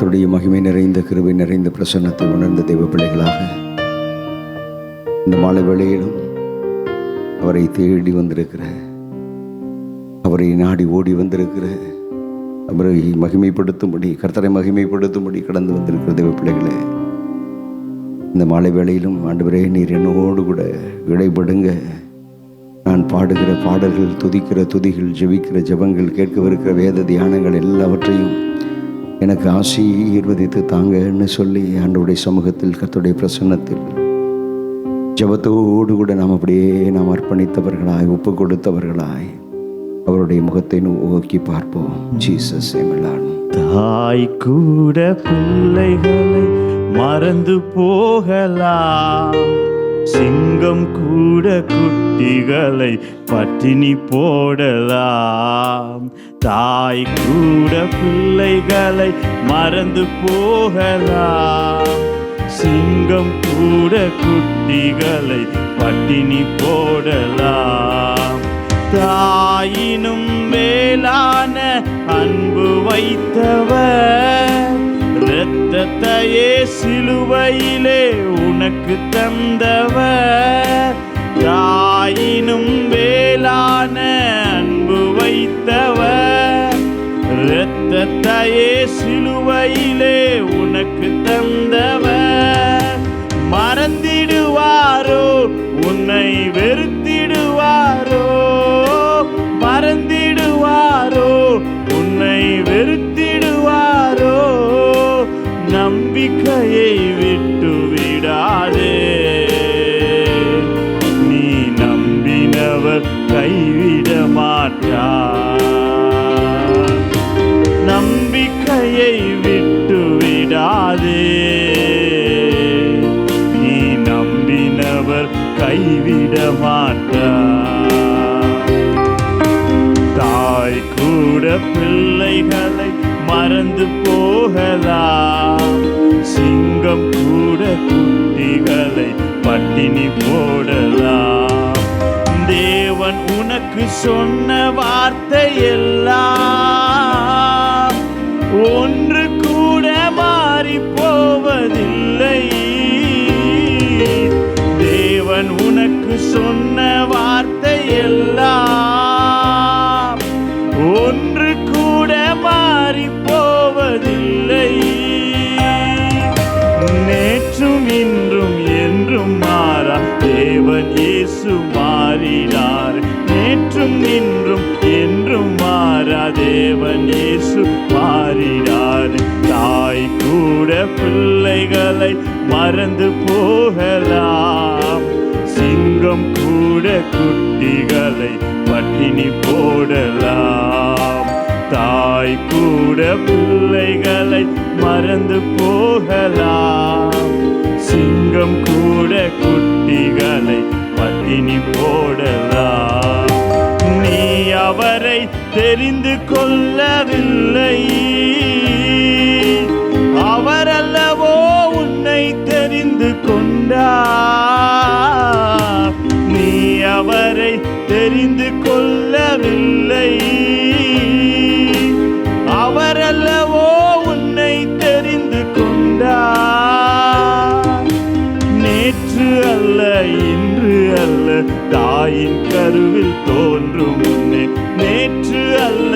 கர்த்தருடைய மகிமை நிறைந்த கிருபை நிறைந்த பிரசன்னத்தை உணர்ந்த தெய்வ பிள்ளைகளாக இந்த மாலை வேளையிலும் அவரை தேடி வந்திருக்கிற, அவரை நாடி ஓடி வந்திருக்கிற, அவரை மகிமைப்படுத்தும்படி, கர்த்தரை மகிமைப்படுத்தும்படி கடந்து வந்திருக்கிற தெய்வ பிள்ளைகளே, இந்த மாலை வேளையிலும் ஆண்டவரே நீர் என்னோடு கூட இடைபடுங்க. நான் பாடுகிற பாடல்கள், துதிக்கிற துதிகள், ஜெபிக்கிற ஜெபங்கள், கேட்கவிருக்கிற வேத தியானங்கள் எல்லாவற்றையும் எனக்கு ஆசீர்வதித்து தாங்கன்னு சொல்லி ஆண்டவருடைய சமூகத்தில், கர்த்தருடைய பிரசன்னத்தில் ஜெபத்தோடு கூட நாம் அப்படியே நாம் அர்ப்பணித்தவர்களாய், ஒப்பு கொடுத்தவர்களாய் அவருடைய முகத்தை நோக்கி பார்ப்போம். ஜீசஸ் ஏமலான். தாய் கூட பிள்ளைகளை மறந்து போகலாம், சிங்கம் கூட குட்டிகளை பட்டினி போடலாம். தாய் கூட பிள்ளைகளை மறந்து போகலாம், சிங்கம் கூட குட்டிகளை பட்டினி போடலாம். தாயினும் மேலான அன்பு வைத்தவர், இரத்தத்தையே சிலுவையிலே உனக்கு தந்தவர். தாயினும் மேலான அன்பு வைத்தவர், இரத்தத்தையே சிலுவையிலே உனக்கு தந்தவர். மறந்திடுவாரோ உன்னை வெறுத்திடுவாரோ, மறந்திடுவாரோ உன்னை வெறுத்திடுவாரோ. நம்பிக்கையை விட்டு விடாதே, நீ நம்பினவர் கைவிட மாட்டார். நம்பிக்கையை விட்டு விடாதே, நீ நம்பினவர் கைவிட மாட்டார். தாய் கூட பிள்ளைகளை மறந்து போகலாம், சிங்கம் கூட குட்டிகளை பட்டினி போடலாம். தேவன் உனக்கு சொன்ன வார்த்தை எல்லாம் ஒன்று கூட மாறி போவதில்லை. தேவன் உனக்கு சொன்ன வார்த்தை எல்லாம் ஒன்று கூட மாறி போவதில்லை. நேற்றும் இன்றும் என்றும் மாறா தேவன் இயேசு மாறினார். நேற்றும் இன்றும் என்றும் மாறா தேவன் இயேசு மாறினார். தாய் கூட பிள்ளைகளை மறந்து போகலாம், சிங்கம் கூட குட்டிகளை பட்டினி போடலாம். தாய் கூட பிள்ளைகளை மறந்து போகலாம், சிங்கம் கூட குட்டிகளை பட்டினி போடலாம். நீ அவரை தெரிந்து கொள்ளவில்லை, அவரல்லவோ உன்னை தெரிந்து கொண்டார். நீ அவரை தெரிந்து கொள்ளவில்லை, அவரல்லவோ உன்னை தெரிந்து கொண்டார். நேற்று அல்ல இன்று அல்ல தாயின் கருவில் தோன்றும் முன்னே, நேற்று அல்ல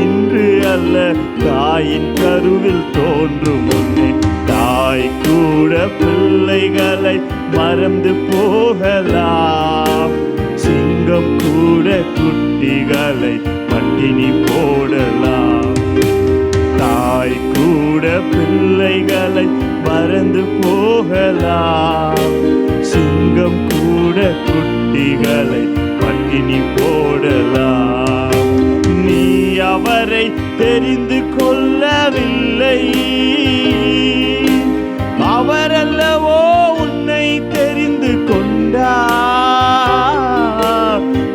இன்று அல்ல தாயின் கருவில் தோன்றும் முன்னே. தாய் கூட பிள்ளைகளை மறந்து போகலாம், சிங்கம் கூட குட்டிகளை பட்டினி போடலாம். தாய் கூட பிள்ளைகளை மறந்து போகலாம், சிங்கம் கூட குட்டிகளை பட்டினி போடலாம். நீ அவரை தெரிந்து கொள்ளவில்லை, அவரல்லவோ உன்னை தெரிந்து கொண்டார்.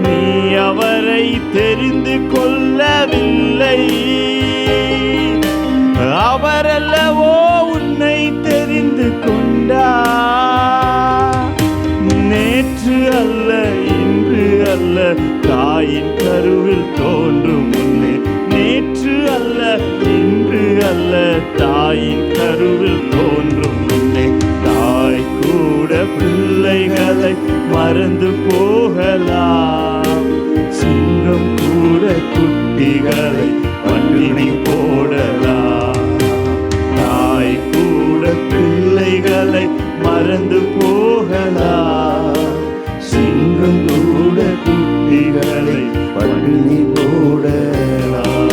நீ அவரை தெரிந்து கொள்ளவில்லை, அவரல்லவோ உன்னை தெரிந்து கொண்டார். நேற்று அல்ல இன்று அல்ல தாயின் கருவில் தோன்றும் முன்னே, நேற்று அல்ல இன்று அல்ல தாயின் குட்டிகளை பட்டினி போடலாம். தாய் கூட பிள்ளைகளை மறந்து போகலாம். சிங்கம் கூட குட்டிகளை பட்டினி போடலாம்.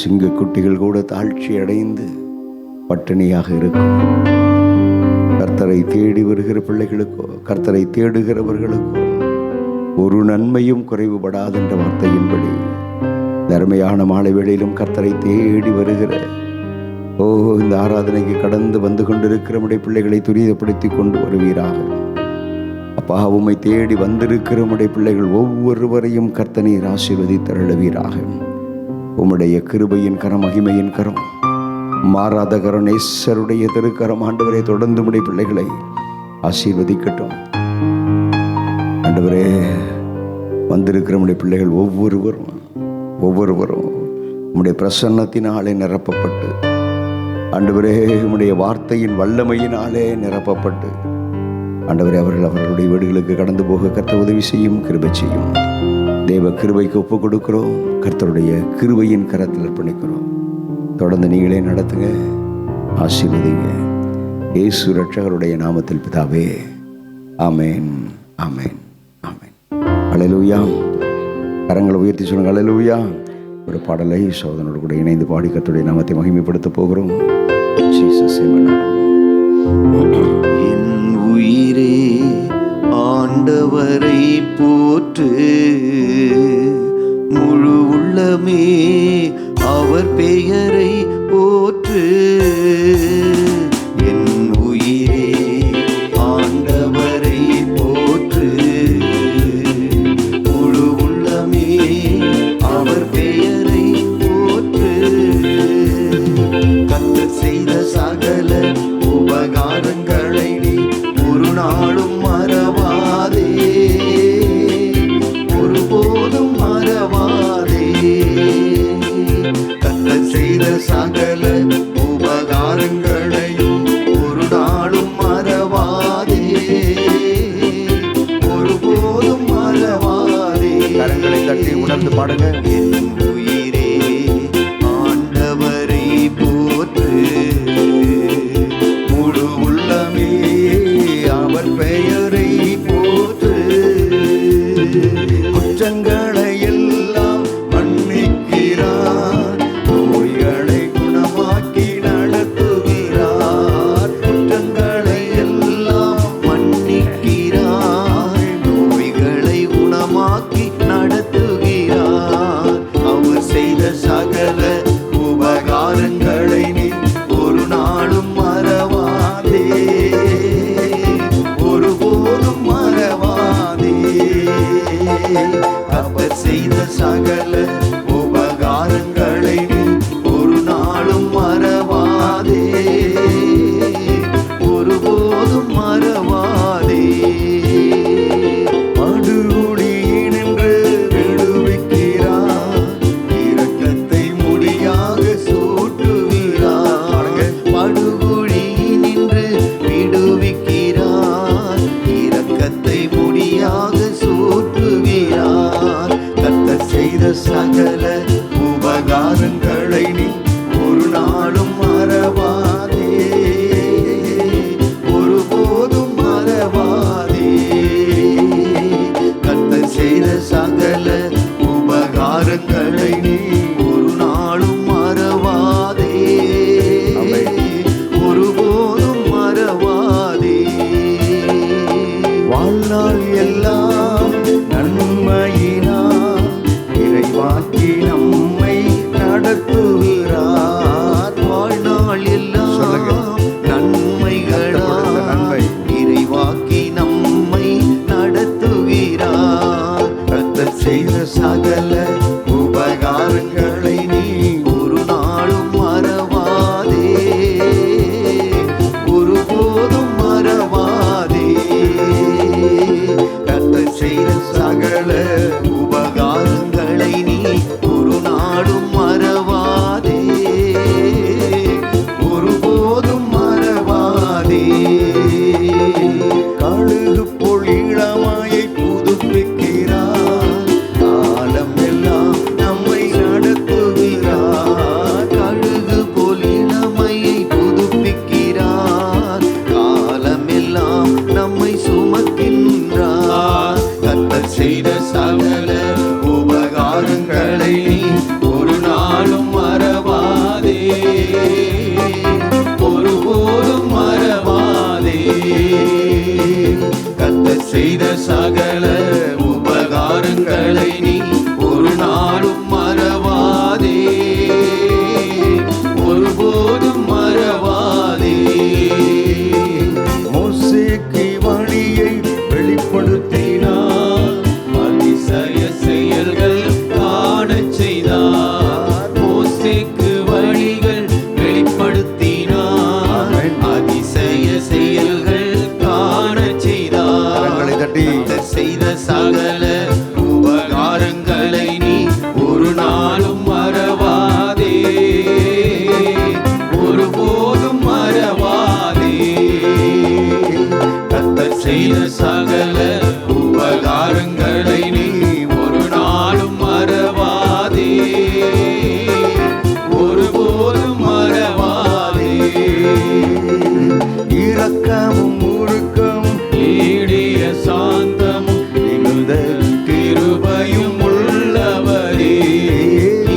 சிங்க குட்டிகள் கூட தாழ்ச்சி அடைந்து பட்டினியாக இருக்கும். கர்த்தரை தேடி வருகிற பிள்ளைகளுக்கோ, கர்த்தரை தேடுகிறவர்களுக்கோ ஒரு நன்மையும் குறைவுபடாது என்ற வார்த்தையின்படி தர்மையான மாலை வேளையிலும் கர்த்தரை தேடி வருகிற இந்த ஆராதனைக்கு கடந்து வந்து கொண்டிருக்கிற நம்முடைய பிள்ளைகளை துரிதப்படுத்தி கொண்டு வருவீராக. அப்பா, உம்மை தேடி வந்திருக்கிற நம்முடைய பிள்ளைகள் ஒவ்வொருவரையும் கர்த்தனீர் ஆசீர்வதித்தருளுவீராக. உம்முடைய கிருபையின் கரம், மகிமையின் கரம், மாறாத கரம், நேசருடைய திருக்கரம் ஆண்டவரே தொடர்ந்து உம்முடைய பிள்ளைகளை ஆசீர்வதிக்கட்டும். ஆண்டவரே, வந்திருக்கிற நம்முடைய பிள்ளைகள் ஒவ்வொருவரும் உம்முடைய பிரசன்னத்தினாலே நிரப்பப்பட்டு, ஆண்டவரே உம்முடைய வார்த்தையின் வல்லமையினாலே நிரப்பப்பட்டு, ஆண்டவரே அவர்களுடைய வீடுகளுக்கு கடந்து போக கர்த்தர் உதவி செய்யும், கிருபை செய்யும். தேவ கிருபைக்கு ஒப்புக் கொடுக்கிறோம். கர்த்தருடைய கிருபையின் கரத்தில் அர்ப்பணிக்கிறோம். தொடர்ந்து நீங்களே நடத்துங்க, ஆசீர்வதிங்க. இயேசு ரட்சகருடைய நாமத்தில் பிதாவே, ஆமேன், ஆமேன், ஆமேன். அல்லேலூயா. கரங்களை உயர்த்தி சொல்லுங்க, அல்லேலூயா. ஒரு பாடலை சோதனோடு கூட இணைந்து பாடி கர்த்தருடைய நாமத்தை மகிமைப்படுத்த போகிறோம். ஜீசஸ் என் உயிரே ஆண்டவரை போற்று, முழு உள்ளமே அவர் பெயரை போற்று. என் உயிரே ஆண்டவரை போற்று, முழு உள்ளமே அவர் பெயரை போற்று. கர்த்தர் செய்த சகல உபகாரங்களை நீ ஒரு நாளும் மறவாதே, ஒருபோதும் மறவாதே. கர்த்தர் செய்த சகல உபகாரங்களையும் ஒரு நாளும் மறவாதே, ஒருபோதும் மறவாதே. கரங்களை தட்டி உணர்ந்து பாடுங்க. என் உயிரே ஆண்டவரை போற்று, முழு உள்ளமே அவர் பெயரை போற்று. குற்றங்களை எல்லாம் மன்னிக்கிறார், நோய்களை குணமாக்கி நடத்துகிறார். குற்றங்களை எல்லாம் மன்னிக்கிறார், நோய்களை குணமாக்கி நடத்துகிறார். அவர் செய்த சகல உபகாரங்களை நீ ஒரு நாளும் மறவாதே, ஒருபோதும் மறவாதே. அவர் செய்த சகல உபகாரங்களை நீ ஒரு நாளும் மறவாதே, ஒருபோதும் மறவாதே. படுகொலியினின்று விடுவிக்கிறார், இரக்கத்தை முடியாக சூட்டுகிறார். படுகொலியினின்று விடுவிக்கிறார், இரக்கத்தை முடியாக சூட்டுகிறார். கர்த்தர் செய்த சகல உபகாரங்களை நீ ஒரு நாளும் மறவாதே, ஒருபோதும் மறவாதே. கர்த்தர் செய்த சகல உபகாரங்களை நீ ஒரு நாளும் மறவாதே, ஒருபோதும் மறவாதே. வாழ்நாள் எல்லாம் நன்மையினால் இறைவாக்கி நம்மை நடத்துகிறார். வாழ்நாள் எல்லாம் நன்மைகளால் இறைவாக்கி நம்மை நடத்துகிறார். கர்த்தர் செய்த சகல உபகாரங்களை நீ ஒரு நாளும் மறவாதே, ஒருபோதும் மறவாதே. கர்த்தர் செய்த சகல உபகாரங்களை நீ ஒரு நாளும் மறவாதே, ஒருபோதும் மறவாதே. கழுகு போல் இளமையை புதுப்பிக்கிறார், சகல உபகாரங்களை நீ ஒரு நாளும் மறவாதே, ஒருபோதும் மறவாதே. கர்த்தர் செய்த சகல உபகாரங்களை நீ ஒரு நாளும் மறவாதே, ஒருபோதும் மறவாதே. மோசேக்கு வழியை வெளிப்படுத்தினார், அதிசய செயல்கள் காணச் செய்தார். மோசேக்கு வழிகள் வெளிப்படுத்தினார், அதிசய செயல்கள் காணச் செய்தார். கரங்களை தட்டி கர்த்தர் செய்த சகல உபகாரங்களை நீ ஒரு நாளும் மறவாதே, ஒருபோதும் மறவாதே. கர்த்தர் செய்த சகல உபகாரங்களை நீ ஒரு நாளும் மறவாதே, ஒருபோதும் மறவாதே. இரக்கமும் உருக்கமும் நீடிய சாந்தமும் மிகுந்த கிருபையும் உள்ளவரே.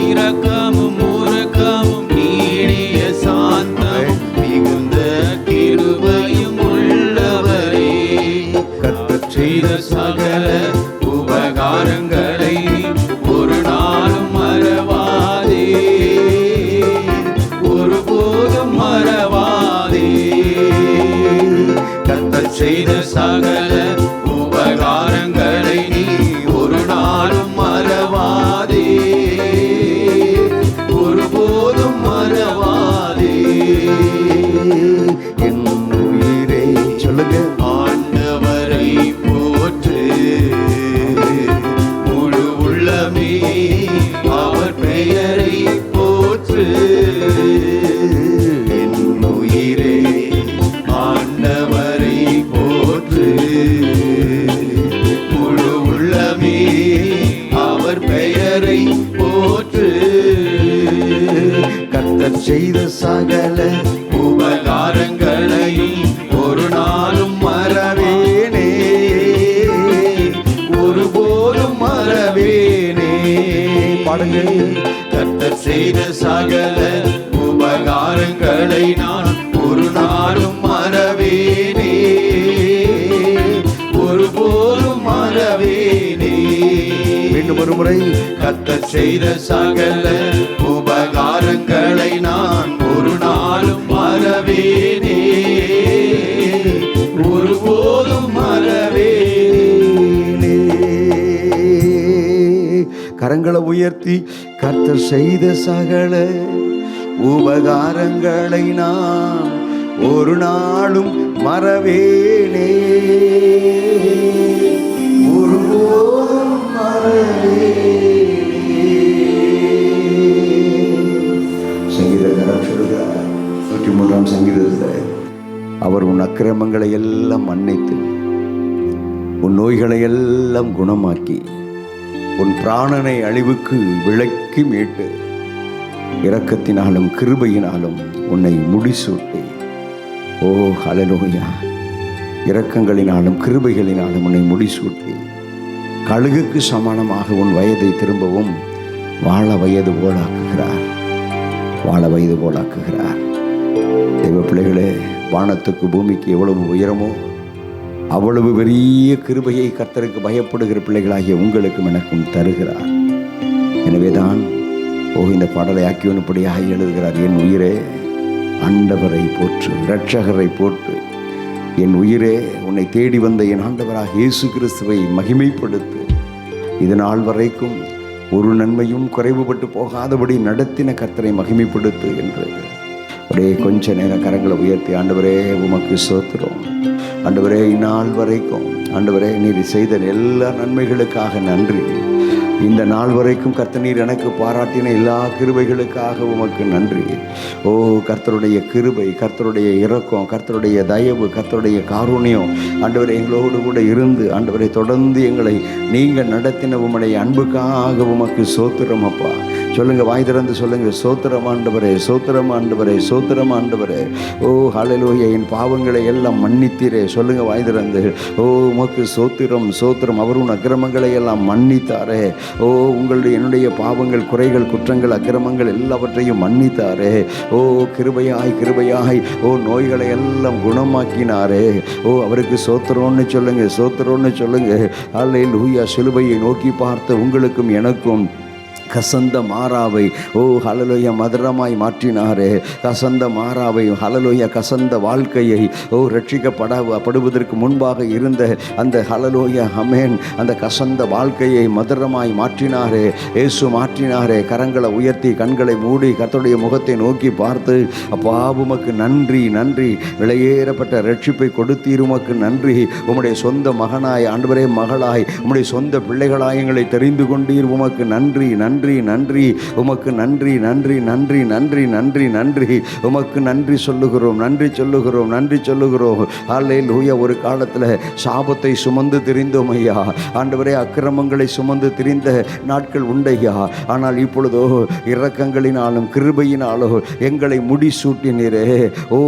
இரக்கமும் உருக்கமும் நீடிய சாந்தமும் மிகுந்த கிருபையும் உள்ளவரே. கர்த்தர் செய்த சகல உபகாரங்களை ஒரு நாளும் மறவாதே, ஒருபோதும் மறவாதே. கர்த்தர் செய்த சகல உபகாரங்களை நீ ஒரு நாளும் மறவாதே, ஒருபோதும் மறவாதே. என் உயிரே சொல்லுங்க. ஆண்டவரை போற்று, முழு உள்ளமே அவர் பெயரை போற்று. என் உயிரே ஆண்டவரை போற்று, முழு உள்ளமே அவர் பெயரை போற்று. கர்த்தர் செய்த சகல உபகாரங்களையும் ஒரு நாளும் மறவேனே, ஒருபோதும் மறவேனே. பாடுங்கள். கர்த்தர் செய்த சகல உபகாரங்களை நான் ஒரு நாளும் மறவேனே, ஒருபோதும் மறவேனே. மீண்டும் ஒரு முறை. கர்த்தர் செய்த சகல உபகாரங்களை நான் ஒரு நாளும் மறவேனே, ஒருபோதும் மறவேனே. கரங்களை உயர்த்தி கர்த்தர் செய்த சகல உபகாரங்களை நான் ஒரு நாளும் மறவேனே, ஒருபோதும் மறவேனே. சங்கீதக்காரன் சொல்கிறார் 103ஆம் சங்கீதத்தில், அவர் உன் அக்கிரமங்களை எல்லாம் மன்னித்து உன் நோய்களை எல்லாம் குணமாக்கி உன் பிராணனை அழிவுக்கு விலக்கி மீட்டு இரக்கத்தினாலும் கிருபையினாலும் உன்னை முடிசூட்டி. ஓ ஹல்லேலூயா. இரக்கங்களினாலும் கிருபைகளினாலும் உன்னை முடிசூட்டி கழுகுக்கு சமானமாக உன் வயதை திரும்பவும் வாழ வயது போலாக்குகிறார், வாழ வயது போலாக்குகிறார். தெய்வ பிள்ளைகளே, வானத்துக்கு பூமிக்கு எவ்வளவு உயரமோ அவ்வளவு பெரிய கிருபையை கர்த்தருக்கு பயப்படுகிற பிள்ளைகளாகிய உங்களுக்கும் எனக்கும் தருகிறார். எனவேதான் இந்த பாடலை ஆக்கியவனுப்படியாக எழுதுகிறார். என் உயிரே ஆண்டவரை போற்று, இரட்சகரை போற்று. என் உயிரே உன்னை தேடி வந்த என் ஆண்டவராக இயேசு கிறிஸ்துவை மகிமைப்படுத்து. இது நாள் வரைக்கும் ஒரு நன்மையும் குறைவுபட்டு போகாதபடி நடத்தின கர்த்தரை மகிமைப்படுத்து என்று அப்படியே கொஞ்ச நேரம் கரங்களை உயர்த்தி, ஆண்டவரே உமக்கு ஸ்தோத்திரம். ஆண்டவரே இந்நாள் வரைக்கும் ஆண்டவரே நீர் செய்த எல்லா நன்மைகளுக்காக நன்றி. இந்த நாள் வரைக்கும் கர்த்தர் நீர் எனக்கு பாராட்டின எல்லா கிருபைகளுக்காக உமக்கு நன்றி. ஓ கர்த்தருடைய கிருபை, கர்த்தருடைய இரக்கம், கர்த்தருடைய தயவு, கர்த்தருடைய காருண்யம் ஆண்டவரே எங்களோடு கூட இருந்து ஆண்டவரை தொடர்ந்து எங்களை நீங்கள் நடத்தின உம்முடைய அன்புக்காக உமக்கு ஸ்தோத்திரம் அப்பா. சொல்லுங்க, வாய் திறந்து சொல்லுங்க, சோத்திரம் ஆண்டவரே, சோத்திரம் ஆண்டவரே, சோத்திரம் ஆண்டவரே. ஓ ஹல்லேலூயா, என் பாவங்களை எல்லாம் மன்னித்தீரே. சொல்லுங்க வாய் திறந்து, ஓ உமக்கு சோத்திரம், சோத்திரம். அவர் உன் அக்கிரமங்களை எல்லாம் மன்னித்தாரே. ஓ உங்களுடைய என்னுடைய பாவங்கள், குறைகள், குற்றங்கள், அக்கிரமங்கள் எல்லாவற்றையும் மன்னித்தாரே. ஓ கிருபையாய் கிருபையாய், ஓ நோய்களை எல்லாம் குணமாக்கினாரே. ஓ அவருக்கு சோத்திரம்னு சொல்லுங்க, சோத்திரம்னு சொல்லுங்க. ஹல்லேலூயா. சிலுவையை நோக்கி பார்த்த உங்களுக்கும் எனக்கும் கசந்த மாறாவை ஓ ஹல்லேலூயா மதுரமாய் மாற்றினாரே. கசந்த மாறாவை ஹல்லேலூயா, கசந்த வாழ்க்கையை ஓ ரட்சிக்கப்படுவதற்கு முன்பாக இருந்த அந்த ஹல்லேலூயா ஆமென், அந்த கசந்த வாழ்க்கையை மதுரமாய் மாற்றினாரே. இயேசு மாற்றினாரே. கரங்களை உயர்த்தி கண்களை மூடி கர்த்தருடைய முகத்தை நோக்கி பார்த்து, அப்பா உமக்கு நன்றி, நன்றி. விலையேறப்பட்ட ரட்சிப்பை கொடுத்தீர், உமக்கு நன்றி. உம்முடைய சொந்த மகனாய் ஆண்டவரே, மகளாய் உம்முடைய சொந்த பிள்ளைகளாய் எங்களை தெரிந்து கொண்டீர், உமக்கு நன்றி, நன்றி, நன்றி. உமக்கு நன்றி, நன்றி, நன்றி, நன்றி, நன்றி, நன்றி. உமக்கு நன்றி சொல்லுகிறோம், நன்றி சொல்லுகிறோம், நன்றி சொல்லுகிறோம். ஹல்லேலூயா. ஒரு காலத்தில் சாபத்தை சுமந்து திரிந்தோம் ஐயா ஆண்டவரே, அக்கிரமங்களை சுமந்து திரிந்த நாட்கள் உண்டையா. ஆனால் இப்பொழுதோ இரக்கங்களினாலும் கிருபையினாலும் எங்களை முடிசூட்டினீரே. ஓ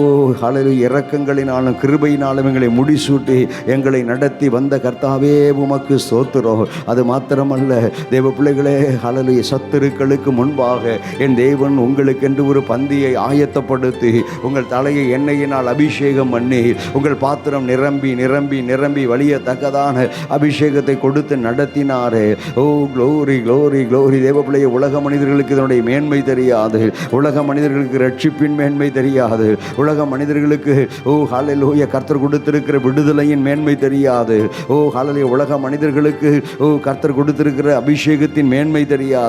ஹல்லேலூயா, இரக்கங்களினாலும் கிருபையினாலும் எங்களை முடிசூட்டி எங்களை நடத்தி வந்த கர்த்தாவே உமக்கு ஸ்தோத்திரம். அது மாத்திரமல்ல தேவ பிள்ளைகளே, ஹல்லேலூயா, சத்துருக்களுக்கு முன்பாக என் தேவன் உங்களுக்கென்று ஒரு பந்தியை ஆயத்தப்படுத்தி உங்கள் தலையை எண்ணெயினால் அபிஷேகம் பண்ணி உங்கள் பாத்திரம் நிரம்பி நிரம்பி நிரம்பி வழியத்தக்கதான அபிஷேகத்தை கொடுத்து நடத்தினாரே. Oh glory, glory, glory. தேவப்பிள்ளைய உலக மனிதர்களுக்கு இதனுடைய மேன்மை தெரியாது. உலக மனிதர்களுக்கு ரட்சிப்பின் மேன்மை தெரியாது. உலக மனிதர்களுக்கு ஓ ஹல்லேலூயா கர்த்தர் கொடுத்திருக்கிற விடுதலையின் மேன்மை தெரியாது. ஓ ஹல்லேலூயா, உலக மனிதர்களுக்கு ஓ கர்த்தர் கொடுத்திருக்கிற அபிஷேகத்தின் மேன்மை தெரியாது.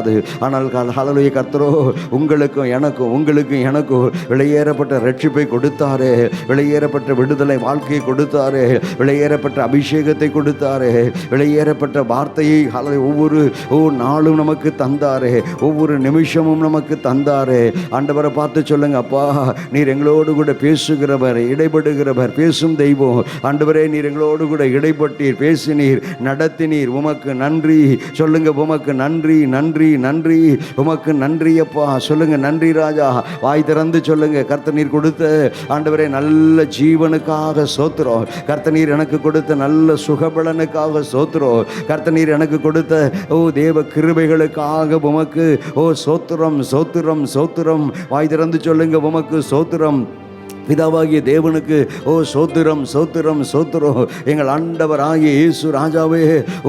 ஆனால் ஹல்லேலூயா கர்த்தரோ உங்களுக்கும் எனக்கும் விலையேறப்பட்ட ரட்சிப்பை கொடுத்தாரே. விலையேறப்பட்ட விடுதலை வாழ்க்கையை கொடுத்தாரே. விலையேறப்பட்ட அபிஷேகத்தை கொடுத்தாரே. விலையேறப்பட்ட வார்த்தையை ஒவ்வொரு நாளும் நமக்கு தந்தாரே. ஒவ்வொரு நிமிஷமும் நமக்கு தந்தாரே. ஆண்டவரை பார்த்து சொல்லுங்க, அப்பா நீர் எங்களோடு கூட பேசுகிறவர், இடைப்படுகிறவர், பேசும் தெய்வம். ஆண்டவரே நீர் எங்களோடு கூட இடைப்பட்டீர், பேசினீர், நடத்தினீர். உமக்கு நன்றி சொல்லுங்க, உமக்கு நன்றி, நன்றி, நன்றி. உமக்கு நன்றி அப்பா. சொல்லுங்க, நன்றி ராஜா. வாய் திறந்து சொல்லுங்க, கர்த்தர் நீர் கொடுத்த ஆண்டவரே நல்ல ஜீவனுக்காக சோத்திரம். கர்த்தர் நீர் எனக்கு கொடுத்த நல்ல சுகபலனுக்காக சோத்திரம். கர்த்தர் நீர் எனக்கு கொடுத்த ஓ தேவ கிருபைகளுக்காக உமக்கு ஓ சோத்திரம், சோத்திரம், சோத்திரம். வாய் திறந்து சொல்லுங்க, உமக்கு சோத்திரம். பிதாவாகிய தேவனுக்கு ஓ சோத்திரம், சோத்திரம், சோத்திரம். எங்கள் ஆண்டவராகிய இயேசு ராஜாவே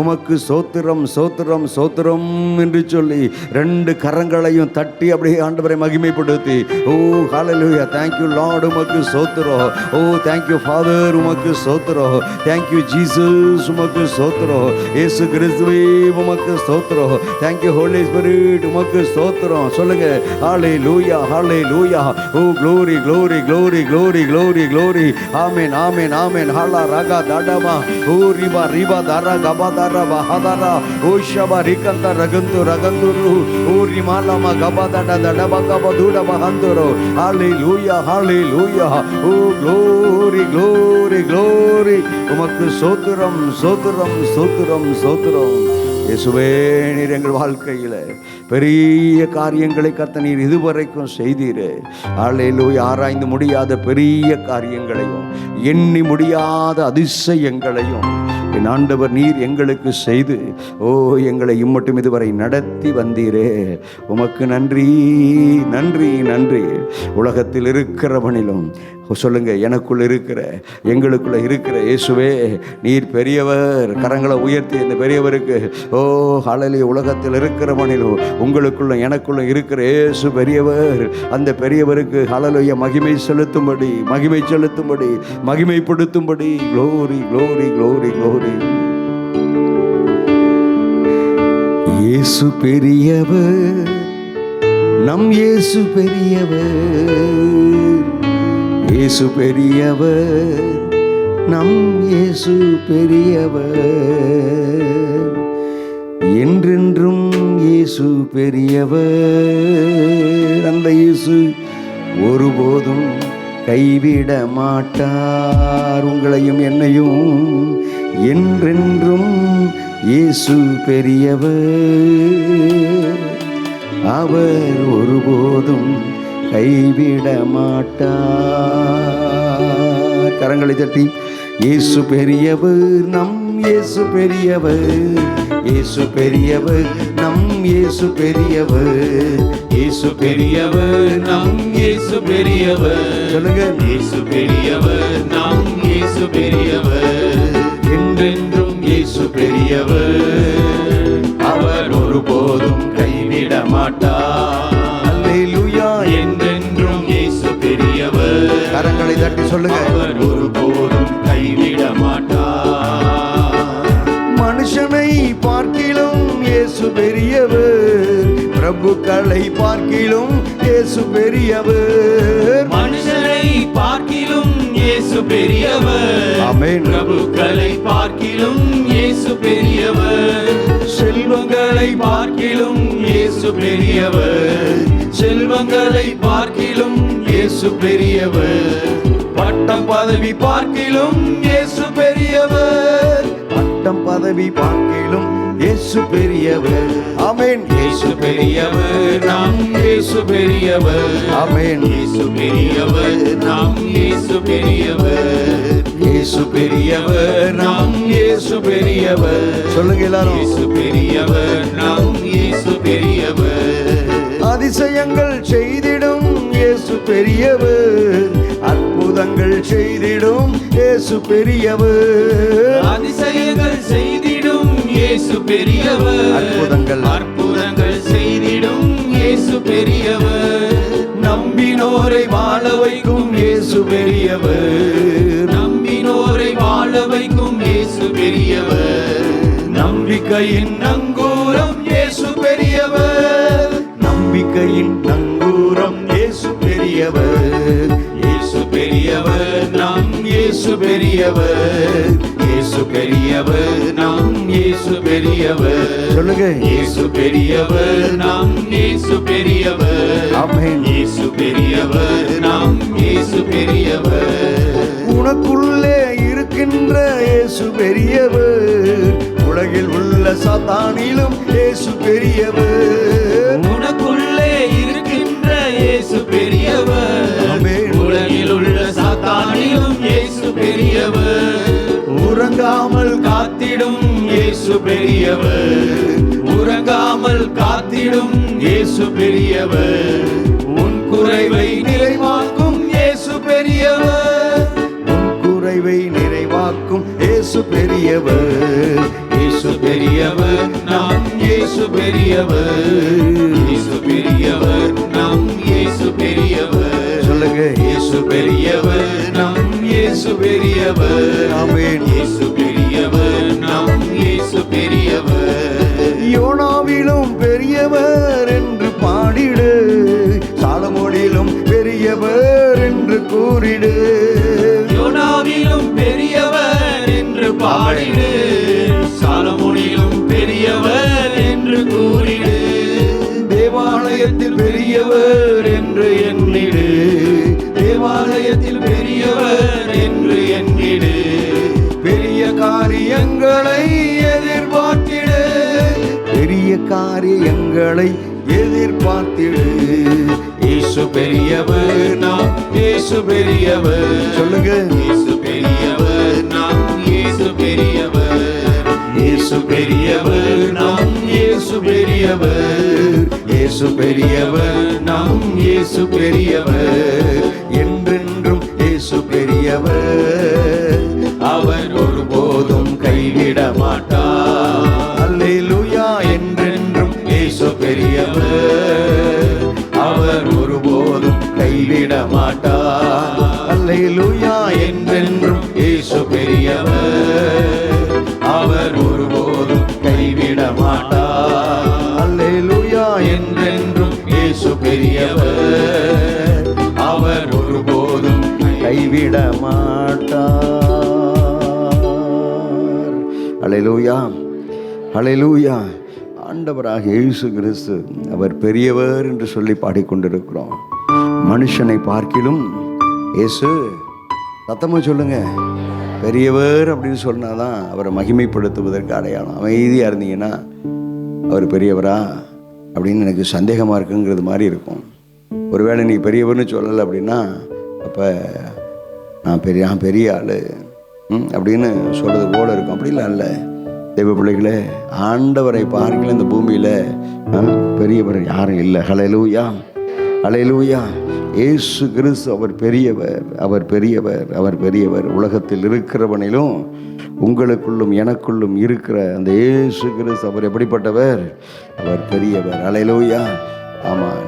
உமக்கு சோத்திரம், சோத்திரம், சோத்திரம் என்று சொல்லி ரெண்டு கரங்களையும் தட்டி அப்படியே ஆண்டவரை மகிமைப்படுத்தி ஓ ஹல்லேலூயா, தேங்க்யூ லார்ட், உமக்கு சோத்திரம். ஓ தேங்க்யூ ஃபாதர், உமக்கு சோத்திரம். தேங்க்யூ ஜீசஸ், உமக்கு சோத்திரம். இயேசு கிறிஸ்துவே உமக்கு சோத்திரம். தேங்க்யூ ஹோலி ஸ்பிரிட், உமக்கு சோத்திரம். சொல்லுங்க, hallelujah, hallelujah. Oh glory, glory, glory, glory, glory, glory. Amen, amen, amen. Hala raga dadama. O riba riba dara gaba dara bahadara. O shaba rikanta ragantu raganduru. O rimala ma gaba dada dadaba gaba duda bahanduru. Hallelujah, hallelujah. Oh glory, glory, glory. உமக்கு சோத்திரம், சோத்திரம், சோத்திரம், சோத்திரம். இயேசுவே நீர் எங்கள் வாழ்க்கையில் பெரிய காரியங்களை கர்த்தர் நீர் இதுவரைக்கும் செய்தீரே. ஹல்லேலூயா. ஆராய்ந்து முடியாத பெரிய காரியங்களையும் எண்ணி முடியாத அதிசயங்களையும் என் ஆண்டவர் நீர் எங்களுக்கு செய்து ஓ எங்களை இம்மட்டும் இதுவரை நடத்தி வந்தீரே. உமக்கு நன்றி, நன்றி, நன்றி. உலகத்தில் இருக்கிறவனிலும் சொல்லுங்க, எனக்குள்ள இருக்கிற எங்களுக்குள்ள இருக்கிற இயேசுவே நீர் பெரியவர். கரங்களை உயர்த்தி இந்த பெரியவருக்கு ஓ ஹல்லேலூயா, உலகத்தில் இருக்கிறவனிலும் உங்களுக்குள்ள எனக்குள்ள இருக்கிற இயேசு பெரியவர். அந்த பெரியவருக்கு ஹல்லேலூயா மகிமை செலுத்தும்படி, மகிமை செலுத்தும்படி, மகிமைப்படுத்தும்படி. Glory, glory, glory, glory. இயேசு பெரியவர், நம் இயேசு பெரியவர். இயேசு பெரியவர், நம் இயேசு பெரியவர். என்றென்றும் இயேசு பெரியவர். அந்த இயேசு ஒருபோதும் கைவிட மாட்டார் உங்களையும் என்னையும். என்றென்றும் இயேசு பெரியவர். அவர் ஒருபோதும் கைவிட மாட்டார். கரங்களை தட்டி இயேசு பெரியவர், நம் இயேசு பெரியவர், இயேசு பெரியவர், நம் இயேசு பெரியவர், இயேசு பெரியவர், நம் இயேசு பெரியவர். சொல்லுங்க. இயேசு பெரியவர், நம் இயேசு பெரியவர். என்றென்றும் இயேசு பெரியவர், அவர் ஒருபோதும் கைவிட மாட்டார். அல்லேலூயா. என்றென்றும் இயேசு பெரியவர். கரங்களை தட்டி சொல்லுங்க. அவர் ஒருபோதும் கைவிட மாட்டார். மனுஷனை பார்க்கிலும் இயேசு பெரியவர், பிரபுக்களை பார்க்கிலும் இயேசு பெரியவர். மனுஷரை பார்க்கிலும் இயேசு பெரியவர். ஆமென். பிரபுக்களை பார்க்கிலும் இயேசு பெரியவர். செல்வங்களை பார்க்கிலும் இயேசு பெரியவர். செல்வங்களை பார்க்கிலும் இயேசு பெரியவர். பட்டம் பதவி பார்க்கிலும் இயேசு பெரியவர். பட்டம் பதவி பார்க்கிலும் இயேசு பெரியவர். ஆமென். இயேசு பெரியவர், நம் இயேசு பெரியவர். ஆமென். இயேசு பெரியவர், நம் இயேசு பெரியவர். இயேசு பெரியவர், நம் இயேசு பெரியவர். சொல்லுங்க எல்லாரும். இயேசு பெரியவர், நம் இயேசு பெரியவர். அதிசயங்கள் செய்திடும் இயேசு பெரியவர், அற்புதங்கள் செய்திடும் இயேசு பெரியவர். அதிசயங்கள் செய்திடும் இயேசு பெரியவர். அற்புதங்கள் செய்திடும் இயேசு பெரியவர். நம்பினோரை வாழ வைக்கும் இயேசு பெரியவர். நம்பினோரை வாழ வைக்கும் இயேசு பெரியவர். நம்பிக்கையின் நங்கூரம் இயேசு பெரியவர். நம்பிக்கையின் நங்கூரம் இயேசு பெரியவர். இயேசு பெரியவர், நம் இயேசு பெரியவர். இயேசு பெரியவர், நம் இயேசு பெரியவர். சொல்லுங்க. இயேசு பெரியவர், நம் இயேசு பெரியவர். ஆமென். இயேசு பெரியவர், நம் இயேசு பெரியவர். உனக்குள்ளே இருக்கின்ற இயேசு பெரியவர், உலகில் உள்ள சாத்தானிலும் இயேசு பெரியவர். உனக்குள்ளே இருக்கின்ற இயேசு பெரியவர். ஆமென். உலகில் உள்ள சாத்தானிலும் இயேசு பெரியவர். உறங்காமல் காத்திடும் இயேசு பெரியவர். உறங்காமல் காத்திடும் இயேசு பெரியவர். உன் குறைவை நிறைவாக்கும் இயேசு பெரியவர். உன் குறைவை நிறைவாக்கும் இயேசு பெரியவர். இயேசு பெரியவர், நம் இயேசு பெரியவர். இயேசு பெரியவர், நம் இயேசு பெரியவர். சொல்லுங்க. இயேசு பெரியவர், நம் இயேசு பெரியவர். ஆமென். இயேசு பெரியவர், நம் இயேசு பெரியவர். யோனாவிலும் பெரியவர் என்று பாடிடு, சாலமோனிலும் பெரியவர் என்று கூறிடு. யோனாவிலும் பெரியவர் என்று பாடிடு, சாலமோனிலும் பெரியவர் என்று கூறிடு. தேவாலயத்தில் பெரியவர் என்று எண்ணிடு, தேவாலயத்தில் பெரியவர் என்று எண்ணிடு. பெரிய காரியங்களை எதிர்பார்த்திடு, பெரிய காரியங்களை எதிர்பார்த்திடு. இயேசு பெரியவர், நாம் இயேசு பெரியவர். சொல்லுங்க. இயேசு பெரியவர், நாம் இயேசு பெரியவர். இயேசு பெரியவர், நாம் இயேசு பெரியவர். இயேசு பெரியவர், நாம் இயேசு பெரியவர். என்றென்றும் இயேசு பெரியவர், அவர் ஒருபோதும் கைவிட மாட்டார். அல்லேலூயா. என்றென்றும் இயேசு பெரியவர், அவர் ஒருபோதும் கைவிட மாட்டார். அல்லேலூயா. என்றென்றும் இயேசு பெரியவர், அவர் ஒருபோதும் கைவிட மாட்டார். அல்லேலூயா. என்றென்றும் இயேசு பெரியவர், அவர் ஒருபோதும் கைவிட மாட்டார். அல்லேலூயா. அல்லேலூயா. ஆண்டவராக இயேசு கிறிஸ்து அவர் பெரியவர் என்று சொல்லி பாடிக்கொண்டிருக்கிறோம். மனுஷனை பார்க்கிலும் இயேசு, சத்தமா சொல்லுங்க, பெரியவர் அப்படின்னு சொன்னாதான் அவரை மகிமைப்படுத்துவதற்கு அடையாளம். அமைதியாக இருந்தீங்கன்னா அவர் பெரியவரா? அப்படின்னு எனக்கு சந்தேகமாக இருக்குங்கிறது மாதிரி இருக்கும். ஒருவேளை நீ பெரியவர்னு சொல்லலை அப்படின்னா அப்போ நான் பெரிய ஆள் அப்படின்னு சொல்கிறது போல இருக்கும். அப்படிலாம் இல்லை. தெய்வ பிள்ளைகளே, ஆண்டவரை பாருங்கள், இந்த பூமியில் பெரியவர் யாரும் இல்லை. ஹல்லேலூயா, ஹல்லேலூயா. இயேசு கிறிஸ்து அவர் பெரியவர், அவர் பெரியவர், அவர் பெரியவர். உலகத்தில் இருக்கிறவனிலும் உங்களுக்குள்ளும் எனக்குள்ளும் இருக்கிற அந்த இயேசு கிறிஸ்து அவர் எப்படிப்பட்டவர்? அவர் பெரியவர். ஹல்லேலூயா. ஆமாம்,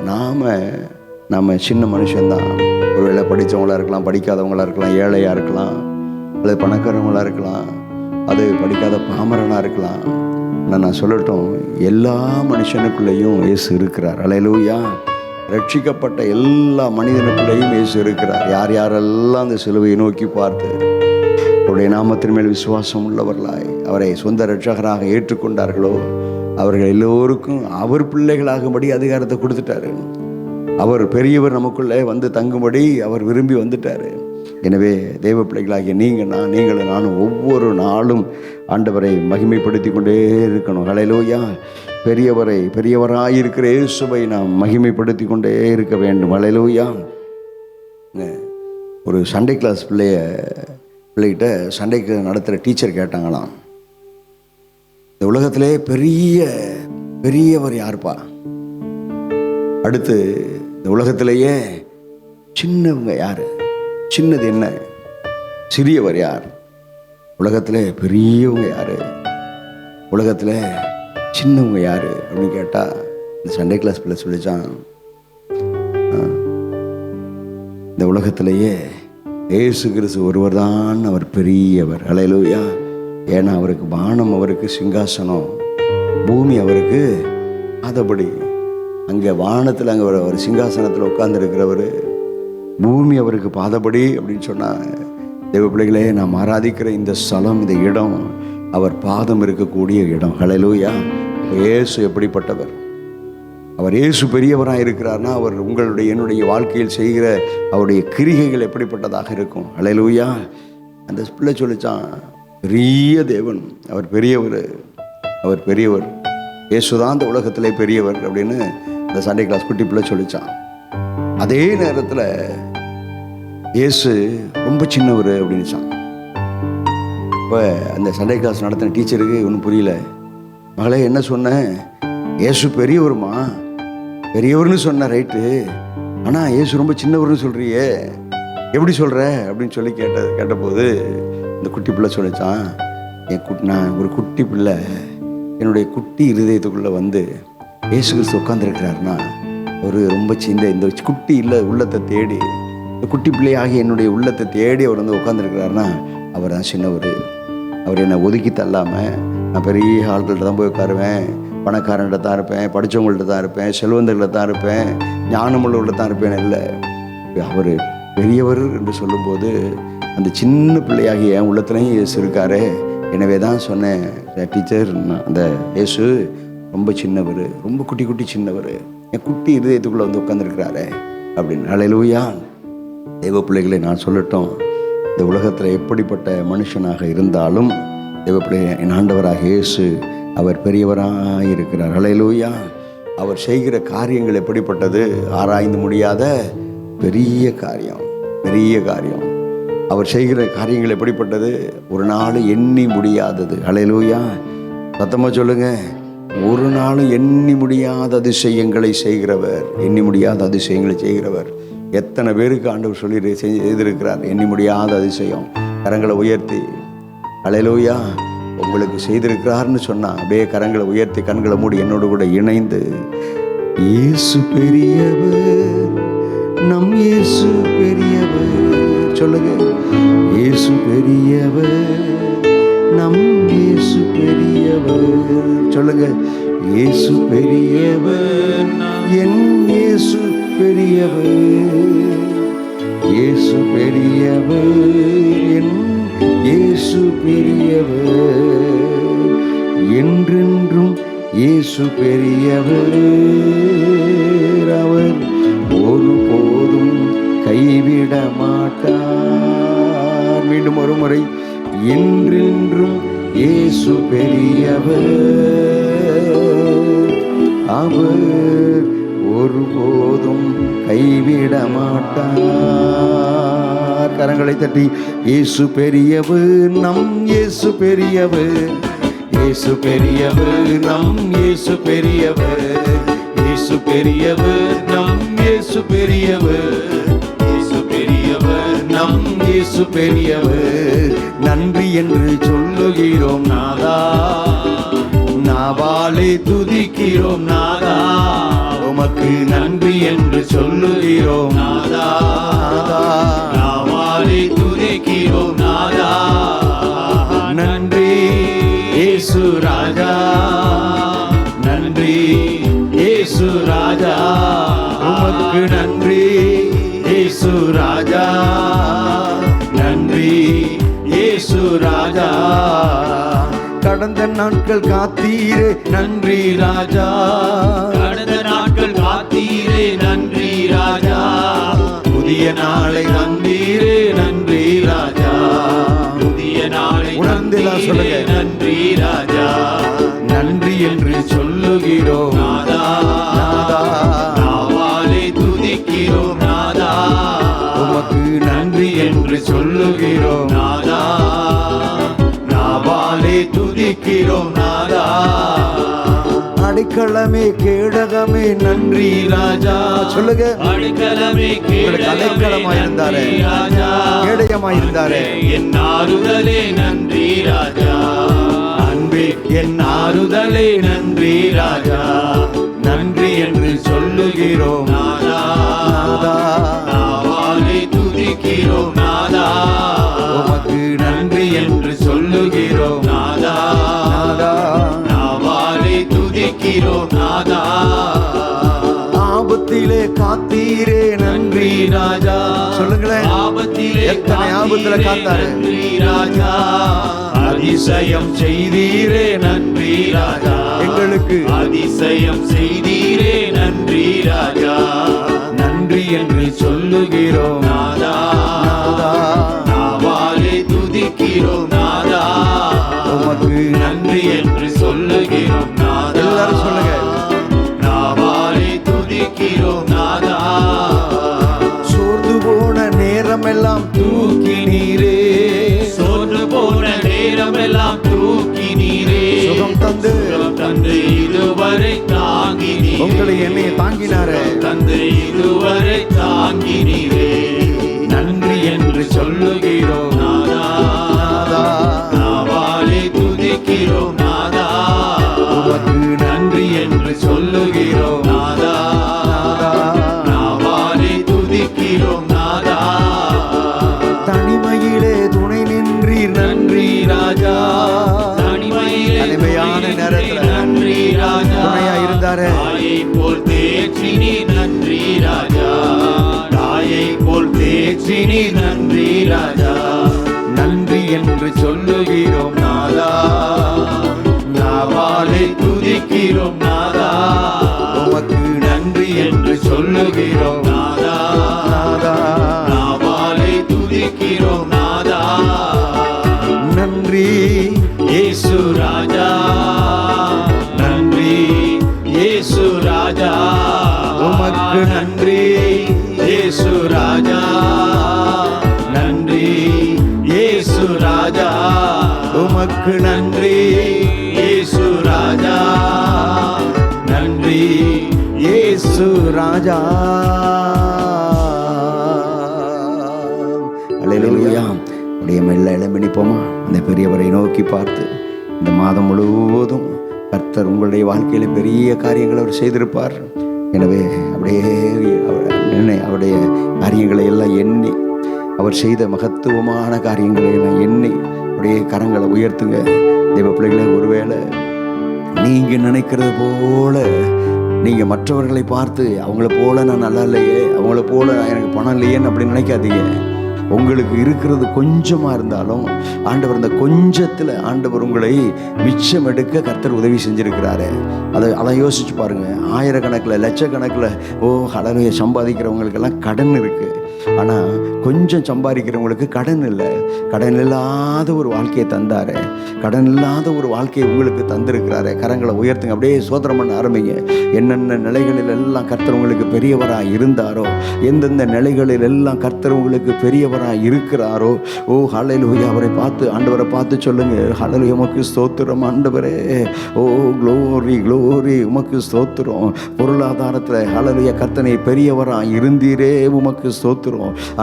நாம் சின்ன மனுஷன்தான். ஒருவேளை படித்தவங்களாக இருக்கலாம், படிக்காதவங்களாக இருக்கலாம், ஏழையாக இருக்கலாம், அல்லது பணக்காரவங்களாக இருக்கலாம், அது படிக்காத பாமரனாக இருக்கலாம். நான் சொல்லட்டும், எல்லா மனுஷனுக்குள்ளேயும் இயேசு இருக்கிறார். ஹல்லேலூயா. ரட்சிக்கப்பட்ட எல்லா மனிதனுக்குள்ளேயும் இயேசு இருக்கிறார். யார் யாரெல்லாம் அந்த சிலுவையை நோக்கி பார்த்து அவருடைய நாமத்தின் மேல் விசுவாசம் உள்ளவர்களாய் அவரை சொந்த இரட்சகராக ஏற்றுக்கொண்டார்களோ அவர்கள் எல்லோருக்கும் அவர் பிள்ளைகளாகும்படி அதிகாரத்தை கொடுத்துட்டாரு. அவர் பெரியவர் நமக்குள்ளே வந்து தங்கும்படி அவர் விரும்பி வந்துட்டார். எனவே தெய்வ பிள்ளைகளாகிய நீங்களும் நானும் ஒவ்வொரு நாளும் ஆண்டவரை மகிமைப்படுத்தி கொண்டே இருக்கணும். ஹல்லேலூயா. பெரியவராயிருக்கிற இயேசுவை நாம் மகிமைப்படுத்தி கொண்டே இருக்க வேண்டும். ஹல்லேலூயா. ஒரு சண்டே கிளாஸ் பிள்ளைகிட்ட சண்டைக்கு நடத்துகிற டீச்சர் கேட்டாங்களாம், இந்த உலகத்திலே பெரியவர் யாருப்பா? அடுத்து இந்த உலகத்திலேயே சின்னவங்க யாரு? சின்னது என்ன? சிறியவர் யார்? உலகத்தில் பெரியவங்க யாரு? உலகத்தில் சின்னவங்க யாரு அப்படின்னு கேட்டால் இந்த சண்டே கிளாஸ் பிள்ளை சொல்லிச்சான், இந்த உலகத்திலேயே இயேசு கிறிஸ்து ஒருவர் தான் அவர் பெரியவர். ஹல்லேலூயா. ஏன்னா அவருக்கு வானம் அவருக்கு சிங்காசனம், பூமி அவருக்கு அதபடி. அங்கே வானத்தில் அங்கே ஒரு சிங்காசனத்தில் உட்கார்ந்துருக்கிறவர், பூமி அவருக்கு பாதபடி அப்படின்னு சொன்னால், தெய்வ பிள்ளைகளே, நாம் ஆராதிக்கிற இந்த ஸ்தலம், இந்த இடம் அவர் பாதம் இருக்கக்கூடிய இடம். ஹல்லேலூயா. இயேசு எப்படிப்பட்டவர்? அவர் இயேசு பெரியவராக இருக்கிறார்னா அவர் என்னுடைய வாழ்க்கையில் செய்கிற அவருடைய கிரிகைகள் எப்படிப்பட்டதாக இருக்கும்? ஹல்லேலூயா. அந்த பிள்ளை சொல்லிச்சான், பெரிய தேவன், அவர் பெரியவர், அவர் பெரியவர், இயேசுதான் இந்த உலகத்திலே பெரியவர் அப்படின்னு அந்த சண்டே கிளாஸ் குட்டி பிள்ளை சொல்லிச்சான். அதே நேரத்தில் இயேசு ரொம்ப சின்னவர் அப்படின்னுச்சான். இப்போ அந்த சண்டே கிளாஸ் நடத்தின டீச்சருக்கு ஒன்றும் புரியல. மகளே, என்ன சொன்னேன்? இயேசு பெரியவருமா? பெரியவர்னு சொன்ன ரைட்டு, ஆனால் இயேசு ரொம்ப சின்னவர்னு சொல்கிறியே, எப்படி சொல்கிற அப்படின்னு சொல்லி கேட்டபோது இந்த குட்டி பிள்ளை சொல்லிச்சான், நான் ஒரு குட்டி பிள்ளை என்னுடைய குட்டி இருதயத்துக்குள்ளே வந்து இயேசு கிறிஸ்து உட்காந்துருக்கிறாருன்னா, ஒரு ரொம்ப இந்த குட்டி இல்லை உள்ளத்தை தேடி, இந்த குட்டி பிள்ளையாகி என்னுடைய உள்ளத்தை தேடி அவர் வந்து உட்காந்துருக்கிறாருன்னா அவர் தான் சின்னவர். அவர் என்னை ஒதுக்கி தள்ளாமல், நான் பெரிய ஆட்கள்கிட்ட தான் போய் உட்காருவேன், பணக்காரன்கிட்ட தான் இருப்பேன், படித்தவங்கள்ட்ட தான் இருப்பேன், செல்வந்தர்கள்ட்ட தான் இருப்பேன், ஞானமுள்ளவர்கள்ட்ட தான் இருப்பேன். இல்லை, அவர் பெரியவர் என்று சொல்லும்போது அந்த சின்ன பிள்ளையாகி என் உள்ளத்துலேயும் இயேசு இருக்காரு. எனவே தான் சொன்னேன், டீச்சர், அந்த இயேசு ரொம்ப சின்னவர், ரொம்ப குட்டி சின்னவர், என் குட்டி இருதயத்துக்குள்ளே வந்து உட்காந்துருக்கிறாரு அப்படின்னு. ஹல்லேலூயா. தெய்வ பிள்ளைகளை நான் சொல்லட்டும், இந்த உலகத்தில் எப்படிப்பட்ட மனுஷனாக இருந்தாலும் தெய்வ பிள்ளை என் ஆண்டவராக இயேசு அவர் பெரியவராக இருக்கிறார். ஹல்லேலூயா. அவர் செய்கிற காரியங்கள் எப்படிப்பட்டது? ஆராய்ந்து முடியாத பெரிய காரியம். அவர் செய்கிற காரியங்கள் எப்படிப்பட்டது? ஒரு நாள் எண்ணி முடியாதது. ஹல்லேலூயா. சத்தமாக சொல்லுங்க. ஒரு நாளும் எண்ணி முடியாத அதிசயங்களை செய்கிறவர், எண்ணி முடியாத அதிசயங்களை செய்கிறவர். எத்தனை பேருக்கு ஆண்டவர் சொல்லி செய்திருக்கிறார் எண்ணி முடியாத அதிசயம். கரங்களை உயர்த்தி ஹல்லேலூயா உங்களுக்கு செய்திருக்கிறார்னு சொன்னால் அப்படியே கரங்களை உயர்த்தி கண்களை மூடி என்னோடு கூட இணைந்து, இயேசு பெரியவர், நம் இயேசு பெரியவர் சொல்லுங்க. இயேசு பெரியவர், நம் இயேசு பெரியவர் சொல்லுங்க. இயேசு பெரியவர், என் இயேசு பெரியவர், இயேசு பெரியவர், என் இயேசு பெரியவர், என்றென்றும் இயேசு பெரியவர், அவர் ஒருபோதும் கைவிட மாட்டார். மீண்டும் ஒரு முறை, என்றென்றும் இயேசு பெரியவர், அவர் கைவிட மாட்டார். கரங்களை தட்டி இயேசு பெரியவர், நம் இயேசு பெரியவர், இயேசு பெரியவர், நம் இயேசு பெரியவர், இயேசு பெரியவர், நம் இயேசு பெரியவர், இயேசு பெரியவர், நம் இயேசு பெரியவர். நன்றி என்று சொல்லுகிறோம் நாதா, நாவாலே துதிக்கிறோம் நாதா, உமக்கு நன்றி என்று சொல்லுகிறோம் நாதா, நாவாலே துதிக்கிறோம் நாதா. நன்றி இயேசு ராஜா, நன்றி இயேசு ராஜா, உமக்கு நன்றி இயேசு ராஜா, நன்றி இயேசு ராஜா. கடந்த நாட்கள் காத்தீரே நன்றி ராஜா, கடந்த நாட்கள் காத்தீரே நன்றி ராஜா, புதிய நாளை தந்தீரே நன்றி ராஜா, புதிய நாளை உணர்ந்தீரே நன்றி ராஜா. நன்றி என்று சொல்லுகிறோம் நாதா, நாதா, நாவாலே துதிக்கிறோம் நாதா, உமக்கு நன்றி என்று சொல்லுகிறோம் நாதா, நாவாலே துதிக்கிறோம் நாதா. அடைக்கலமே கேடகமே நன்றி ராஜா. சொல்லுங்க, அடைக்கலமே அடைக்கலமாயிருந்தாரே ராஜா, கேடயமாயிருந்தாரே என் ஆறுதலே நன்றி ராஜா, அன்பே என் ஆறுதலே நன்றி ராஜா. நன்றி என்று சொல்லுகிறோம் நாதா, நாதா, நாவாலே துதிக்கிறோம் நாதா, உமக்கு நன்றி என்று சொல்லுகிறோம் நாதா, நாதா, நாவாலே துதிக்கிறோம் நாதா. ஆபத்திலே காத்தீரே நன்றி ராஜா. சொல்லுங்களேன், ஆபத்திலே எத்தனை ஆபத்துல காத்தாரு நன்றி ராஜா. அதிசயம் செய்தீரே நன்றி ராஜா, எங்களுக்கு அதிசயம் செய்தீரே நன்றி ராஜா. நன்றி என்று சொல்லுகிறோம் நாதா, நாதா, நாவாலே துதிக்கிறோம் நாதா, உமக்கு நன்றி என்று சொல்லுகிறோம் நாதா. எல்லாரும் சொல்லுங்க, நாவாலே துதிக்கிறோம் நாதா. சோர்ந்து போன நேரமெல்லாம் தூக்கி நீரே, சோர்ந்து போன நேரமெல்லாம் தூக்கி நீரே, சுகம் தந்து தந்து இதுவரை தாங்கி நீரே, உங்களை என்னை தாங்கினாரே தந்து இதுவரை தாங்கி நீரே. நன்றி என்று சொல்லுகிறோம் நாதா, நாதா, நாவாலே துதிக்கிறோம் நாதா, உமக்கு நன்றி என்று சொல்லுகிறோம் நாதா, நாதா, நாவாலே துதிக்கிறோம் நாதா. தனிமையிலே துணை நின்றீர் நன்றி ராஜா, தனிமையிலே தனிமையான நேரத்தில் நன்றி ராஜா, துணையா இருந்தாரே. தாயை போல் தேற்றி நீ நன்றி ராஜா, தாயை போல் தேற்றி நீ நன்றி ராஜா. நன்றி என்று சொல்லுகிறோம் நாதா, நாவாலே துதிக்கிறோம் நாதா, உமக்கு நன்றி என்று சொல்லுகிறோம் நாதா, நாதா, நாவாலே துதிக்கிறோம் நாதா. நன்றி இயேசு ராஜா, நன்றி இயேசு ராஜா, உமக்கு நன்றி இயேசு ராஜா, நன்றி இயேசு ராஜா, உமக்கு நன்றி இயேசு ராஜா, நன்றி இயேசு ராஜா. அல்லேலூயா. அப்படியே மெல்ல எழும்பினிப்போமா, அந்த பெரியவரை நோக்கி பார்த்து. இந்த மாதம் முழுவதும் கர்த்தர் உங்களுடைய வாழ்க்கையில பெரிய காரியங்களை அவர் செய்திருப்பார். எனவே அப்படியே அவருடைய காரியங்களை எல்லாம் எண்ணி, அவர் செய்த மகத்துவமான காரியங்களை எல்லாம் எண்ணி அப்படியே கரங்களை உயர்த்துங்க. தெய்வ பிள்ளைகளே, ஒருவேளை நீங்கள் நினைக்கிறது போல நீங்கள் மற்றவர்களை பார்த்து அவங்கள போல நான் நல்லா இல்லையே, அவங்கள போல எனக்கு பணம் இல்லையேன்னு அப்படி நினைக்காதீங்க. உங்களுக்கு இருக்கிறது கொஞ்சமாக இருந்தாலும் ஆண்டவர் இந்த கொஞ்சத்தில் ஆண்டவர் உங்களை மிச்சம் எடுக்க கர்த்தர் உதவி செஞ்சிருக்கிறாரு. அதை யோசிச்சு பாருங்க. ஆயிரக்கணக்கில் லட்சக்கணக்கில் ஹalleluya சம்பாதிக்கிறவங்களுக்கெல்லாம் கடன் இருக்குது. ஆனால் கொஞ்சம் சம்பாதிக்கிறவங்களுக்கு கடன் இல்லை. கடன் இல்லாத ஒரு வாழ்க்கையை தந்தாரு. கடன் இல்லாத ஒரு வாழ்க்கையை உங்களுக்கு தந்திருக்கிறாரு. கரங்களை உயர்த்துங்க, அப்படியே சோதனம் பண்ண ஆரம்பிங்க. என்னென்ன நிலைகளில் எல்லாம் கர்த்தர் உங்களுக்கு பெரியவராக இருந்தாரோ, எந்தெந்த நிலைகளில் எல்லாம் கர்த்தர் உங்களுக்கு பெரியவராக இருக்கிறாரோ, ஹalleluya அவரை பார்த்து ஆண்டவரை பார்த்து சொல்லுங்க, ஹalleluya உமக்கு ஸ்தோத்திரம் ஆண்டவரே, க்ளோரி க்ளோரி உமக்கு ஸ்தோத்திரம். பொருளாதாரத்தில் ஹalleluya கர்த்தனை பெரியவராக இருந்தீரே உமக்கு ஸ்தோத்திரம்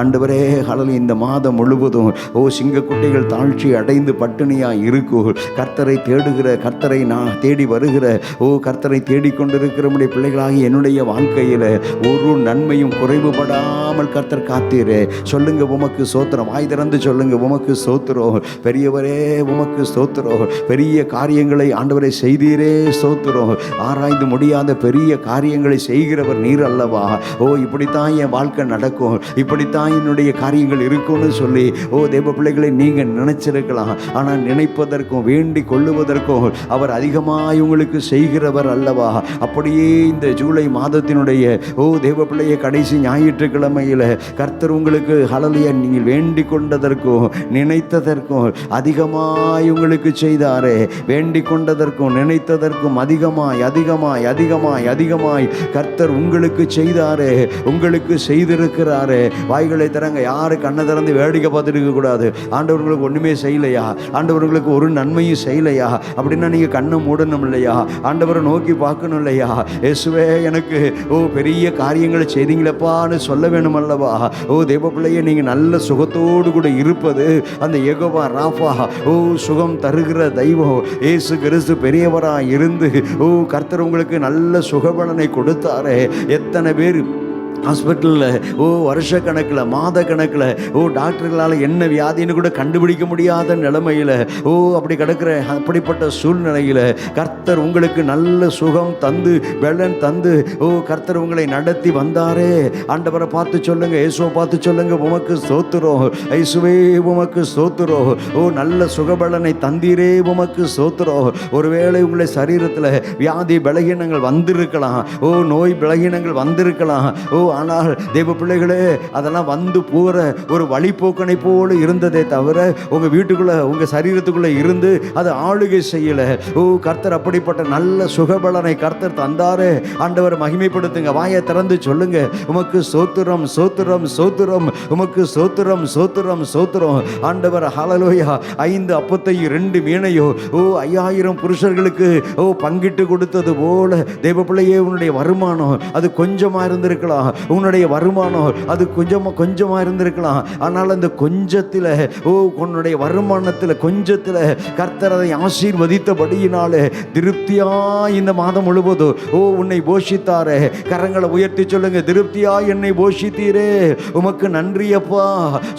ஆண்டவரே. ஹalleluya இந்த மாதம் முழுவதும் சிங்கக்குட்டிகள் தாழ்ச்சி அடைந்து பட்டினியாக இருக்கும். கர்த்தரை தேடுகிற, கர்த்தரை நான் தேடி வருகிற, கர்த்தரை தேடிக்கொண்டிருக்கிற நம்முடைய பிள்ளைகளாகி என்னுடைய வாழ்க்கையில் ஒரு நன்மையும் குறைவுபடாமல் கர்த்தர் காத்தீரே. சொல்லுங்க உமக்கு ஸ்தோத்திரம். வாய் திறந்து சொல்லுங்க உமக்கு ஸ்தோத்திரம். பெரியவரே உமக்கு ஸ்தோத்திரம். பெரிய காரியங்களை ஆண்டவரை செய்தீரே ஸ்தோத்திரம். ஆராய்ந்து முடியாத பெரிய காரியங்களை செய்கிறவர் நீர் அல்லவா. இப்படித்தான் என் வாழ்க்கை நடக்கும், இப்படித்தான் என்னுடைய காரியங்கள் இருக்கும்னு சொல்லி தேவ பிள்ளைகளை நீங்கள் நினைச்சிருக்கலாம். ஆனால் நினைப்பதற்கும் வேண்டி கொள்ளுவதற்கும் அவர் அதிகமாக உங்களுக்கு செய்கிறவர் அல்லவா. அப்படியே இந்த ஜூலை மாதத்தினுடைய தேவ பிள்ளைய கடைசி ஞாயிற்றுக்கிழமையில் கர்த்தர் உங்களுக்கு ஹalleluya நீங்கள் வேண்டி கொண்டதற்கும் நினைத்ததற்கும் அதிகமாய் உங்களுக்கு செய்தாரே. வேண்டி கொண்டதற்கும் நினைத்ததற்கும் அதிகமாய் அதிகமாய் அதிகமாய் அதிகமாய் கர்த்தர் உங்களுக்கு செய்தாரே, உங்களுக்கு செய்திருக்கிறாரே. வாய்களை திறங்க. யாரு கண்ணை திறந்து வேடிக்கை பார்த்துட்டு இருக்கக்கூடாது. ஆண்டவர்களுக்கு ஒன்றுமே செய்யலையா, ஆண்டவர்களுக்கு ஒரு நன்மையும் செய்யலையா அப்படின்னா நீங்கள் கண்ணை மூடணும் இல்லையா, ஆண்டவரை நோக்கி பார்க்கணும் இல்லையா. இயேசுவே எனக்கு பெரிய காரியங்களை செய்தீங்களப்பான்னு சொல்ல வேணும் அல்லவா. தேவ பிள்ளையை நீங்கள் நல்ல சுகத்தோடு கூட இருப்பது அந்த யெகோவா ராஃபா, சுகம் தருகிற தெய்வம் இயேசு கிறிஸ்து பெரியவராக இருந்து கர்த்தர் உங்களுக்கு நல்ல சுகபலனை கொடுத்தாரே. எத்தனை பேர் ஹாஸ்பிட்டலில் வருஷக்கணக்கில் மாத கணக்கில் டாக்டர்களால் என்ன வியாதின்னு கூட கண்டுபிடிக்க முடியாத நிலைமையில் அப்படி கிடக்கிற அப்படிப்பட்ட சூழ்நிலையில் கர்த்தர் உங்களுக்கு நல்ல சுகம் தந்து பலன் தந்து கர்த்தர் உங்களை நடத்தி வந்தாரே. ஆண்டவரை பார்த்து சொல்லுங்க, இயேசுவை பார்த்து சொல்லுங்க உமக்கு ஸ்தோத்திரம். இயேசுவே உமக்கு ஸ்தோத்திரம். நல்ல சுகபலனை தந்தீரே உமக்கு ஸ்தோத்திரம். ஒருவேளை உங்களை சரீரத்தில் வியாதி பலகீனங்கள் வந்திருக்கலாம், நோய் பலகீனங்கள் வந்திருக்கலாம். ஆனால் தேவ பிள்ளைகளே அதெல்லாம் வந்து போகிற ஒரு வழிபோக்கனை போல இருந்ததே தவிர உங்க வீட்டுக்குள்ள உங்க சரீரத்துக்குள்ள இருந்து அது ஆளுகை செய்யல. கர்த்தர் அப்படிப்பட்ட நல்ல சுகபலனை கர்த்தர் தந்தாரே. ஆண்டவர் மகிமைப்படுத்துங்க. வாயை திறந்து சொல்லுங்க உமக்கு ஸ்தோத்திரம் ஸ்தோத்திரம் ஸ்தோத்திரம், உமக்கு ஸ்தோத்திரம் ஸ்தோத்திரம் ஸ்தோத்திரம். ஆண்டவர் ஹalleluya 5 அப்பத்தையும் 2 மீனையும் 5000 புருஷர்களுக்கு பங்கிட்டு கொடுத்தது போல தேவ பிள்ளையே உன்னுடைய வருமானம் அது கொஞ்சமா இருந்திருக்கலாம், உன்னுடைய வருமானம் அது கொஞ்சமா இருந்திருக்கலாம். ஆனால் அந்த கொஞ்சத்தில் உன்னுடைய வருமானத்தில் கொஞ்சத்தில் கர்த்தர் அதை ஆசீர்வதித்தபடியினாலே திருப்தியா இந்த மாதம் முழுவதும் உன்னை போஷித்தாரே. கரங்களை உயர்த்தி சொல்லுங்க, திருப்தியா என்னை போஷித்தீரே உமக்கு நன்றி அப்பா.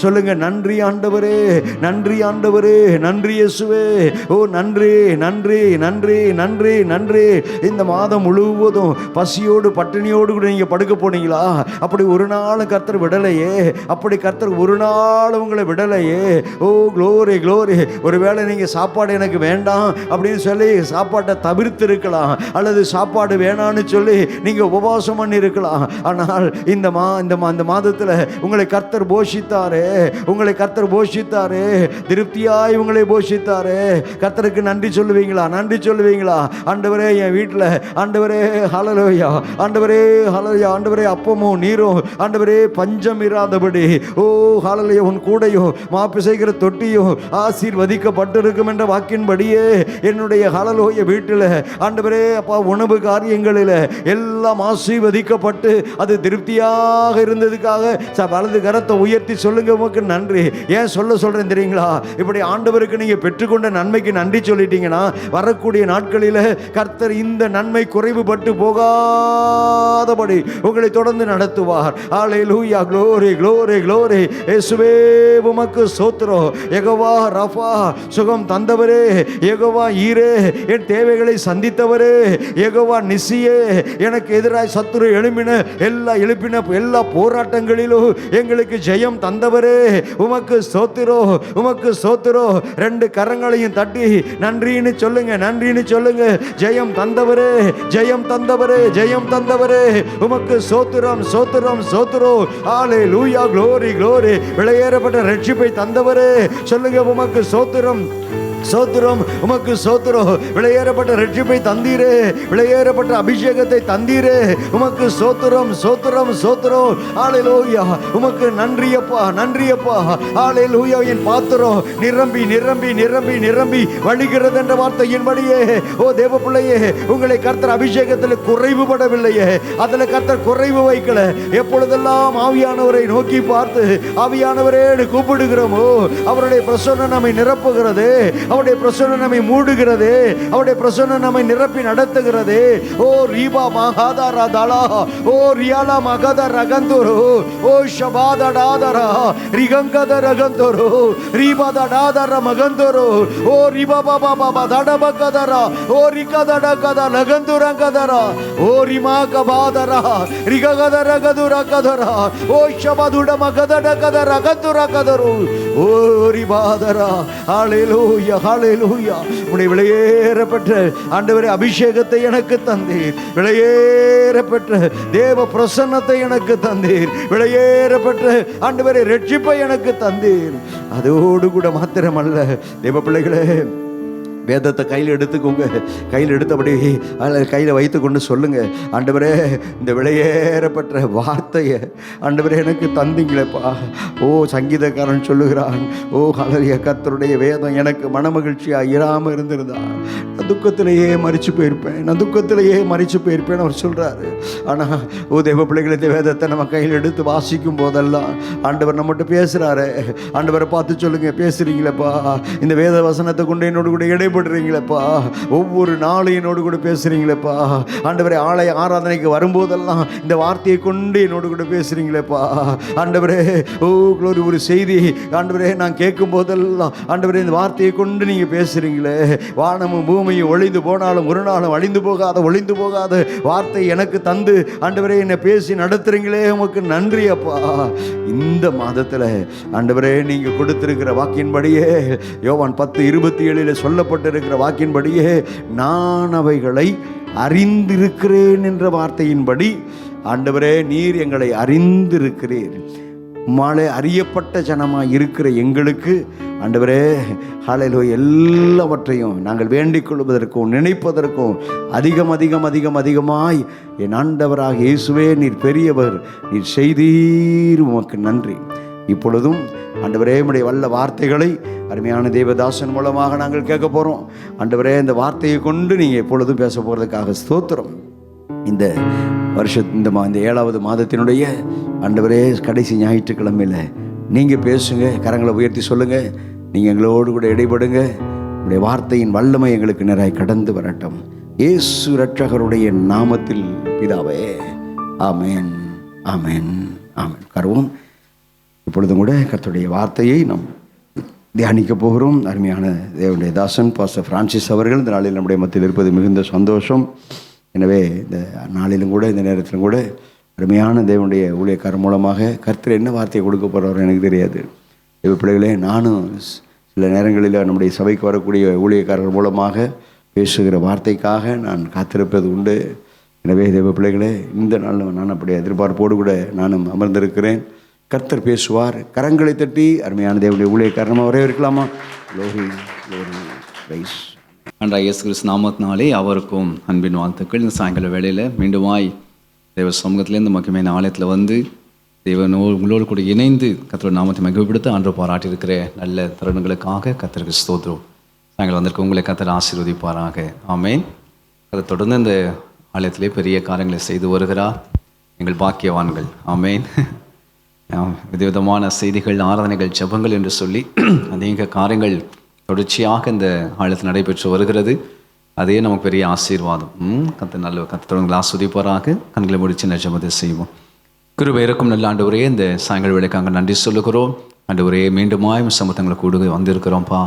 சொல்லுங்க, நன்றி ஆண்டவரே, நன்றி ஆண்டவரே, நன்றி இயேசுவே. நன்றி நன்றி நன்றி நன்றி நன்றி. இந்த மாதம் முழுவதும் பசியோடு பட்டினியோடு கூட நீங்க படுக்க போனீங்களா? அப்படி ஒரு நாள் கர்த்தர் விடலையே, அப்படி கர்த்தர் ஒரு நாள் உங்களை விடலையே. Glory glory. ஒருவேளை நீங்க சாப்பாடு எனக்கு வேண்டாம் அப்படின்னு சொல்லி சாப்பாட்டை தவிர்த்து இருக்கலாம், அல்லது சாப்பாடு வேணான்னு சொல்லி நீங்க உபவாசம் பண்ணி இருக்கலாம். ஆனால் இந்த மாதத்தில் உங்களை கர்த்தர் போஷித்தாரே, உங்களை கர்த்தர் போஷித்தாரே, திருப்தியாய் உங்களை போஷித்தாரே. கர்த்தருக்கு நன்றி சொல்லுவீங்களா? நன்றி சொல்லுவீங்களா? ஆண்டவரே என் வீட்டில் ஆண்டவரே ஹalleluya, ஆண்டவரே ஹalleluya, ஆண்டவரே அப்பமும் நீரும் ஆண்டவரே பஞ்சம் இராதபடி ஹalleluya உன் கூடையும் மாப்பு செய்கிற தொட்டியும் ஆசீர்வதிக்கப்பட்டிருக்கும் என்ற வாக்கின்படியே என்னுடைய ஹalleluya வீட்டில் ஆண்டவரே அப்பா உணவு காரியங்களில் எல்லாம் ஆசீர்வதிக்கப்பட்டு அது திருப்தியாக இருந்ததுக்காக வலது கரத்தை உயர்த்தி சொல்லுங்க உமக்கு நன்றி. ஏன் சொல்றேன் தெரியுங்களா? இப்படி ஆண்டவருக்கு நீங்க பெற்றுக்கொண்ட நன்மைக்கு நன்றி சொல்லிட்டீங்கன்னா வரக்கூடிய நாட்களில் கர்த்தர் இந்த நன்மை குறைவுபட்டு போகாதபடி உங்களை தொடர்ந்து தொடர்ந்து நடத்துவார். ஹல்லேலூயா. Glory glory glory. இயேசுவே உமக்கு ஸ்தோத்திரம். யெகோவா ரஃபா, சுகம் தந்தவரே. யெகோவா ஈரே, என் தேவைகளை சந்தித்தவரே. யெகோவா நிசியே, எனக்கு எதிராய் சத்துரு எழுப்பின எல்லா போராட்டங்களிலும் எங்களுக்கு ஜெயம் தந்தவரே. உமக்கு ஸ்தோத்திரம், உமக்கு ஸ்தோத்திரம். ரெண்டு கரங்களையும் தட்டி நன்றின்னு சொல்லுங்க, நன்றின்னு சொல்லுங்க. ஜெயம் தந்தவரே, ஜெயம் தந்தவரே, ஜெயம் தந்தவரே. உமக்கு ஸ்தோத்திரம், ஸ்தோத்திரம், ஸ்தோத்திரம். ஹல்லேலூயா. Glory glory. விலையேறப்பட்ட ரட்சிப்பை தந்தவரே. சொல்லுங்க, உமக்கு ஸ்தோத்திரம், சோத்திரம், உமக்கு சோத்திரம். விலையேறப்பட்ட ரட்சிப்பை தந்தீரே, விலையேறப்பட்ட அபிஷேகத்தை தந்தீரே. உமக்கு சோத்திரம், சோத்திரம், சோத்திரம். ஹல்லேலூயா. உமக்கு நன்றியப்பா, நன்றியப்பா. ஹல்லேலூயா. என் பாத்திரம் நிரம்பி நிரம்பி நிரம்பி நிரம்பி வழிகிறது என்ற வார்த்தையின்படியே, ஓ தேவ பிள்ளையே, உங்களை கர்த்தர் அபிஷேகத்தில் குறைவுபடவில்லையே, அதில் கர்த்தர் குறைவு வைக்கல. எப்பொழுதெல்லாம் ஆவியானவரை நோக்கி பார்த்து ஆவியானவரே கூப்பிடுகிறோமோ, அவருடைய பிரசன்னம் நம்மை நிரப்புகிறது, அவருடைய பிரசன்னம் நம்மை மூடுகிறது, அவருடைய பிரசன்னம் நம்மை நிரப்பி நடத்துகிறது. ஓ ரீபா மகாதாரா தாலா, ஓ ரியாலா மகத ரகந்தோரு, ஓ ஷபாதடாதரா ரிகங்கத ரகந்தோரு, ரீபாதடாதர மகந்தோரு, ஓ ரிபா பாபா பாபா தடபகதரா, ஓ ரிகதடகத லகந்துரங்கதரா, ஓ ரிமா கபாதரா ரிககத ரகதுரகதரா, ஓ ஷபதுட மகதடகத ரகதுரகதரு, ஓ ரிபாதரா. ஹல்லேலூயா, ஹல்லேலூயா. உம்முடைய விலையேறப்பட்ட ஆண்டவரே அபிஷேகத்தை எனக்கு தந்தீர், விலையேறப்பட்ட தேவ பிரசன்னத்தை எனக்கு தந்தீர், விலையேறப்பட்ட ஆண்டவரே ரட்சிப்பை எனக்கு தந்தீர். அதோடு கூட மாத்திரமல்ல தேவ பிள்ளைகளே, வேதத்தை கையில் எடுத்துக்கோங்க. கையில் எடுத்தபடி கையில் வைத்து கொண்டு சொல்லுங்க, ஆண்டவரே இந்த விலையேறப்பட்ட வார்த்தையை ஆண்டவரே எனக்கு தந்தீங்களேப்பா. ஓ சங்கீதக்காரன் சொல்லுகிறான், ஓ ஹல்லேலூயா, கர்த்தருடைய வேதம் எனக்கு மனமகிழ்ச்சியாக இராமல் இருந்திருந்தா நான் துக்கத்திலேயே மறிச்சு போயிருப்பேன், நான் துக்கத்திலேயே மறிச்சு போயிருப்பேன் அவர் சொல்கிறாரு. ஆனால் ஓ தேவ பிள்ளைகளை, இந்த வேதத்தை நம்ம கையில் எடுத்து வாசிக்கும் போதெல்லாம் ஆண்டவர் நம்மகிட்ட பேசுகிறாரு. ஆண்டவரை பார்த்து சொல்லுங்க, பேசுகிறீங்களேப்பா, இந்த வேத வசனத்தை கொண்டு என்னோடு கூட இடைப்படுறீங்களேப்பா, ஒவ்வொரு நாளும் என்னோடு கூட பேசுகிறீங்களேப்பா. ஆண்டவரே ஆலய ஆராதனைக்கு வரும்போதெல்லாம் இந்த வார்த்தையை கொண்டு என்னோடு கூட பேசுகிறீங்களேப்பா. ஆண்டவரே ஓ க்ளோரி, ஒரு செய்தி ஆண்டவரே நான் கேட்கும் போதெல்லாம் ஆண்டவரே இந்த வார்த்தையை கொண்டு நீங்கள் பேசுகிறீங்களே. வானமும் பூமியும் ஒளிந்து போனாலும் ஒரு நாளும் ஒளிந்து போகாத வார்த்தை எனக்கு தந்து ஆண்டவரே என்னை பேசி நடத்துறீங்களே, உமக்கு நன்றி அப்பா. இந்த மாதத்தில் ஆண்டவரே நீங்கள் கொடுத்திருக்கிற வாக்கின்படியே, யோவான் 10:27 சொல்லப்பட்டிருக்கிற வாக்கின்படியே, நான் அவைகளை அறிந்திருக்கிறேன் என்ற வார்த்தையின்படி ஆண்டவரே நீர் எங்களை அறிந்திருக்கிறீர். மாலை அறியப்பட்ட ஜனமாக இருக்கிற எங்களுக்கு ஆண்டவரே ஹல்லேலூயா, எல்லாவற்றையும் நாங்கள் வேண்டிக் கொள்வதற்கும் நினைப்பதற்கும் அதிகமாய் என் ஆண்டவராக இயேசுவே நீர் பெரியவர், நீர் செய்தீர், உமக்கு நன்றி. இப்பொழுதும் ஆண்டவரே உம்முடைய வல்ல வார்த்தைகளை அருமையான தேவதாசன் மூலமாக நாங்கள் கேட்க போகிறோம். ஆண்டவரே இந்த வார்த்தையை கொண்டு நீங்கள் எப்பொழுதும் பேச போகிறதுக்காக ஸ்தோத்திரம். இந்த இந்த 7வது மாதத்தினுடைய ஆண்டவரே கடைசி ஞாயிற்றுக்கிழமையில் நீங்கள் பேசுங்க, கரங்களை உயர்த்தி சொல்லுங்கள், நீங்கள் எங்களோடு கூட இடைபடுங்க. உங்களுடைய வார்த்தையின் வல்லமை எங்களுக்கு நிறைய கடந்து வரட்டும். இயேசு இரட்சகருடைய நாமத்தில் பிதாவே, ஆமேன், ஆமேன், ஆமேன். கருவோம். இப்பொழுதும் கூட கர்த்தருடைய வார்த்தையை நாம் தியானிக்க போகிறோம். அருமையான தேவனுடைய தாசன் பாஸ்டர் பிரான்சிஸ் அவர்கள் இந்த நாளில் நம்முடைய மத்தியில் இருப்பது மிகுந்த சந்தோஷம். எனவே இந்த நாளிலும் கூட இந்த நேரத்திலும் கூட அருமையான தேவனுடைய ஊழியக்காரர் மூலமாக கர்த்தர் என்ன வார்த்தையை கொடுக்க போகிறவர் எனக்கு தெரியாது. தேவ பிள்ளைகளே, நானும் சில நேரங்களில் நம்முடைய சபைக்கு வரக்கூடிய ஊழியக்காரர் மூலமாக பேசுகிற வார்த்தைக்காக நான் காத்திருப்பது உண்டு. எனவே தேவ பிள்ளைகளே, இந்த நாளில் நான் அப்படி எதிர்பார்ப்போடு கூட நானும் அமர்ந்திருக்கிறேன். கர்த்தர் பேசுவார். கரங்களை தட்டி அருமையான தேவனுடைய ஊழியக்காரமாக வரவே இருக்கலாமா? லோரி லோரி ரைஸ். ஆண்டவராகிய இயேசு கிறிஸ்து நாமத்தினாலே அவருக்கும் அன்பின் வாழ்த்துக்கள். இந்த சாயங்கால வேளையில் மீண்டுமாய் தேவ சமூகத்திலேருந்து மகிமையான ஆலயத்தில் வந்து உங்களோடு கூட இணைந்து கர்த்தருடைய நாமத்தை மகிமைப்படுத்த ஆண்டவர் பாராட்டியிருக்கிற நல்ல தருணங்களுக்காக கர்த்தருக்கு ஸ்தோத்திரம். சாயங்காலம் வந்திருக்க உங்களை கர்த்தர் ஆசீர்வதிப்பாராக. ஆமேன். அதை தொடர்ந்து இந்த ஆலயத்திலே பெரிய காரியங்களை செய்து வருகிறார் எங்கள் பாக்கியவான்கள். ஆமேன். விதவிதமான செய்திகள், ஆராதனைகள், ஜெபங்கள் என்று சொல்லி அநேக காரியங்கள் தொடர்ச்சியாக இந்த ஆலயத்தில் நடைபெற்று வருகிறது. அதே நமக்கு பெரிய ஆசீர்வாதம். கர்த்தர் தொடர்ந்து ஆஸ்வதிப்பாராக. கண்களை முடிச்சு ஜெபத்தை செய்வோம். கிருபை இருக்கும் நல்ல ஆண்டவரே, இந்த சாயங்கால வேலைக்காக நன்றி சொல்லுகிறோம். ஆண்டவரே, மீண்டுமாய் சமூகங்களை கூட வந்திருக்கிறோம்ப்பா.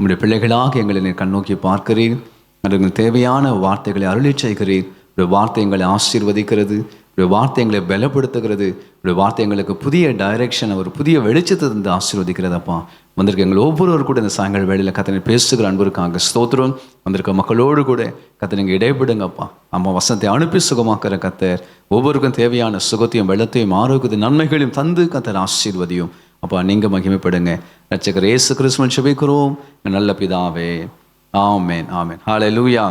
உங்களுடைய பிள்ளைகளாக எங்களை நீர் கண்ணோக்கி பார்க்கிறீர். அதுக்கு தேவையான வார்த்தைகளை அருளி செய்கிறீர். உடைய வார்த்தை எங்களை ஆசீர்வதிக்கிறது. உடைய வார்த்தை எங்களை பலப்படுத்துகிறது. உடைய வார்த்தை எங்களுக்கு புதிய டைரெக்ஷன், ஒரு புதிய வெளிச்சத்தை தந்து ஆசீர்வதிக்கிறதப்பா. வந்திருக்க எங்கள் ஒவ்வொருவரும் கூட இந்த சாயங்கால வேளையில் கத்தனை பேசுகிற அன்பருக்காங்க ஸ்தோத்திரம். வந்திருக்க மக்களோடு கூட கத்தை நீங்கள் இடைப்படுங்கப்பா. அம்மா வசனத்தை அனுப்பி சுகமாக்குற கத்தர் ஒவ்வொருக்கும் தேவையான சுகத்தையும் வெள்ளத்தையும் ஆரோக்கியத்தையும் நன்மைகளையும் தந்து கத்தர் ஆசீர்வதியும் அப்பா. நீங்கள் மகிமைப்படுங்க. ரட்சகர் இயேசு கிறிஸ்துவின் ஜெபிக்கிறோம் நல்ல பிதாவே, ஆமென் ஆமென். ஹல்லேலூயா.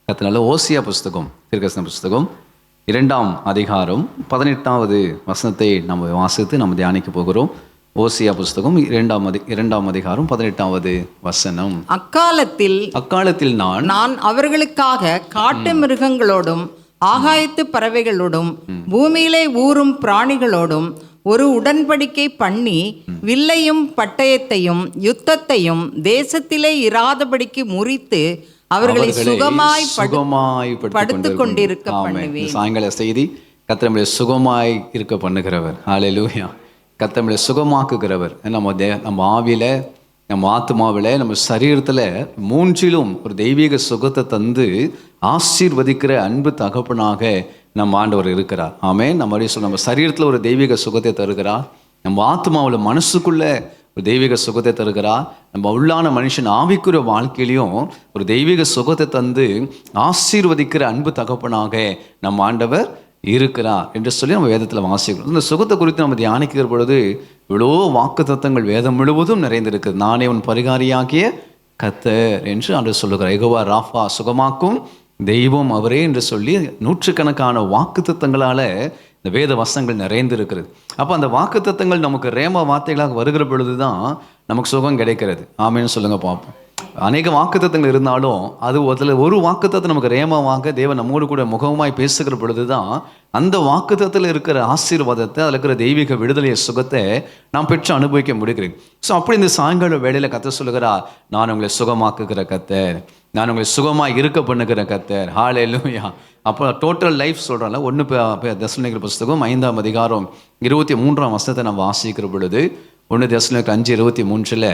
கத்த நல்ல ஓசியா புஸ்தகம், தீர்க்கதரிசன புஸ்தகம் 2ஆம் அதிகாரம் 18வது வசனத்தை நம்ம வாசித்து நம்ம தியானிக்க போகிறோம். ஓசியா புஸ்தகம் 2ஆம் அதிகாரம் 18வது வசனம். அக்காலத்தில் நான் அவர்களுக்காக காட்டு மிருகங்களோடும் ஆகாயத்து பறவைகளோடும் பூமியிலே ஊறும் பிராணிகளோடும் ஒரு உடன்படிக்கை பண்ணி வில்லையும் பட்டயத்தையும் யுத்தத்தையும் தேசத்திலே இராதபடிக்கு முறித்து அவர்களை சுகமாய் படுத்துக் கொண்டிருக்க பண்ணுவேன். சாயங்கால செய்தி, கர்த்தர் சுகமாய் இருக்க பண்ணுகிறவர். ஹல்லேலூயா. கர்த்தர் சுகமாக்குகிறவர். நம்ம ஆவியில, நம்ம ஆத்மாவில், நம்ம சரீரத்தில் மூன்றிலும் ஒரு தெய்வீக சுகத்தை தந்து ஆசீர்வதிக்கிற அன்பு தகப்பனாக நம்ம ஆண்டவர் இருக்கிறார். ஆமென். நம்ம சரீரத்தில் ஒரு தெய்வீக சுகத்தை தருகிறார். நம்ம ஆத்மாவில், மனசுக்குள்ள ஒரு தெய்வீக சுகத்தை தருகிறார். நம்ம உள்ளான மனுஷன் ஆவிக்குரிய வாழ்க்கையிலையும் ஒரு தெய்வீக சுகத்தை தந்து ஆசீர்வதிக்கிற அன்பு தகப்பனாக நம்ம ஆண்டவர் இருக்கிறார் என்று சொல்லி நம்ம வேதத்தில் வாசிக்கிறோம். இந்த சுகத்தை குறித்து நம்ம தியானிக்கிற பொழுது இவ்வளோ வாக்கு தத்தங்கள் வேதம் முழுவதும் நிறைந்திருக்குது. நானே உன் பரிகாரியாகிய கர்த்தர் என்று ஆண்டவர் சொல்லுகிறார். யெகோவா ராஃபா, சுகமாக்கும் தெய்வம் அவரே என்று சொல்லி நூற்றுக்கணக்கான வாக்கு தத்தங்களால் இந்த வேத வசனங்கள் நிறைந்திருக்கிறது. அப்போ அந்த வாக்கு தத்தங்கள் நமக்கு ரேம வார்த்தைகளாக வருகிற பொழுது தான் நமக்கு சுகம் கிடைக்கிறது. ஆமேன்னு சொல்லுங்க பார்ப்போம். அநேக வாக்குத்தத்தங்கள் இருந்தாலும் அது ஒரு வாக்குத்தத்தை நமக்கு ரேமமாக தேவன் நம்மோடு கூட முகமாய் பேசுகிற பொழுது தான் அந்த வாக்குத்தத்தில் இருக்கிற ஆசீர்வாதத்தை, அதில் இருக்கிற தெய்வீக விடுதலையை, சுகத்தை நாம் பெற்று அனுபவிக்க முடிகிறேன். ஸோ அப்படி இந்த சாயங்கால வேளையில் கர்த்தர் சொல்லுகிறா, நான் உங்களை சுகமாக்குகிற கர்த்தர், நான் உங்களை சுகமாக இருக்க பண்ணுகிற கர்த்தர். ஹல்லேலூயா. அப்போ டோட்டல் லைஃப் சொல்கிறால 1 தெசலோனிக்கேயர் புஸ்தகம் 5ஆம் அதிகாரம் 23ஆம் வசனத்தை நம்ம வாசிக்கிற பொழுது 1 தெசலோனிக்கேயர் 5:23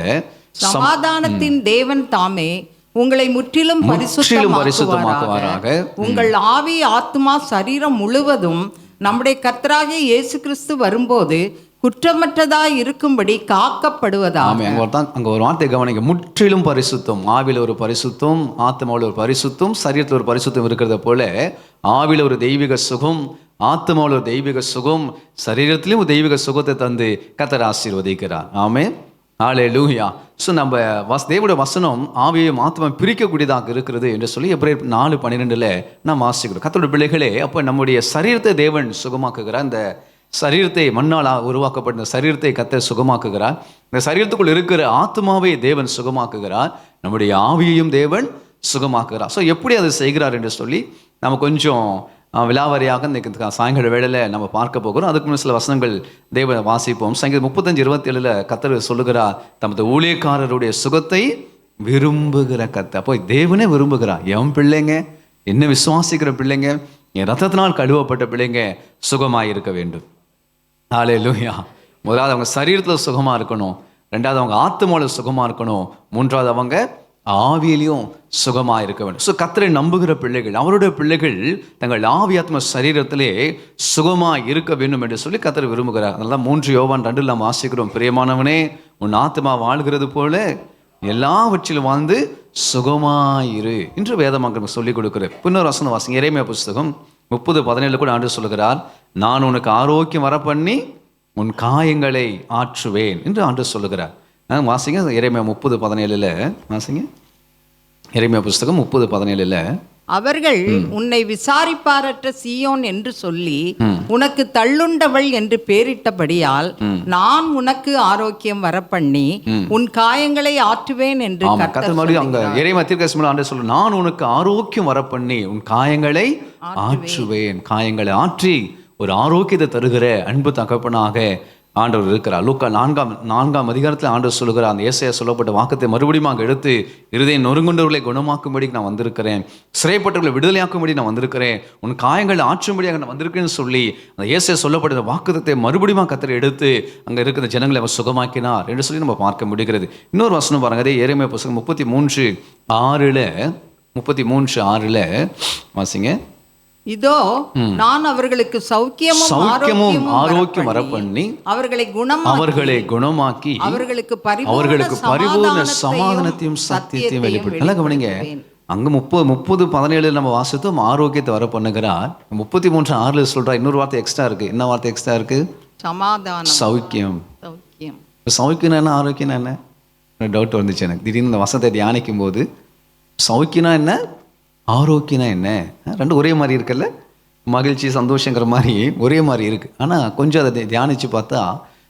சமாதானத்தின் தேவன் தாமே உங்களை முற்றிலும் பரிசுத்தமாக்குவாராக. உங்கள் ஆவி, ஆத்மா, சரீரம் முழுவதும் நம்முடைய கர்த்தராகிய இயேசு கிறிஸ்து வரும்போது குற்றமற்றதாய் இருக்கும்படி காக்கப்படுவதாக. அங்க ஒரு வார்த்தை கவனிங்க. முற்றிலும் பரிசுத்தம். ஆவில ஒரு பரிசுத்தம், ஆத்மாவில் ஒரு பரிசுத்தம், சரீரத்தில் ஒரு பரிசுத்தம் இருக்கிறத போல ஆவில ஒரு தெய்வீக சுகம், ஆத்மாவில் ஒரு தெய்வீக சுகம், சரீரத்திலும் ஒரு தெய்வீக சுகத்தை தந்து கர்த்தர் ஆசீர்வதிக்கிறார். ஆமென். ஹல்லேலூயா. ஸோ நம்ம தேவனுடைய வசனம் ஆவியையும் ஆத்மாவை பிரிக்கக்கூடியதாக இருக்கிறது என்று சொல்லி எபிரேயர் 4:12 நாம் வாசிக்கிறோம். கர்த்தருடைய பிள்ளைகளே, அப்போ நம்முடைய சரீரத்தை தேவன் சுகமாக்குகிறார். இந்த சரீரத்தை மண்ணால் உருவாக்கப்பட்ட சரீரத்தை கர்த்தர் சுகமாக்குகிறார். இந்த சரீரத்துக்குள் இருக்கிற ஆத்மாவை தேவன் சுகமாக்குகிறார். நம்முடைய ஆவியையும் தேவன் சுகமாக்குகிறார். ஸோ எப்படி அதை செய்கிறார் என்று சொல்லி நம்ம கொஞ்சம் விலாவரியாக இந்த சாயங்கால வேளையில் நம்ம பார்க்க போகிறோம். அதுக்கு முன்னாடி சில வசனங்கள் தேவ வாசிப்போம். சங்கீதம் 35:27 கர்த்தர் சொல்லுகிறார், தமது ஊழியக்காரருடைய சுகத்தை விரும்புகிற கர்த்தர். அப்போ தேவனே விரும்புகிறார். என் பிள்ளைங்க, என்ன விசுவாசிக்கிற பிள்ளைங்க, என் ரத்தத்தினால் கழுவப்பட்ட பிள்ளைங்க சுகமாக இருக்க வேண்டும். ஹல்லேலூயா. முதலாவது அவங்க சரீரத்தில் சுகமாக இருக்கணும், 2வது அவங்க ஆத்மாவில் சுகமாக இருக்கணும், 3வது அவங்க ஆவியிலையும் சுகமாக இருக்க வேண்டும். ஸோ கர்த்தரை நம்புகிற பிள்ளைகள், அவருடைய பிள்ளைகள் தங்கள் ஆவி, ஆத்ம சரீரத்திலே சுகமாக இருக்க வேண்டும் என்று சொல்லி கர்த்தர் விரும்புகிறார். அதெல்லாம் 3 யோவான் 2 நாம் வாசிக்கிறோம். பிரியமானவனே, உன் ஆத்மா வாழ்கிறது போல எல்லாவற்றிலும் வாழ்ந்து சுகமாயிரு என்று வேதமாக சொல்லிக் கொடுக்கிறார். இன்னொரு வசனம் வாசிங்க. எரேமியா புஸ்தகம் 30:17 கூட ஆண்டவர் சொல்லுகிறார், நான் உனக்கு ஆரோக்கியம் வர பண்ணி உன் காயங்களை ஆற்றுவேன் என்று ஆண்டவர் சொல்லுகிறார். வாசிங்க எரேமியா 30:17 வாசிங்க. எரேமியா புஸ்தகம் 30:17 அவர்கள் உன்னை விசாரிப்பாரற்ற சீயோன் என்று சொல்லி உனக்கு தள்ளுண்டவள் என்று பேரிட்டபடியால் நான் உனக்கு ஆரோக்கியம் வரப்பண்ணி உன் காயங்களை ஆற்றுவேன் என்று எரேமியா தீர்க்கதரிசி ஆண்டவர் சொல்ல, நான் உனக்கு ஆரோக்கியம் வரப்பண்ணி உன் காயங்களை ஆற்றுவேன். காயங்களை ஆற்றி ஒரு ஆரோக்கியத்தை தருகிற அன்பு தகப்பனாக ஆண்டவர் இருக்கிறார். லூக்கா 4ஆம் அதிகாரத்தில் ஆண்டவர் சொல்லுகிறார், அந்த ஏசாயா சொல்லப்பட்ட வாக்கத்தை மறுபடியும் அங்கே எடுத்து, இருதயம் நொறுங்குண்டவர்களை குணமாக்கும்படி நான் வந்திருக்கிறேன், சிறைப்பட்டவர்களை விடுதலையாக்கும்படி நான் வந்திருக்கிறேன், உன் காயங்களை ஆற்றும்படியாக நான் வந்திருக்கேன்னு சொல்லி அந்த ஏசாயா சொல்லப்பட்ட வாக்குத்தத்தை மறுபடியும் கர்த்தர் எடுத்து அங்கே இருக்கிற ஜனங்களை அவர் சுகமாக்கினார் என்று சொல்லி நம்ம பார்க்க முடிகிறது. இன்னொரு வசனம் பாருங்க, அதே எரேமியா புத்தகம் 33:6 வாசிங்க. இதோ நான் அவர்களுக்கு சௌக்கியமும் ஆரோக்கியம் வரப்பண்ணி அவர்களை குணமாக்கி அவர்களுக்கு பரிபூர்ண சமாதானத்தையும் சத்தியத்தையும் வெளிப்படுத்த. நல்லா கவனிங்க, அங்க 30:17 நம்ம வாசித்தோம் ஆரோக்கியத்தை வர பண்ணுகிறார். 33:6 சொல்றா இன்னொரு வார்த்தை எக்ஸ்ட்ரா இருக்கு. என்ன வார்த்தை எக்ஸ்ட்ரா இருக்கு? சமாதானம், சௌக்கியம். சௌக்கியம் என்ன, ஆரோக்கியம் என்ன? டவுட் வந்துச்சு எனக்கு திடீர்னு இந்த வசனத்தை தியானிக்கும் போது. சௌக்கியம்னா என்ன, ஆரோக்கியம்னா என்ன? ரெண்டும் ஒரே மாதிரி இருக்குல்ல, மகிழ்ச்சி சந்தோஷங்கிற மாதிரி ஒரே மாதிரி இருக்கு. ஆனால் கொஞ்சம் அதை தியானித்து பார்த்தா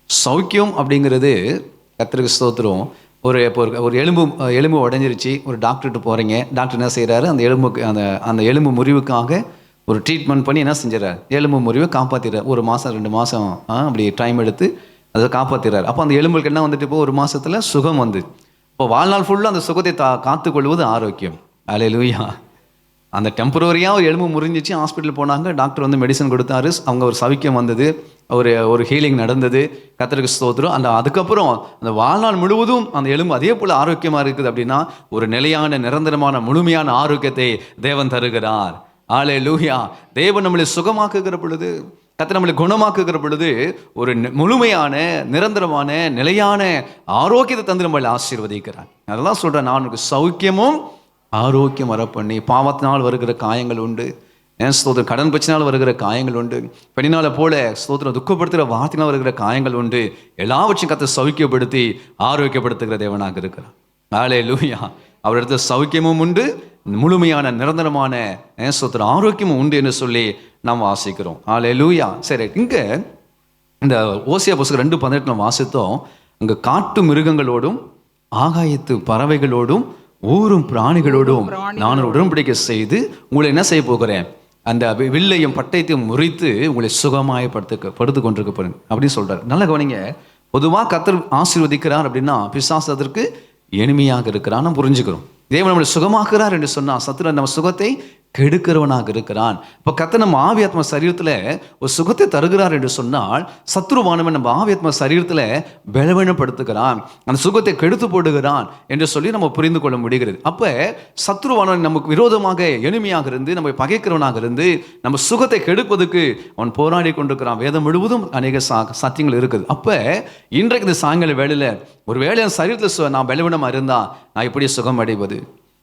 சௌக்கியம் அப்படிங்கிறது, கர்த்தருக்கு ஸ்தோத்திரம், ஒரு எலும்பு உடஞ்சிருச்சு, ஒரு டாக்டர்கிட்ட போகிறீங்க. டாக்டர் என்ன செய்கிறாரு, அந்த எலும்பு முறிவுக்காக ஒரு ட்ரீட்மெண்ட் பண்ணி என்ன செஞ்சிடறாரு, எலும்பு முறிவை காப்பாற்றிடுறாரு. 1 மாதம் 2 மாதம் அப்படி டைம் எடுத்து அதை காப்பாற்றிடுறாரு. அப்போ அந்த எலும்புக்கு என்ன வந்துட்டு இப்போ 1 மாதத்தில் சுகம் வந்து, இப்போ வாழ்நாள் ஃபுல்லாக அந்த சுகத்தை காத்துக்கொள்வது ஆரோக்கியம். அல்லேலூயா. அந்த டெம்பரரியாக ஒரு எலும்பு முறிஞ்சிச்சு, ஹாஸ்பிட்டல் போனாங்க, டாக்டர் வந்து மெடிசன் கொடுத்தாரு, அவங்க ஒரு சௌக்கியம் வந்தது, ஒரு ஹீலிங் நடந்தது. கர்த்தருக்கு ஸ்தோத்திரம். அதுக்கப்புறம் அந்த வாழ்நாள் முழுவதும் அந்த எலும்பு அதே போல் ஆரோக்கியமாக இருக்குது. அப்படின்னா ஒரு நிலையான நிரந்தரமான முழுமையான ஆரோக்கியத்தை தேவன் தருகிறார். அல்லேலூயா. தேவன் நம்மளை சுகமாக்குகிற பொழுது, கர்த்தர் நம்மளை குணமாக்குகிற பொழுது ஒரு முழுமையான நிரந்தரமான நிலையான ஆரோக்கியத்தை தந்து நம்மளை ஆசீர்வதிக்கிறார். அதெல்லாம் சொல்கிறேன், நான் உனக்கு சௌக்கியமும் ஆரோக்கியம் வர பண்ணி. பாவத்தினால் வருகிற காயங்கள் உண்டு, ஸ்தோத்திரம், கடன் பிரச்சனையால் வருகிற காயங்கள் உண்டு, பெண்ணினால போல ஸ்தோத்திரம் துக்கப்படுத்துகிற வார்த்தையினால் வருகிற காயங்கள் உண்டு. எல்லாவற்றையும் கர்த்தர் சௌக்கியப்படுத்தி ஆரோக்கியப்படுத்துகிற தேவனாக இருக்கிறார். அல்லேலூயா. அவரிடத்துல சௌக்கியமும் உண்டு, முழுமையான நிரந்தரமான ஸ்தோத்திரம் ஆரோக்கியமும் உண்டு என்று சொல்லி நாம் வாசிக்கிறோம். அல்லேலூயா. சரி, இங்கே இந்த ஓசியா புத்தகம் 2:18 நம்ம வாசித்தோம். அங்கே காட்டு மிருகங்களோடும் ஆகாயத்து பறவைகளோடும் ஊரும் பிராணிகளோடும் நான் உடன்படிக்கை செய்து உங்களை என்ன செய்ய போகிறேன், அந்த வில்லையும் பட்டயத்தையும் முறித்து உங்களை சுகமாய் படுத்து கொண்டிருக்க போறேன் அப்படின்னு சொல்றாரு. நல்ல கவனிங்க, பொதுவாக கர்த்தர் ஆசீர்வதிக்கிறார் அப்படின்னா பிசாசு அதற்கு எளிமையாக இருக்கிறான்னு புரிஞ்சுக்கிறோம். தேவன் நம்மளை சுகமாக்குறார் என்று சொன்னால் சத்துரு நம்ம சுகத்தை கெடுக்கிறவனாக இருக்கிறான். இப்போ கர்த்தர் நம்ம ஆவியாத்ம சரீரத்தில் ஒரு சுகத்தை தருகிறார் என்று சொன்னால் சத்ருவானவன் நம்ம ஆவியாத்ம சரீரத்தில் பலவீனப்படுத்துகிறான், அந்த சுகத்தை கெடுத்து போடுகிறான் என்று சொல்லி நம்ம புரிந்து கொள்ள முடிகிறது. அப்போ சத்ருவானவன் நமக்கு விரோதமாக எளிமையாக இருந்து நம்ம பகைக்கிறவனாக இருந்து நம்ம சுகத்தை கெடுப்பதற்கு அவன் போராடி கொண்டிருக்கிறான். வேதம் முழுவதும் அநேக சத்தியங்கள் இருக்குது. அப்போ இன்றைக்கு இந்த சாயங்கால வேளையில் ஒரு வேளை என் சரீரத்தில் நான் பலவீனமாக இருந்தால் நான் எப்படி சுகம் அடைவது,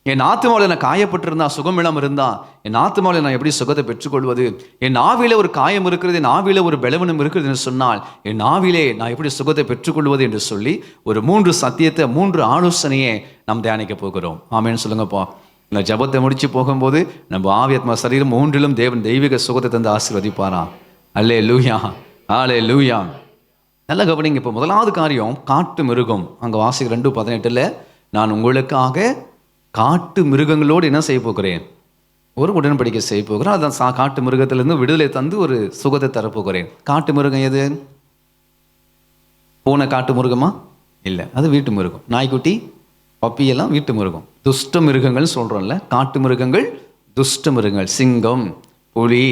என் ஆத்மாவில் நான் காயப்பட்டிருந்தா சுகமிடம் இருந்தா என் ஆத்மாவில் நான் எப்படி சுகத்தை பெற்றுக்கொள்வது, என் ஆவியில ஒரு காயம் இருக்கிறது, என் ஆவியில ஒரு பலவீனம் இருக்கிறது என்று சொன்னால் என் ஆவிலே நான் எப்படி சுகத்தை பெற்றுக்கொள்வது என்று சொல்லி ஒரு 3 சத்தியத்தை 3 ஆலோசனையை நாம் தியானிக்க போகிறோம். ஆமேன்னு சொல்லுங்கப்பா. இந்த ஜபத்தை முடிச்சு போகும்போது நம்ம ஆவியாத்மா சரீரம் 3லும் தேவன் தெய்வீக சுகத்தை தந்து ஆசீர்வதிப்பாரா. அல்லேலூயா, அல்லேலூயா. நல்ல கவனிங்க. இப்போ முதலாவது காரியம் காட்டு மிருகம். அங்கே வாசிக்க 2:18 நான் உங்களுக்காக காட்டு மிருகங்களோடு என்ன செய்ய போகிறேன், ஒரு உடன்படிக்கை செய்ய போகிறேன். அதான் காட்டு மிருகத்திலிருந்து விடுதலை தந்து ஒரு சுகத்தை தரப்போகிறேன். காட்டு மிருகம் எது? பூனை காட்டு மிருகமா? இல்லை, அது வீட்டு மிருகம். நாய்க்குட்டி பப்பியெல்லாம் வீட்டு மிருகம். துஷ்ட மிருகங்கள் சொல்கிறோம்ல, காட்டு மிருகங்கள் துஷ்ட மிருகங்கள். சிங்கம், புலி,